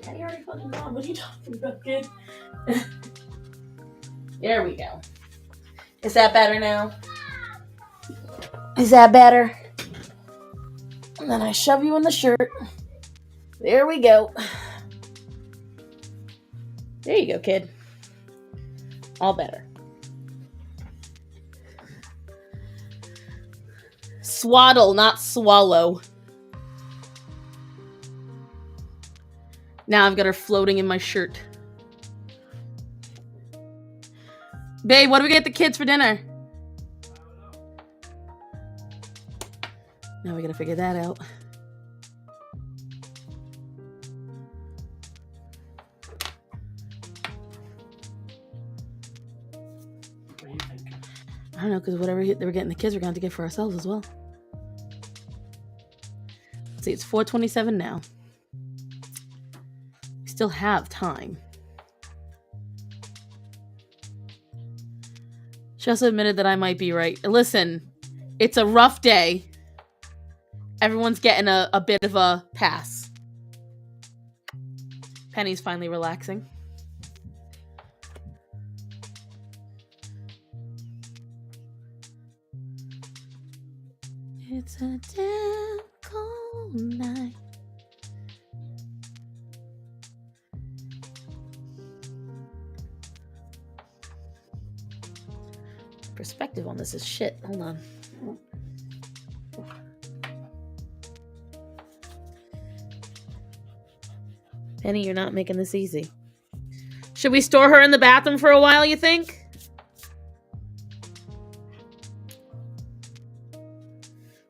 S1: Daddy already fucking gone. What are you talking about, kid? There we go. Is that better now? Is that better? And then I shove you in the shirt. There we go. There you go, kid. All better. Swaddle, not swallow. Now I've got her floating in my shirt. Babe, what do we get the kids for dinner? Now we gotta figure that out.
S2: What do you think?
S1: I don't know, because whatever they were getting the kids, we're going to have to get for ourselves as well. Let's see, it's 4:27 now. We still have time. She also admitted that I might be right. Listen, it's a rough day. Everyone's getting a bit of a pass. Penny's finally relaxing. It's a damn cold night. Perspective on this is shit. Hold on. Penny, you're not making this easy. Should we store her in the bathroom for a while, you think?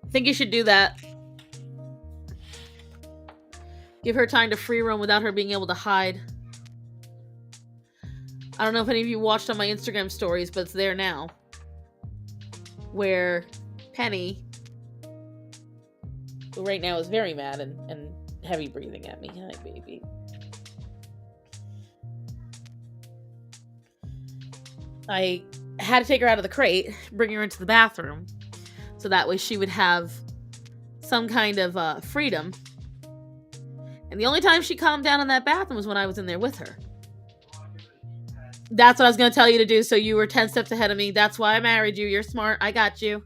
S1: I think you should do that. Give her time to free roam without her being able to hide. I don't know if any of you watched on my Instagram stories, but it's there now. Where Penny who right now is very mad and heavy breathing at me. Hi, baby. I had to take her out of the crate, bring her into the bathroom, so that way she would have some kind of freedom. And the only time she calmed down in that bathroom was when I was in there with her. That's what I was going to tell you to do, so you were 10 steps ahead of me. That's why I married you. You're smart. I got you.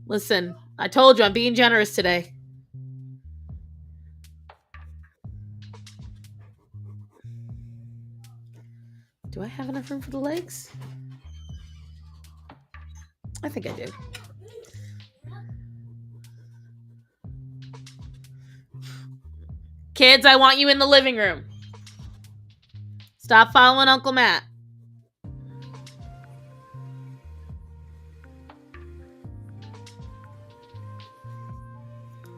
S1: Listen, I told you I'm being generous today. Do I have enough room for the legs? I think I do. Kids, I want you in the living room. Stop following Uncle Matt.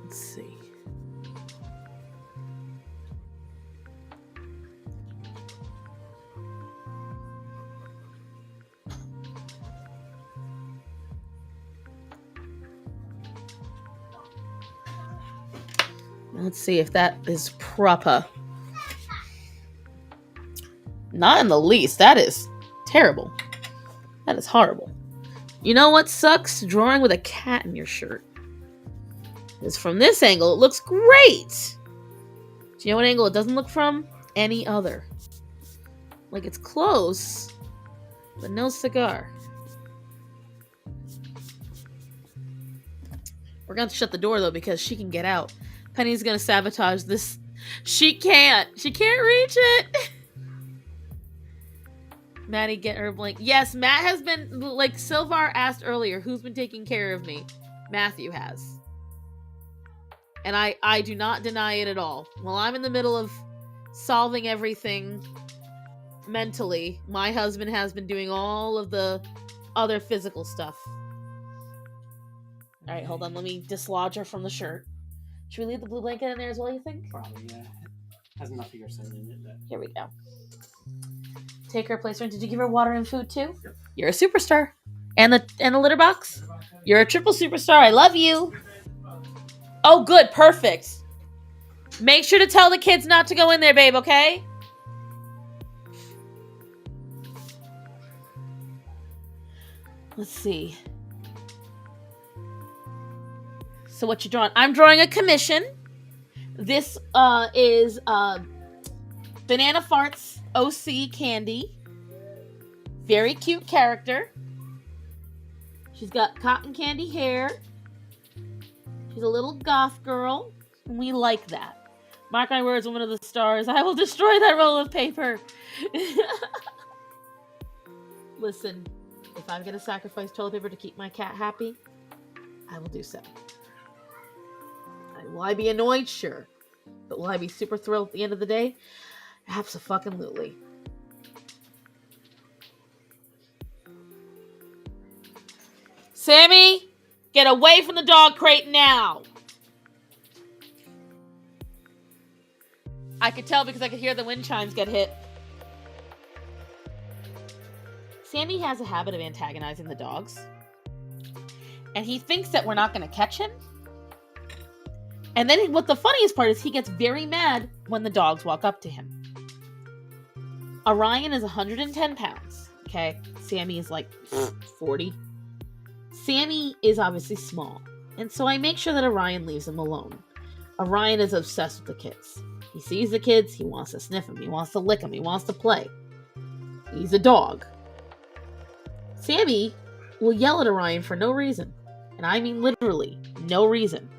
S1: Let's see. Let's see if that is proper. Not in the least. That is terrible. That is horrible. You know what sucks? Drawing with a cat in your shirt. Because from this angle, it looks great. Do you know what angle it doesn't look from? Any other. Like it's close, but no cigar. We're going to shut the door, though, because she can get out. Penny's going to sabotage this. She can't. She can't reach it. Maddie, get her a blanket. Yes, Matt has been, like Silvar asked earlier, who's been taking care of me? Matthew has. And I do not deny it at all. While I'm in the middle of solving everything mentally, my husband has been doing all of the other physical stuff. All right, hold on. Let me dislodge her from the shirt. Should we leave the blue blanket in there as well, you think?
S2: Probably, yeah. Has enough of your scent in it.
S1: Here we go. Take her, place her in. Did you give her water and food too?
S2: Yep.
S1: You're a superstar. And the litter box? You're a triple superstar. I love you. Oh, good. Perfect. Make sure to tell the kids not to go in there, babe, okay? Let's see. So what you drawing? I'm drawing a commission. This is Banana Farts OC Candy. Very cute character. She's got cotton candy hair. She's a little goth girl. And we like that. Mark my words, woman of the stars. I will destroy that roll of paper. Listen, if I'm going to sacrifice toilet paper to keep my cat happy, I will do so. Will I be annoyed? Sure. But will I be super thrilled at the end of the day? Abso-fucking-lutely. Sammy, get away from the dog crate now. I could tell because I could hear the wind chimes get hit. Sammy has a habit of antagonizing the dogs. And he thinks that we're not going to catch him. And then what the funniest part is he gets very mad when the dogs walk up to him. Orion is 110 pounds. Okay. Sammy is like 40. Sammy is obviously small. And so I make sure that Orion leaves him alone. Orion is obsessed with the kids. He sees the kids. He wants to sniff them. He wants to lick them. He wants to play. He's a dog. Sammy will yell at Orion for no reason. And I mean literally no reason.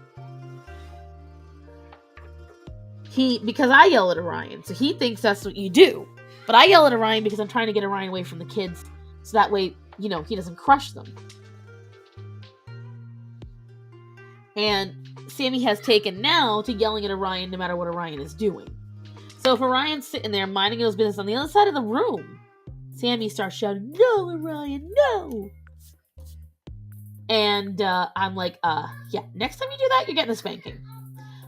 S1: Because I yell at Orion, so he thinks that's what you do. But I yell at Orion because I'm trying to get Orion away from the kids, so that way, he doesn't crush them. And Sammy has taken now to yelling at Orion no matter what Orion is doing. So if Orion's sitting there minding his business on the other side of the room, Sammy starts shouting, "No, Orion, no!" And I'm like, yeah, next time you do that, you're getting a spanking.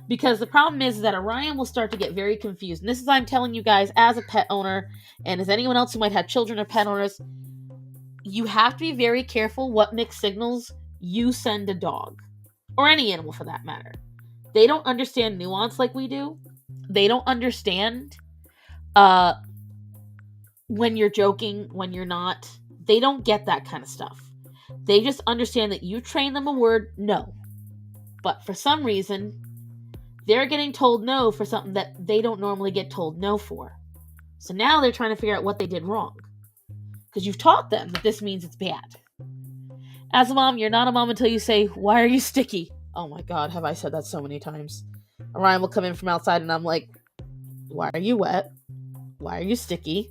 S1: Because the problem is that Orion will start to get very confused. And this is I'm telling you guys as a pet owner, and as anyone else who might have children or pet owners, you have to be very careful what mixed signals you send a dog, or any animal for that matter, they don't understand nuance like we do. They don't understand when you're joking, when you're not. They don't get that kind of stuff. They just understand that you train them a word no. But for some reason, they're getting told no for something that they don't normally get told no for. So now they're trying to figure out what they did wrong. Because you've taught them that this means it's bad. As a mom, you're not a mom until you say, "Why are you sticky?" Oh my God, have I said that so many times. Orion will come in from outside and I'm like, "Why are you wet? Why are you sticky?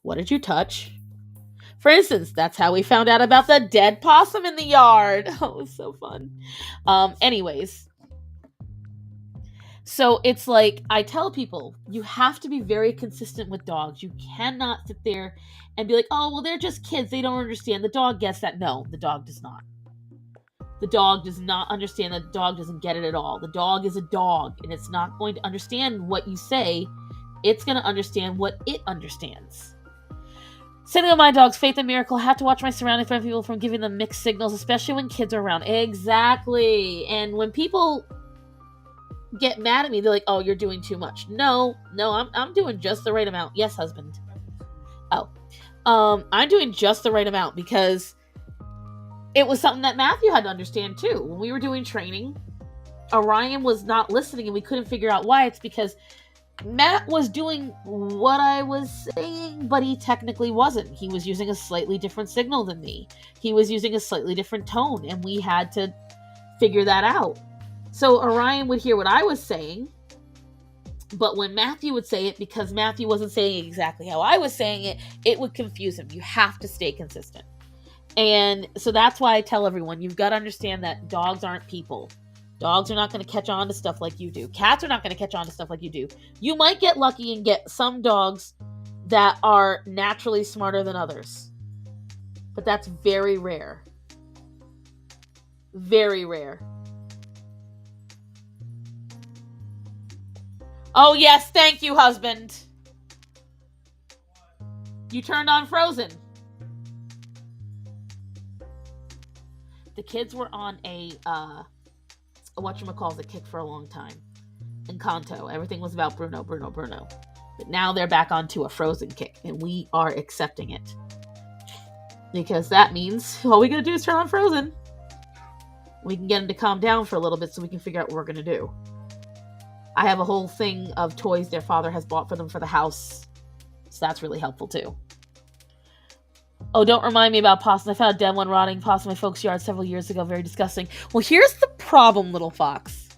S1: What did you touch?" For instance, that's how we found out about the dead possum in the yard. Oh, it was so fun. Anyways. So it's like, I tell people, you have to be very consistent with dogs. You cannot sit there and be like, "Oh, well, they're just kids. They don't understand." The dog gets that. No, the dog does not. The dog does not understand. The dog doesn't get it at all. The dog is a dog, and it's not going to understand what you say. It's going to understand what it understands. Sitting on my dog's faith and miracle, I have to watch my surroundings from people from giving them mixed signals, especially when kids are around. Exactly. And when people get mad at me, they're like, "Oh, you're doing too much." No, I'm doing just the right amount. Yes, husband. Oh, I'm doing just the right amount because it was something that Matthew had to understand too. When we were doing training, Orion was not listening and we couldn't figure out why. It's because Matt was doing what I was saying, but he technically wasn't. He was using a slightly different signal than me. He was using a slightly different tone, and we had to figure that out. So Orion would hear what I was saying, but when Matthew would say it, because Matthew wasn't saying exactly how I was saying it, it would confuse him. You have to stay consistent. And so that's why I tell everyone, you've got to understand that dogs aren't people. Dogs are not going to catch on to stuff like you do. Cats are not going to catch on to stuff like you do. You might get lucky and get some dogs that are naturally smarter than others. But that's very rare. Very rare. Oh, yes. Thank you, husband. You turned on Frozen. The kids were on a whatchamacallit kick for a long time. Encanto. Everything was about Bruno. But now they're back onto a Frozen kick, and we are accepting it. Because that means all we gotta do is turn on Frozen. We can get them to calm down for a little bit so we can figure out what we're gonna do. I have a whole thing of toys their father has bought for them for the house. So that's really helpful too. Oh, don't remind me about possums. I found a dead one rotting possum in my folks' yard several years ago. Very disgusting. Well, here's the problem, little fox.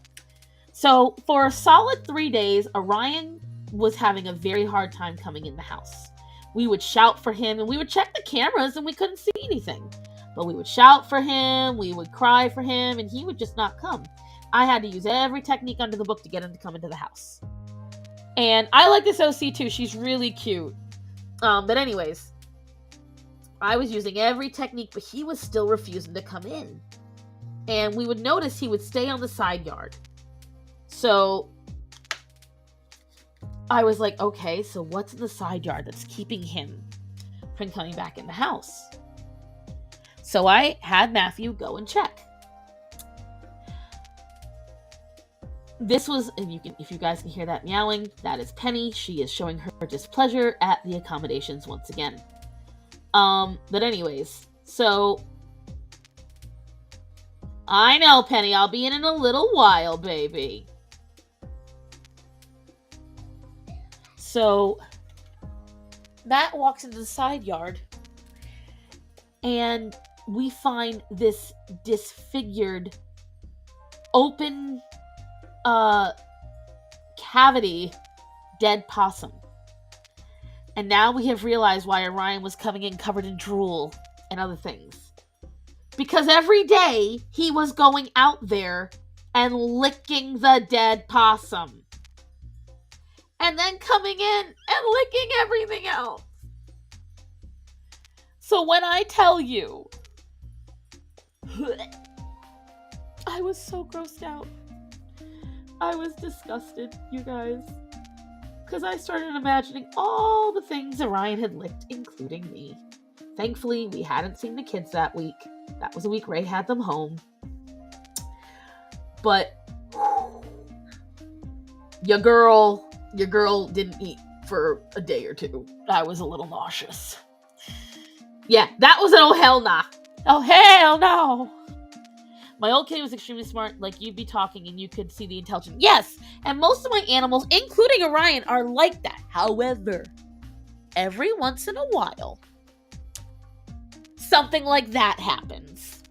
S1: So for a solid 3 days, Orion was having a very hard time coming in the house. We would shout for him, and we would check the cameras, and we couldn't see anything. But we would shout for him, we would cry for him, and he would just not come. I had to use every technique under the book to get him to come into the house. And I like this OC too. She's really cute. But anyways, I was using every technique, but he was still refusing to come in. And we would notice he would stay on the side yard. So I was like, okay, so what's in the side yard that's keeping him from coming back in the house? So I had Matthew go and check. This was, and if you guys can hear that meowing, that is Penny. She is showing her displeasure at the accommodations once again. But anyways, so I know, Penny, I'll be in a little while, baby. So Matt walks into the side yard, and we find this disfigured, open cavity dead possum. And now we have realized why Orion was coming in covered in drool and other things. Because every day he was going out there and licking the dead possum. And then coming in and licking everything else. So when I tell you, I was so grossed out. I was disgusted, you guys. Because I started imagining all the things Orion had licked, including me. Thankfully, we hadn't seen the kids that week. That was a week Ray had them home. But your girl didn't eat for a day or two. I was a little nauseous. Yeah, that was an oh hell nah. Oh hell no. My old kitty was extremely smart, like you'd be talking and you could see the intelligence. Yes, and most of my animals, including Orion, are like that. However, every once in a while, something like that happens.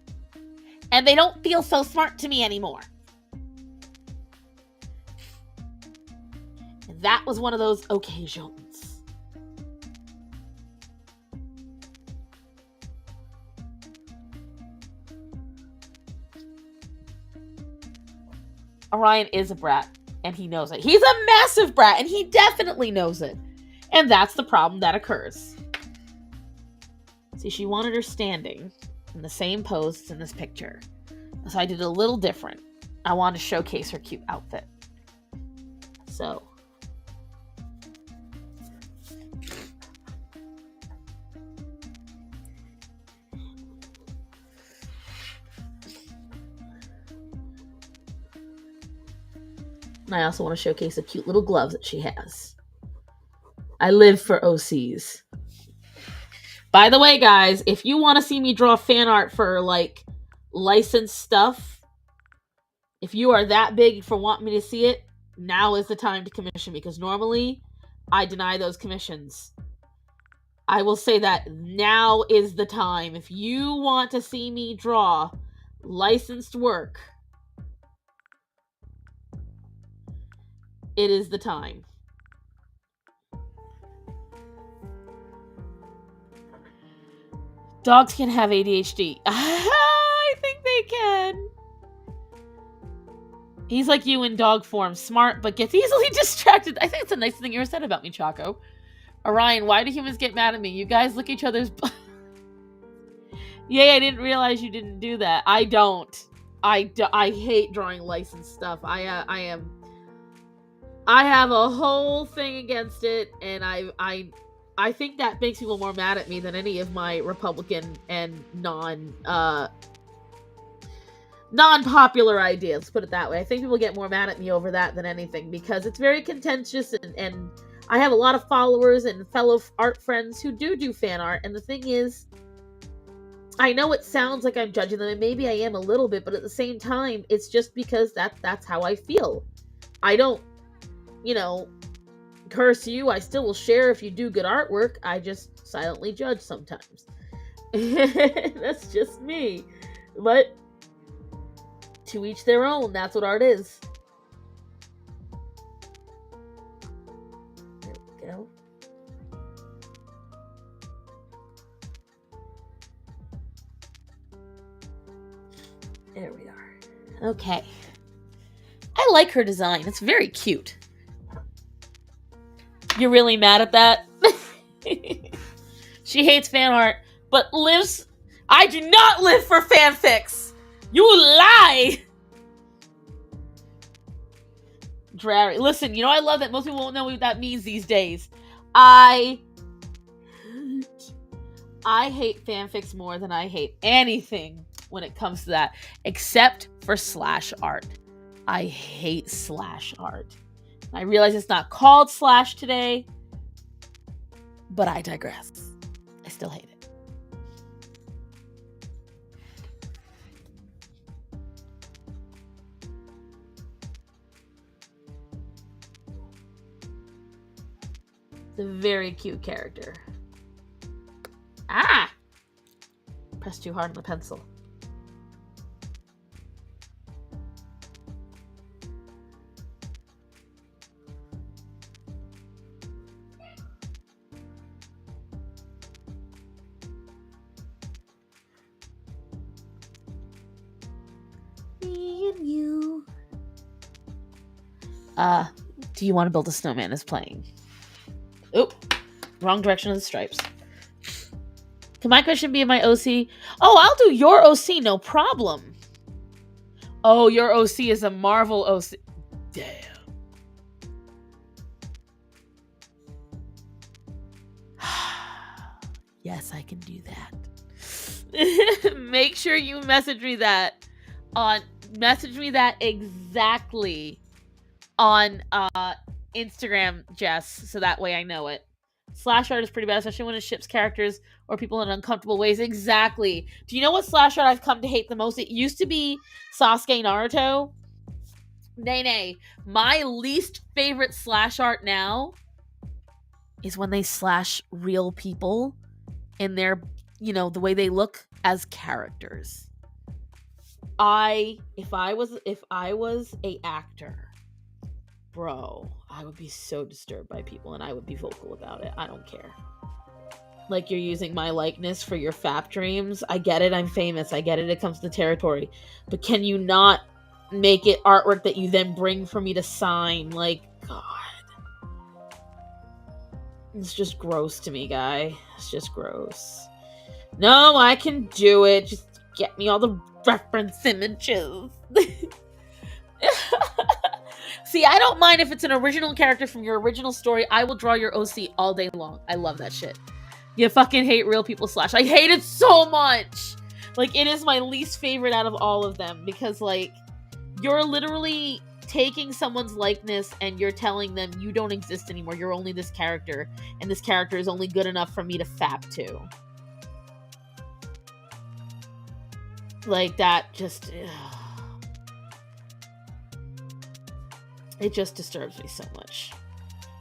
S1: And they don't feel so smart to me anymore. And that was one of those occasions. Orion is a brat, and he knows it. He's a massive brat, and he definitely knows it. And that's the problem that occurs. See, she wanted her standing in the same pose as in this picture. So I did a little different. I wanted to showcase her cute outfit. So. And I also want to showcase the cute little gloves that she has. I live for OCs. By the way, guys, if you want to see me draw fan art for, like, licensed stuff, if you are that big for wanting me to see it, now is the time to commission me, because normally I deny those commissions. I will say that now is the time. If you want to see me draw licensed work, it is the time. Dogs can have ADHD. I think they can. He's like you in dog form. Smart, but gets easily distracted. I think it's a nice thing you ever said about me, Chaco. Orion, why do humans get mad at me? You guys look each other's... Yay, I didn't realize you didn't do that. I don't. I hate drawing licensed stuff. I have a whole thing against it, and I think that makes people more mad at me than any of my Republican and non-popular ideas. Let's put it that way. I think people get more mad at me over that than anything, because it's very contentious, and I have a lot of followers and fellow art friends who do fan art, and the thing is, I know it sounds like I'm judging them, and maybe I am a little bit, but at the same time, it's just because that's how I feel. I don't, curse you. I still will share if you do good artwork. I just silently judge sometimes. That's just me. But to each their own. That's what art is. There we go. There we are. Okay. I like her design. It's very cute. You're really mad at that? She hates fan art, but lives... I do not live for fanfics! You lie! Drary. Listen, I love that most people won't know what that means these days. I hate fanfics more than I hate anything when it comes to that, except for slash art. I hate slash art. I realize it's not called slash today, but I digress. I still hate it. It's a very cute character. Ah! Pressed too hard on the pencil. Me and you. Do you want to build a snowman is playing? Oop, wrong direction of the stripes. Can my question be in my OC? Oh, I'll do your OC, no problem. Oh, your OC is a Marvel OC. Damn. Yes, I can do that. Make sure you message me that exactly on Instagram, Jess, so that way I know it. Slash art is pretty bad, especially when it ships characters or people in uncomfortable ways. Exactly. Do you know what slash art I've come to hate the most? It used to be Sasuke Naruto. Nay. My least favorite slash art now is when they slash real people in their, the way they look as characters. If I was a actor, bro, I would be so disturbed by people and I would be vocal about it. I don't care. Like, you're using my likeness for your FAP dreams. I get it, I'm famous. I get it, it comes to the territory. But can you not make it artwork that you then bring for me to sign? Like, God. It's just gross to me, guy. It's just gross. No, I can do it. Just get me all the reference images. See, I don't mind if it's an original character from your original story. I will draw your OC all day long. I love that shit. You fucking hate real people slash. I hate it so much. Like, it is my least favorite out of all of them because, like, you're literally taking someone's likeness and you're telling them you don't exist anymore. You're only this character, and this character is only good enough for me to fap to. Like, that just... it just disturbs me so much.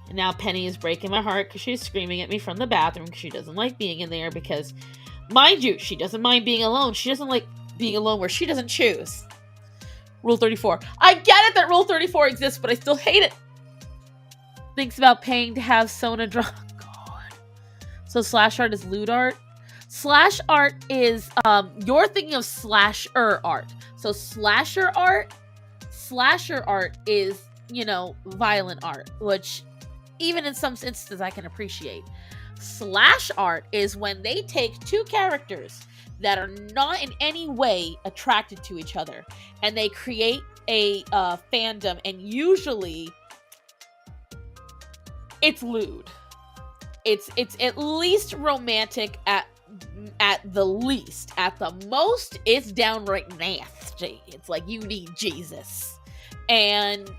S1: And now Penny is breaking my heart because she's screaming at me from the bathroom because she doesn't like being in there because, mind you, she doesn't mind being alone. She doesn't like being alone where she doesn't choose. Rule 34. I get it that Rule 34 exists, but I still hate it. Thinks about paying to have Sona draw. God. So slash art is lewd art? Slash art is, you're thinking of slasher art. So slasher art is, violent art, which even in some instances I can appreciate. Slash art is when they take two characters that are not in any way attracted to each other and they create a fandom, and usually it's lewd. It's at least romantic at the least. At the most, it's downright nasty. It's like, you need Jesus. And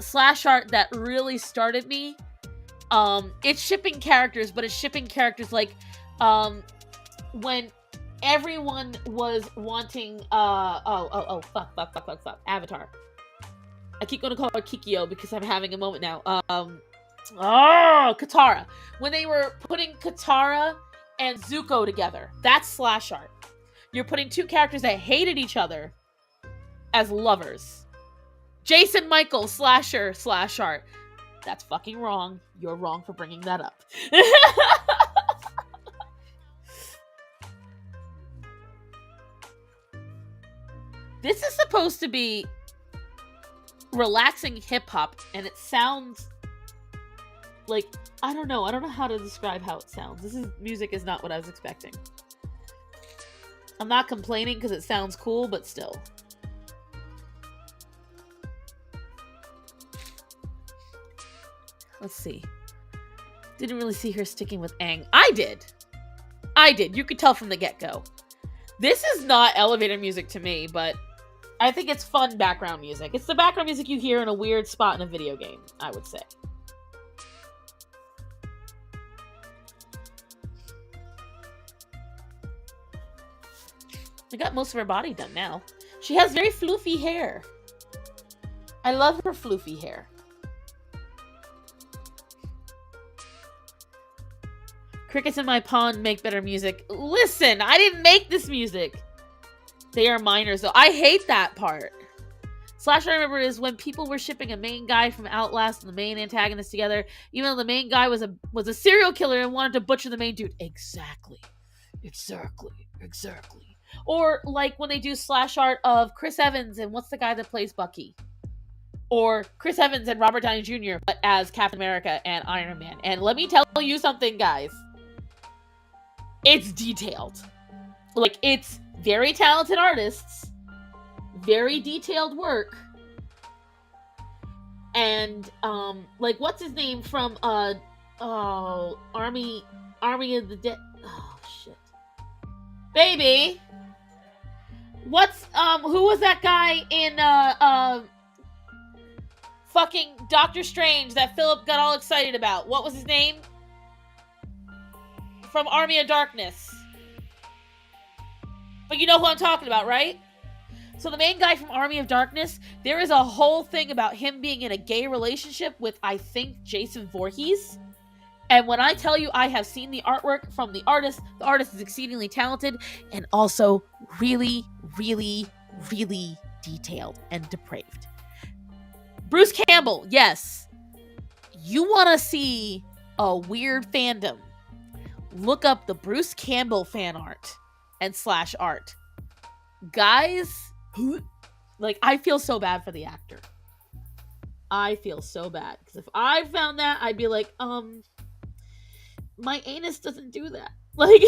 S1: slash art that really started me, it's shipping characters, but it's shipping characters like when everyone was wanting fuck Avatar. I keep going to call her Kikyo because I'm having a moment now. Katara. When they were putting Katara and Zuko together, that's slash art. You're putting two characters that hated each other as lovers. Jason Michael, slasher, slash art. That's fucking wrong. You're wrong for bringing that up. This is supposed to be relaxing hip-hop, and it sounds like, I don't know how to describe how it sounds. Music is not what I was expecting. I'm not complaining because it sounds cool, but still. Let's see. Didn't really see her sticking with Aang. I did. You could tell from the get-go. This is not elevator music to me, but I think it's fun background music. It's the background music you hear in a weird spot in a video game, I would say. I got most of her body done now. She has very floofy hair. I love her floofy hair. Crickets in my pond make better music. Listen, I didn't make this music. They are minors, though. I hate that part. Slash I remember is when people were shipping a main guy from Outlast and the main antagonist together, even though the main guy was a serial killer and wanted to butcher the main dude. Exactly. Or like when they do slash art of Chris Evans and what's the guy that plays Bucky? Or Chris Evans and Robert Downey Jr., but as Captain America and Iron Man. And let me tell you something, guys. It's detailed. Like, it's very talented artists, very detailed work, and like, what's his name from Army of the Dead? Oh shit, Baby, what's who was that guy in fucking Doctor Strange that Philip got all excited about? What was his name? From Army of Darkness. But you know who I'm talking about, right? So the main guy from Army of Darkness, there is a whole thing about him being in a gay relationship with, I think, Jason Voorhees. And when I tell you I have seen the artwork from the artist is exceedingly talented and also really, really, really detailed and depraved. Bruce Campbell, yes. You want to see a weird fandom, look up the Bruce Campbell fan art and slash art. Guys, like, I feel so bad for the actor. I feel so bad. Because if I found that, I'd be like, my anus doesn't do that. Like,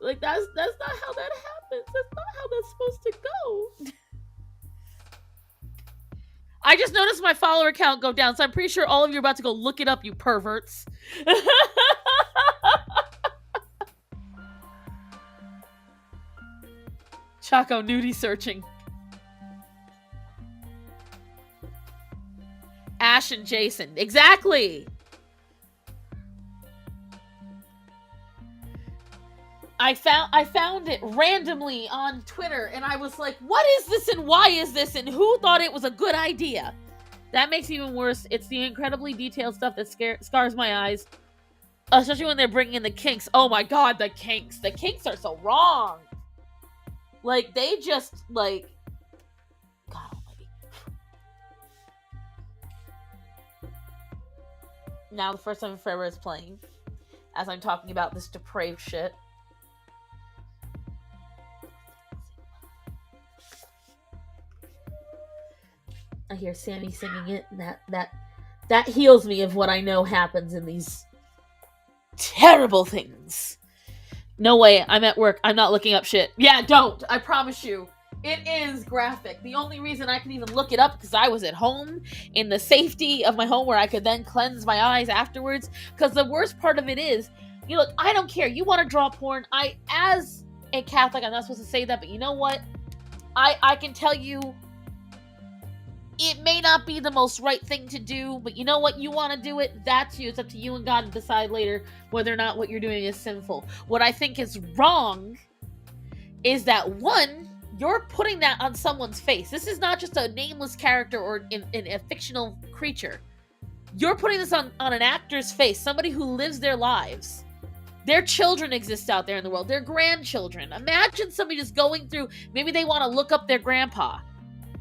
S1: like that's not how that happens. That's not how that's supposed to go. I just noticed my follower count go down, so I'm pretty sure all of you are about to go look it up, you perverts. Chaco nudie searching. Ash and Jason. Exactly. I found it randomly on Twitter, and I was like, what is this and why is this, and who thought it was a good idea? That makes it even worse. It's the incredibly detailed stuff that scars my eyes. Especially when they're bringing in the kinks. Oh my god, the kinks. The kinks are so wrong. Like, they just, like... God almighty. Now the first time in forever is playing. As I'm talking about this depraved shit. I hear Sammy singing it, and that heals me of what I know happens in these terrible things. No way, I'm at work. I'm not looking up shit. Yeah, don't. I promise you. It is graphic. The only reason I can even look it up because I was at home in the safety of my home where I could then cleanse my eyes afterwards. Because the worst part of it is, you look, I don't care. You want to draw porn. As a Catholic, I'm not supposed to say that, but you know what? I can tell you it may not be the most right thing to do, but you know what? You want to do it, that's you. It's up to you and God to decide later whether or not what you're doing is sinful. What I think is wrong is that, one, you're putting that on someone's face. This is not just a nameless character or in a fictional creature. You're putting this on an actor's face, somebody who lives their lives. Their children exist out there in the world, their grandchildren. Imagine somebody just going through, maybe they want to look up their grandpa.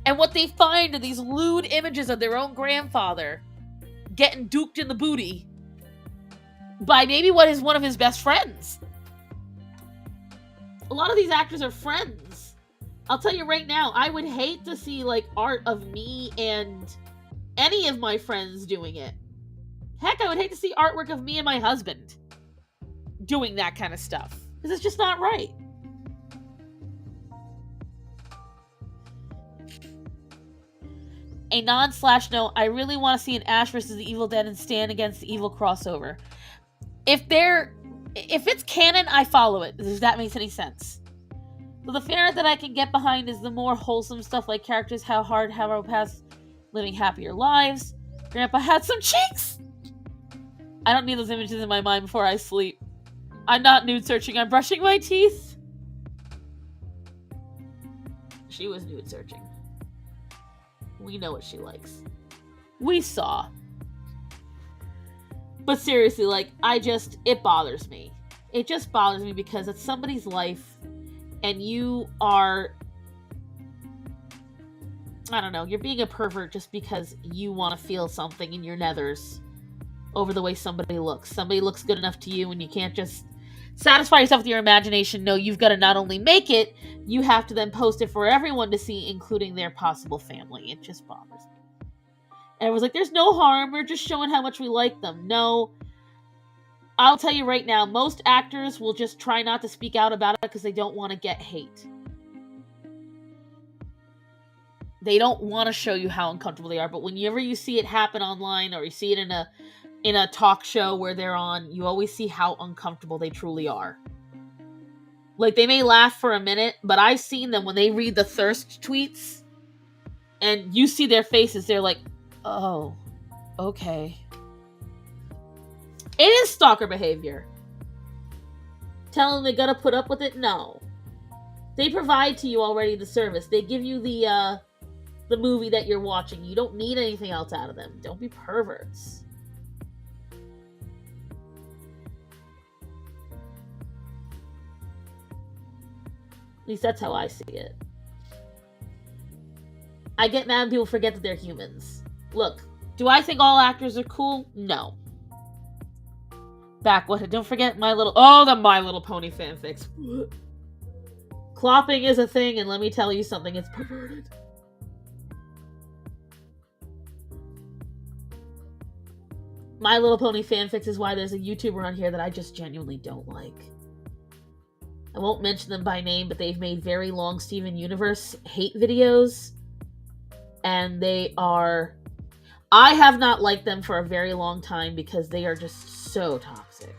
S1: And what they find are these lewd images of their own grandfather getting duked in the booty by maybe what is one of his best friends. A lot of these actors are friends. I'll tell you right now, I would hate to see, like, art of me and any of my friends doing it. Heck, I would hate to see artwork of me and my husband doing that kind of stuff. Because it's just not right. A non-/no, I really want to see an Ash versus the Evil Dead and stand against the evil crossover. If it's canon, I follow it, if that makes any sense. But the fan art that I can get behind is the more wholesome stuff, like characters how our past living happier lives. Grandpa had some cheeks! I don't need those images in my mind before I sleep. I'm not nude searching, I'm brushing my teeth. She was nude searching. We know what she likes. We saw. But seriously, like, it bothers me. It just bothers me because it's somebody's life and you are, I don't know, you're being a pervert just because you want to feel something in your nethers over the way somebody looks. Somebody looks good enough to you and you can't just satisfy yourself with your imagination. No, you've got to not only make it, you have to then post it for everyone to see, including their possible family. It just bothers me. And it was like, there's no harm, we're just showing how much we like them. No, I'll tell you right now, most actors will just try not to speak out about it because they don't want to get hate. They don't want to show you how uncomfortable they are, but whenever you see it happen online or you see it in a in a talk show where they're on, you always see how uncomfortable they truly are. Like, they may laugh for a minute, but I've seen them when they read the thirst tweets, and you see their faces, they're like, oh, okay. It is stalker behavior. Tell them they gotta put up with it? No. They provide to you already the service. They give you the movie that you're watching. You don't need anything else out of them. Don't be perverts. At least that's how I see it. I get mad when people forget that they're humans. Look, do I think all actors are cool? No. Don't forget My Little Pony fanfics. Clopping is a thing, and let me tell you something, it's perverted. My Little Pony fanfics is why there's a YouTuber on here that I just genuinely don't like. I won't mention them by name, but they've made very long Steven Universe hate videos. And I have not liked them for a very long time because they are just so toxic.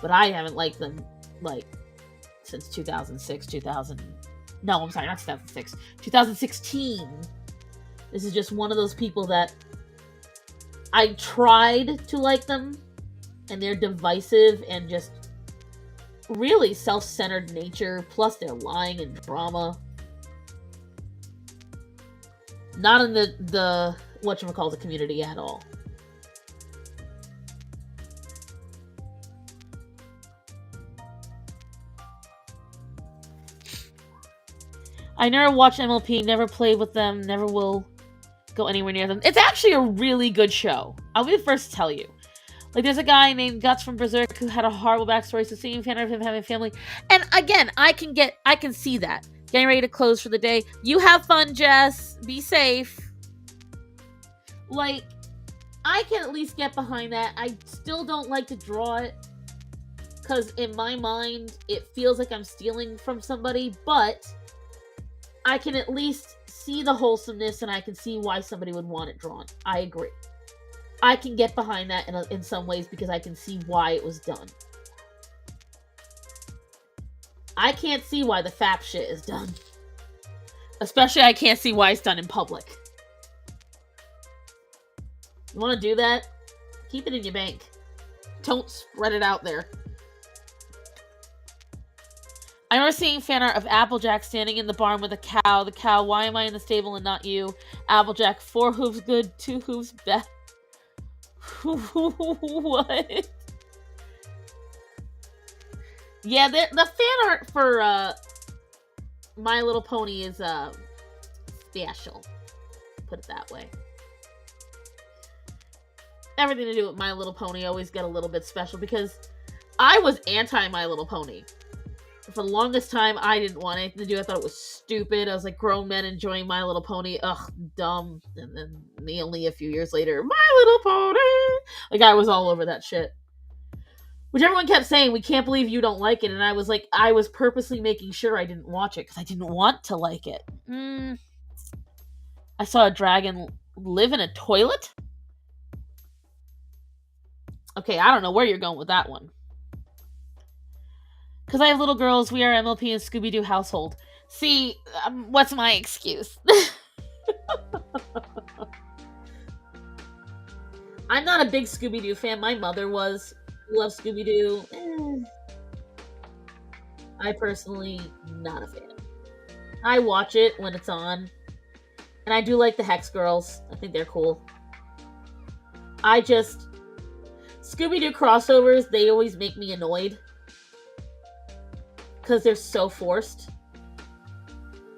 S1: But I haven't liked them, since 2006, 2016. This is just one of those people that I tried to like them, and they're divisive and just really self-centered nature, plus they're lying and drama. Not in the whatchamacallit community at all. I never watched MLP, never played with them, never will go anywhere near them. It's actually a really good show. I'll be the first to tell you. Like, there's a guy named Guts from Berserk who had a horrible backstory, so seeing a fan of him having a family. And again, I can see that. Getting ready to close for the day. You have fun, Jess. Be safe. Like, I can at least get behind that. I still don't like to draw it, because in my mind, it feels like I'm stealing from somebody, but I can at least see the wholesomeness, and I can see why somebody would want it drawn. I agree. I can get behind that in some ways because I can see why it was done. I can't see why the FAP shit is done. Especially, I can't see why it's done in public. You want to do that? Keep it in your bank. Don't spread it out there. I remember seeing fan art of Applejack standing in the barn with a cow. The cow, why am I in the stable and not you? Applejack, 4 hooves good, 2 hooves bad. What? Yeah, the fan art for My Little Pony is special. Put it that way. Everything to do with My Little Pony always get a little bit special because I was anti My Little Pony. For the longest time, I didn't want anything to do. I thought it was stupid. I was like, grown men enjoying My Little Pony. Ugh, dumb. And then me only a few years later, My Little Pony! Like, I was all over that shit. Which everyone kept saying, we can't believe you don't like it. And I was like, I was purposely making sure I didn't watch it because I didn't want to like it. I saw a dragon live in a toilet? Okay, I don't know where you're going with that one. Because I have little girls, we are MLP and Scooby-Doo household. See, what's my excuse? I'm not a big Scooby-Doo fan. My mother was. Love Scooby-Doo. I personally, not a fan. I watch it when it's on. And I do like the Hex Girls. I think they're cool. Scooby-Doo crossovers, they always make me annoyed. Because they're so forced.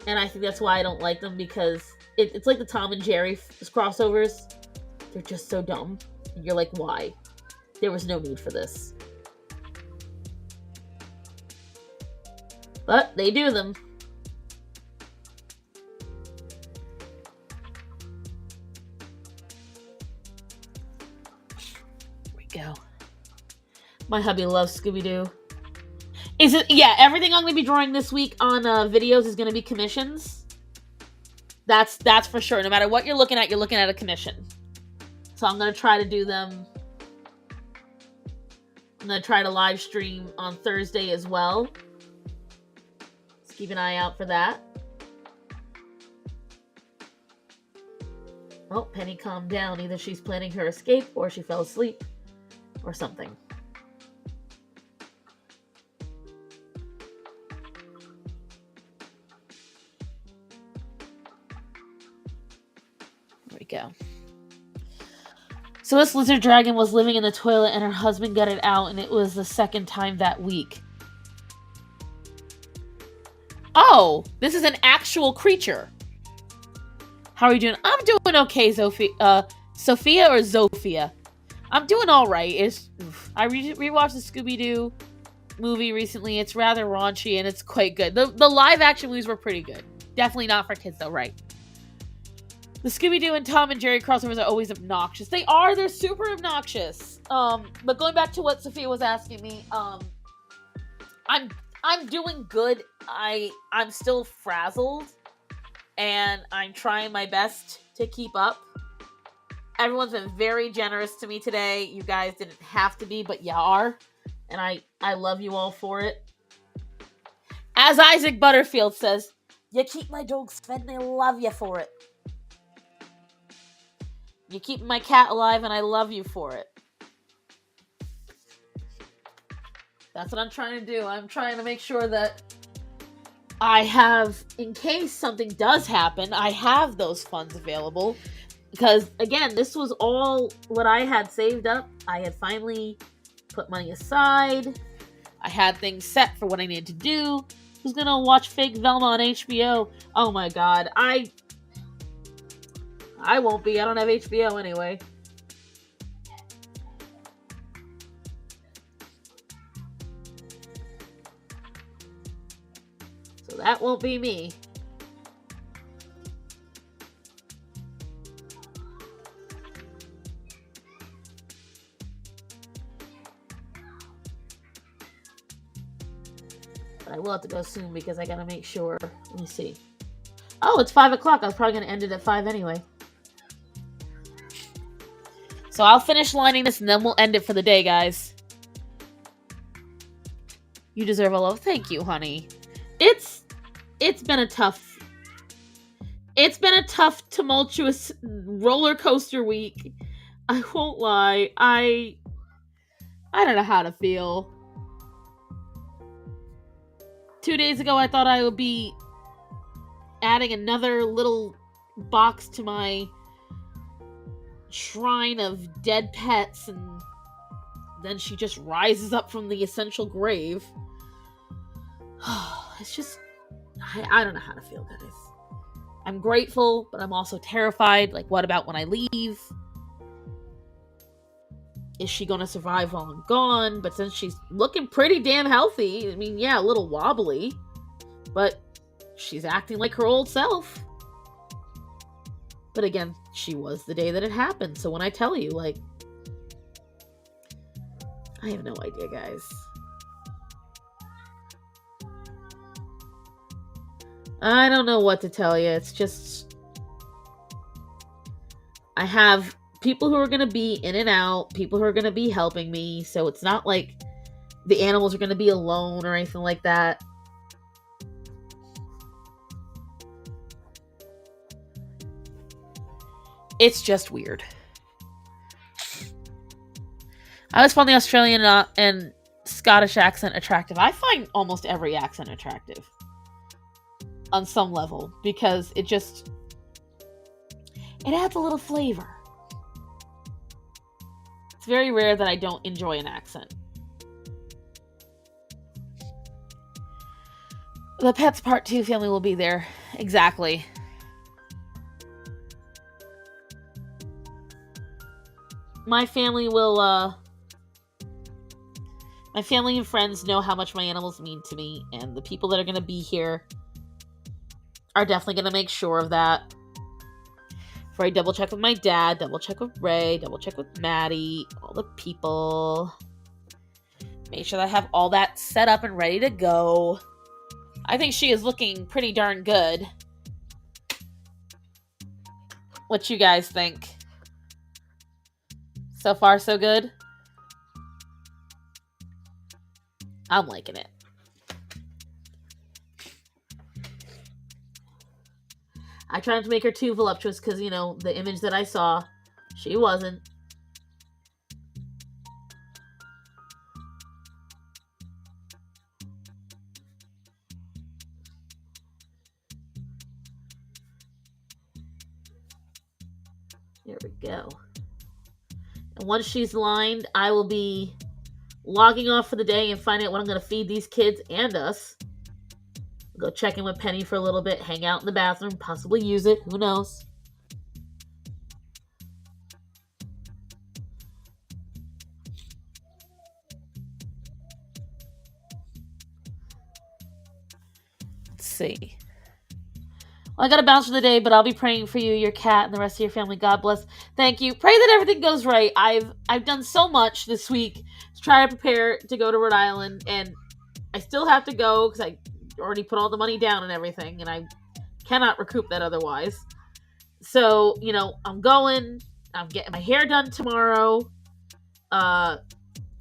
S1: And I think that's why I don't like them, because it's like the Tom and Jerry crossovers. They're just so dumb. And you're like, why? There was no need for this. But they do them. Here we go. My hubby loves Scooby-Doo. Is it? Yeah, everything I'm going to be drawing this week on videos is going to be commissions. That's for sure. No matter what you're looking at a commission. So I'm going to try to do them. I'm going to try to live stream on Thursday as well. Let's keep an eye out for that. Oh, Penny calmed down. Either she's planning her escape or she fell asleep or something. There we go. So this lizard dragon was living in the toilet and her husband got it out, and it was the second time that week. Oh, this is an actual creature. How are you doing? I'm doing okay, Sophia or Zofia. I'm doing all right. I rewatched the Scooby-Doo movie recently. It's rather raunchy and it's quite good. The live action movies were pretty good. Definitely not for kids though, right? The Scooby-Doo and Tom and Jerry crossovers are always obnoxious. They are. They're super obnoxious. But going back to what Sophia was asking me, I'm doing good. I'm still frazzled, and I'm trying my best to keep up. Everyone's been very generous to me today. You guys didn't have to be, but you are, and I love you all for it. As Isaac Butterfield says, you keep my dogs fed, and I love you for it. You keep my cat alive, and I love you for it. That's what I'm trying to do. I'm trying to make sure that I have, in case something does happen, I have those funds available. Because, again, this was all what I had saved up. I had finally put money aside. I had things set for what I needed to do. Who's gonna watch Fake Velma on HBO? Oh my god. I won't be. I don't have HBO anyway. So that won't be me. But I will have to go soon because I gotta make sure. Let me see. Oh, it's 5 o'clock. I was probably gonna end it at 5 anyway. So I'll finish lining this and then we'll end it for the day, guys. You deserve a love. Thank you, honey. It's been a tough, tumultuous roller coaster week. I won't lie. I don't know how to feel. 2 days ago, I thought I would be adding another little box to my shrine of dead pets, and then she just rises up from the essential grave. It's just, I don't know how to feel, guys. I'm grateful, but I'm also terrified. Like, what about when I leave? Is she gonna survive while I'm gone? But since she's looking pretty damn healthy, I mean, yeah, a little wobbly, but she's acting like her old self. But again, she was the day that it happened. So when I tell you, like, I have no idea, guys. I don't know what to tell you. It's just, I have people who are going to be in and out, people who are going to be helping me. So it's not like the animals are going to be alone or anything like that. It's just weird. I always found the Australian and Scottish accent attractive. I find almost every accent attractive on some level because it adds a little flavor. It's very rare that I don't enjoy an accent. The Pets Part 2 family will be there. Exactly. My family will, my family and friends know how much my animals mean to me, and the people that are going to be here are definitely going to make sure of that. Before I double check with my dad, double check with Ray, double check with Maddie, all the people. Make sure that I have all that set up and ready to go. I think she is looking pretty darn good. What you guys think? So far, so good. I'm liking it. I tried to make her too voluptuous because, you know, the image that I saw, she wasn't. There we go. And once she's lined, I will be logging off for the day and finding out what I'm going to feed these kids and us. Go check in with Penny for a little bit, hang out in the bathroom, possibly use it. Who knows? Let's see. Well, I got to bounce for the day, but I'll be praying for you, your cat, and the rest of your family. God bless. Thank you. Pray that everything goes right. I've done so much this week to try to prepare to go to Rhode Island, and I still have to go because I already put all the money down and everything, and I cannot recoup that otherwise. So, you know, I'm going. I'm getting my hair done tomorrow. I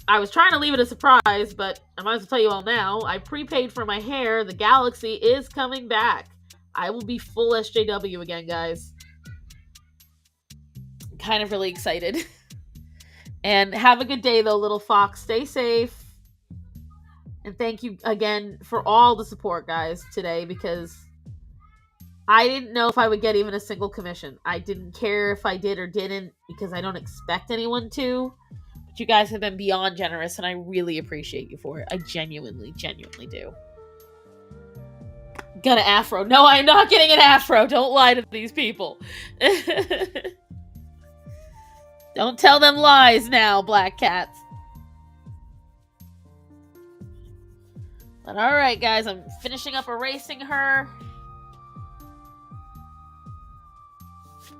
S1: was trying to leave it a surprise, but I might as well tell you all now. I prepaid for my hair. The Galaxy is coming back. I will be full SJW again, guys. I'm kind of really excited. And have a good day, though, little fox. Stay safe. And thank you again for all the support, guys, today, because I didn't know if I would get even a single commission. I didn't care if I did or didn't, because I don't expect anyone to. But you guys have been beyond generous, and I really appreciate you for it. I genuinely do. Got an afro. No, I'm not getting an afro. Don't lie to these people. Don't tell them lies now, black cats. But alright, guys, I'm finishing up erasing her.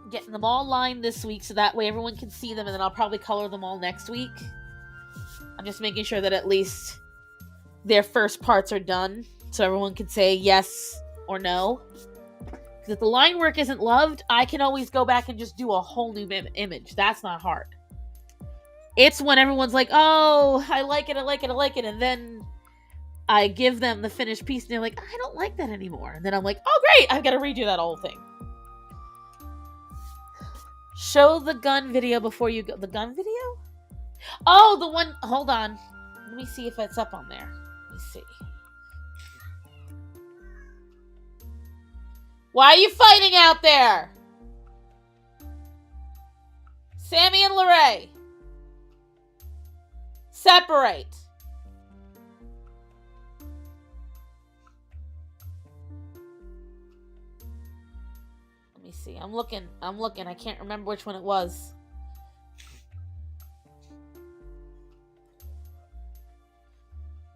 S1: Getting them all lined this week so that way everyone can see them, and then I'll probably color them all next week. I'm just making sure that at least their first parts are done so everyone can say yes or no. Because if the line work isn't loved, I can always go back and just do a whole new image. That's not hard. It's when everyone's like, oh, I like it, and then I give them the finished piece, and they're like, I don't like that anymore. And then I'm like, oh, great, I've got to redo that whole thing. Show the gun video before you go. The gun video? Oh, the one. Hold on. Let me see if it's up on there. Let me see. Why are you fighting out there? Sammy and Lorray. Separate. Let me see. I'm looking. I can't remember which one it was.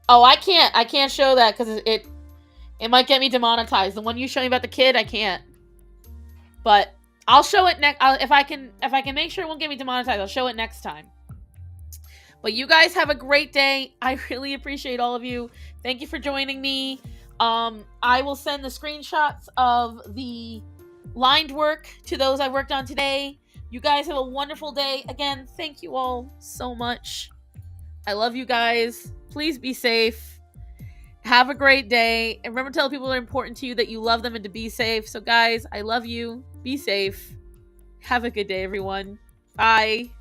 S1: Oh, I can't show that because it might get me demonetized. The one you showed me about the kid, I can't. But I'll show it next. If I can make sure it won't get me demonetized, I'll show it next time. But you guys have a great day. I really appreciate all of you. Thank you for joining me. I will send the screenshots of the lined work to those I worked on today. You guys have a wonderful day. Again, thank you all so much. I love you guys. Please be safe. Have a great day. And remember to tell people that are important to you that you love them and to be safe. So guys, I love you. Be safe. Have a good day, everyone. Bye.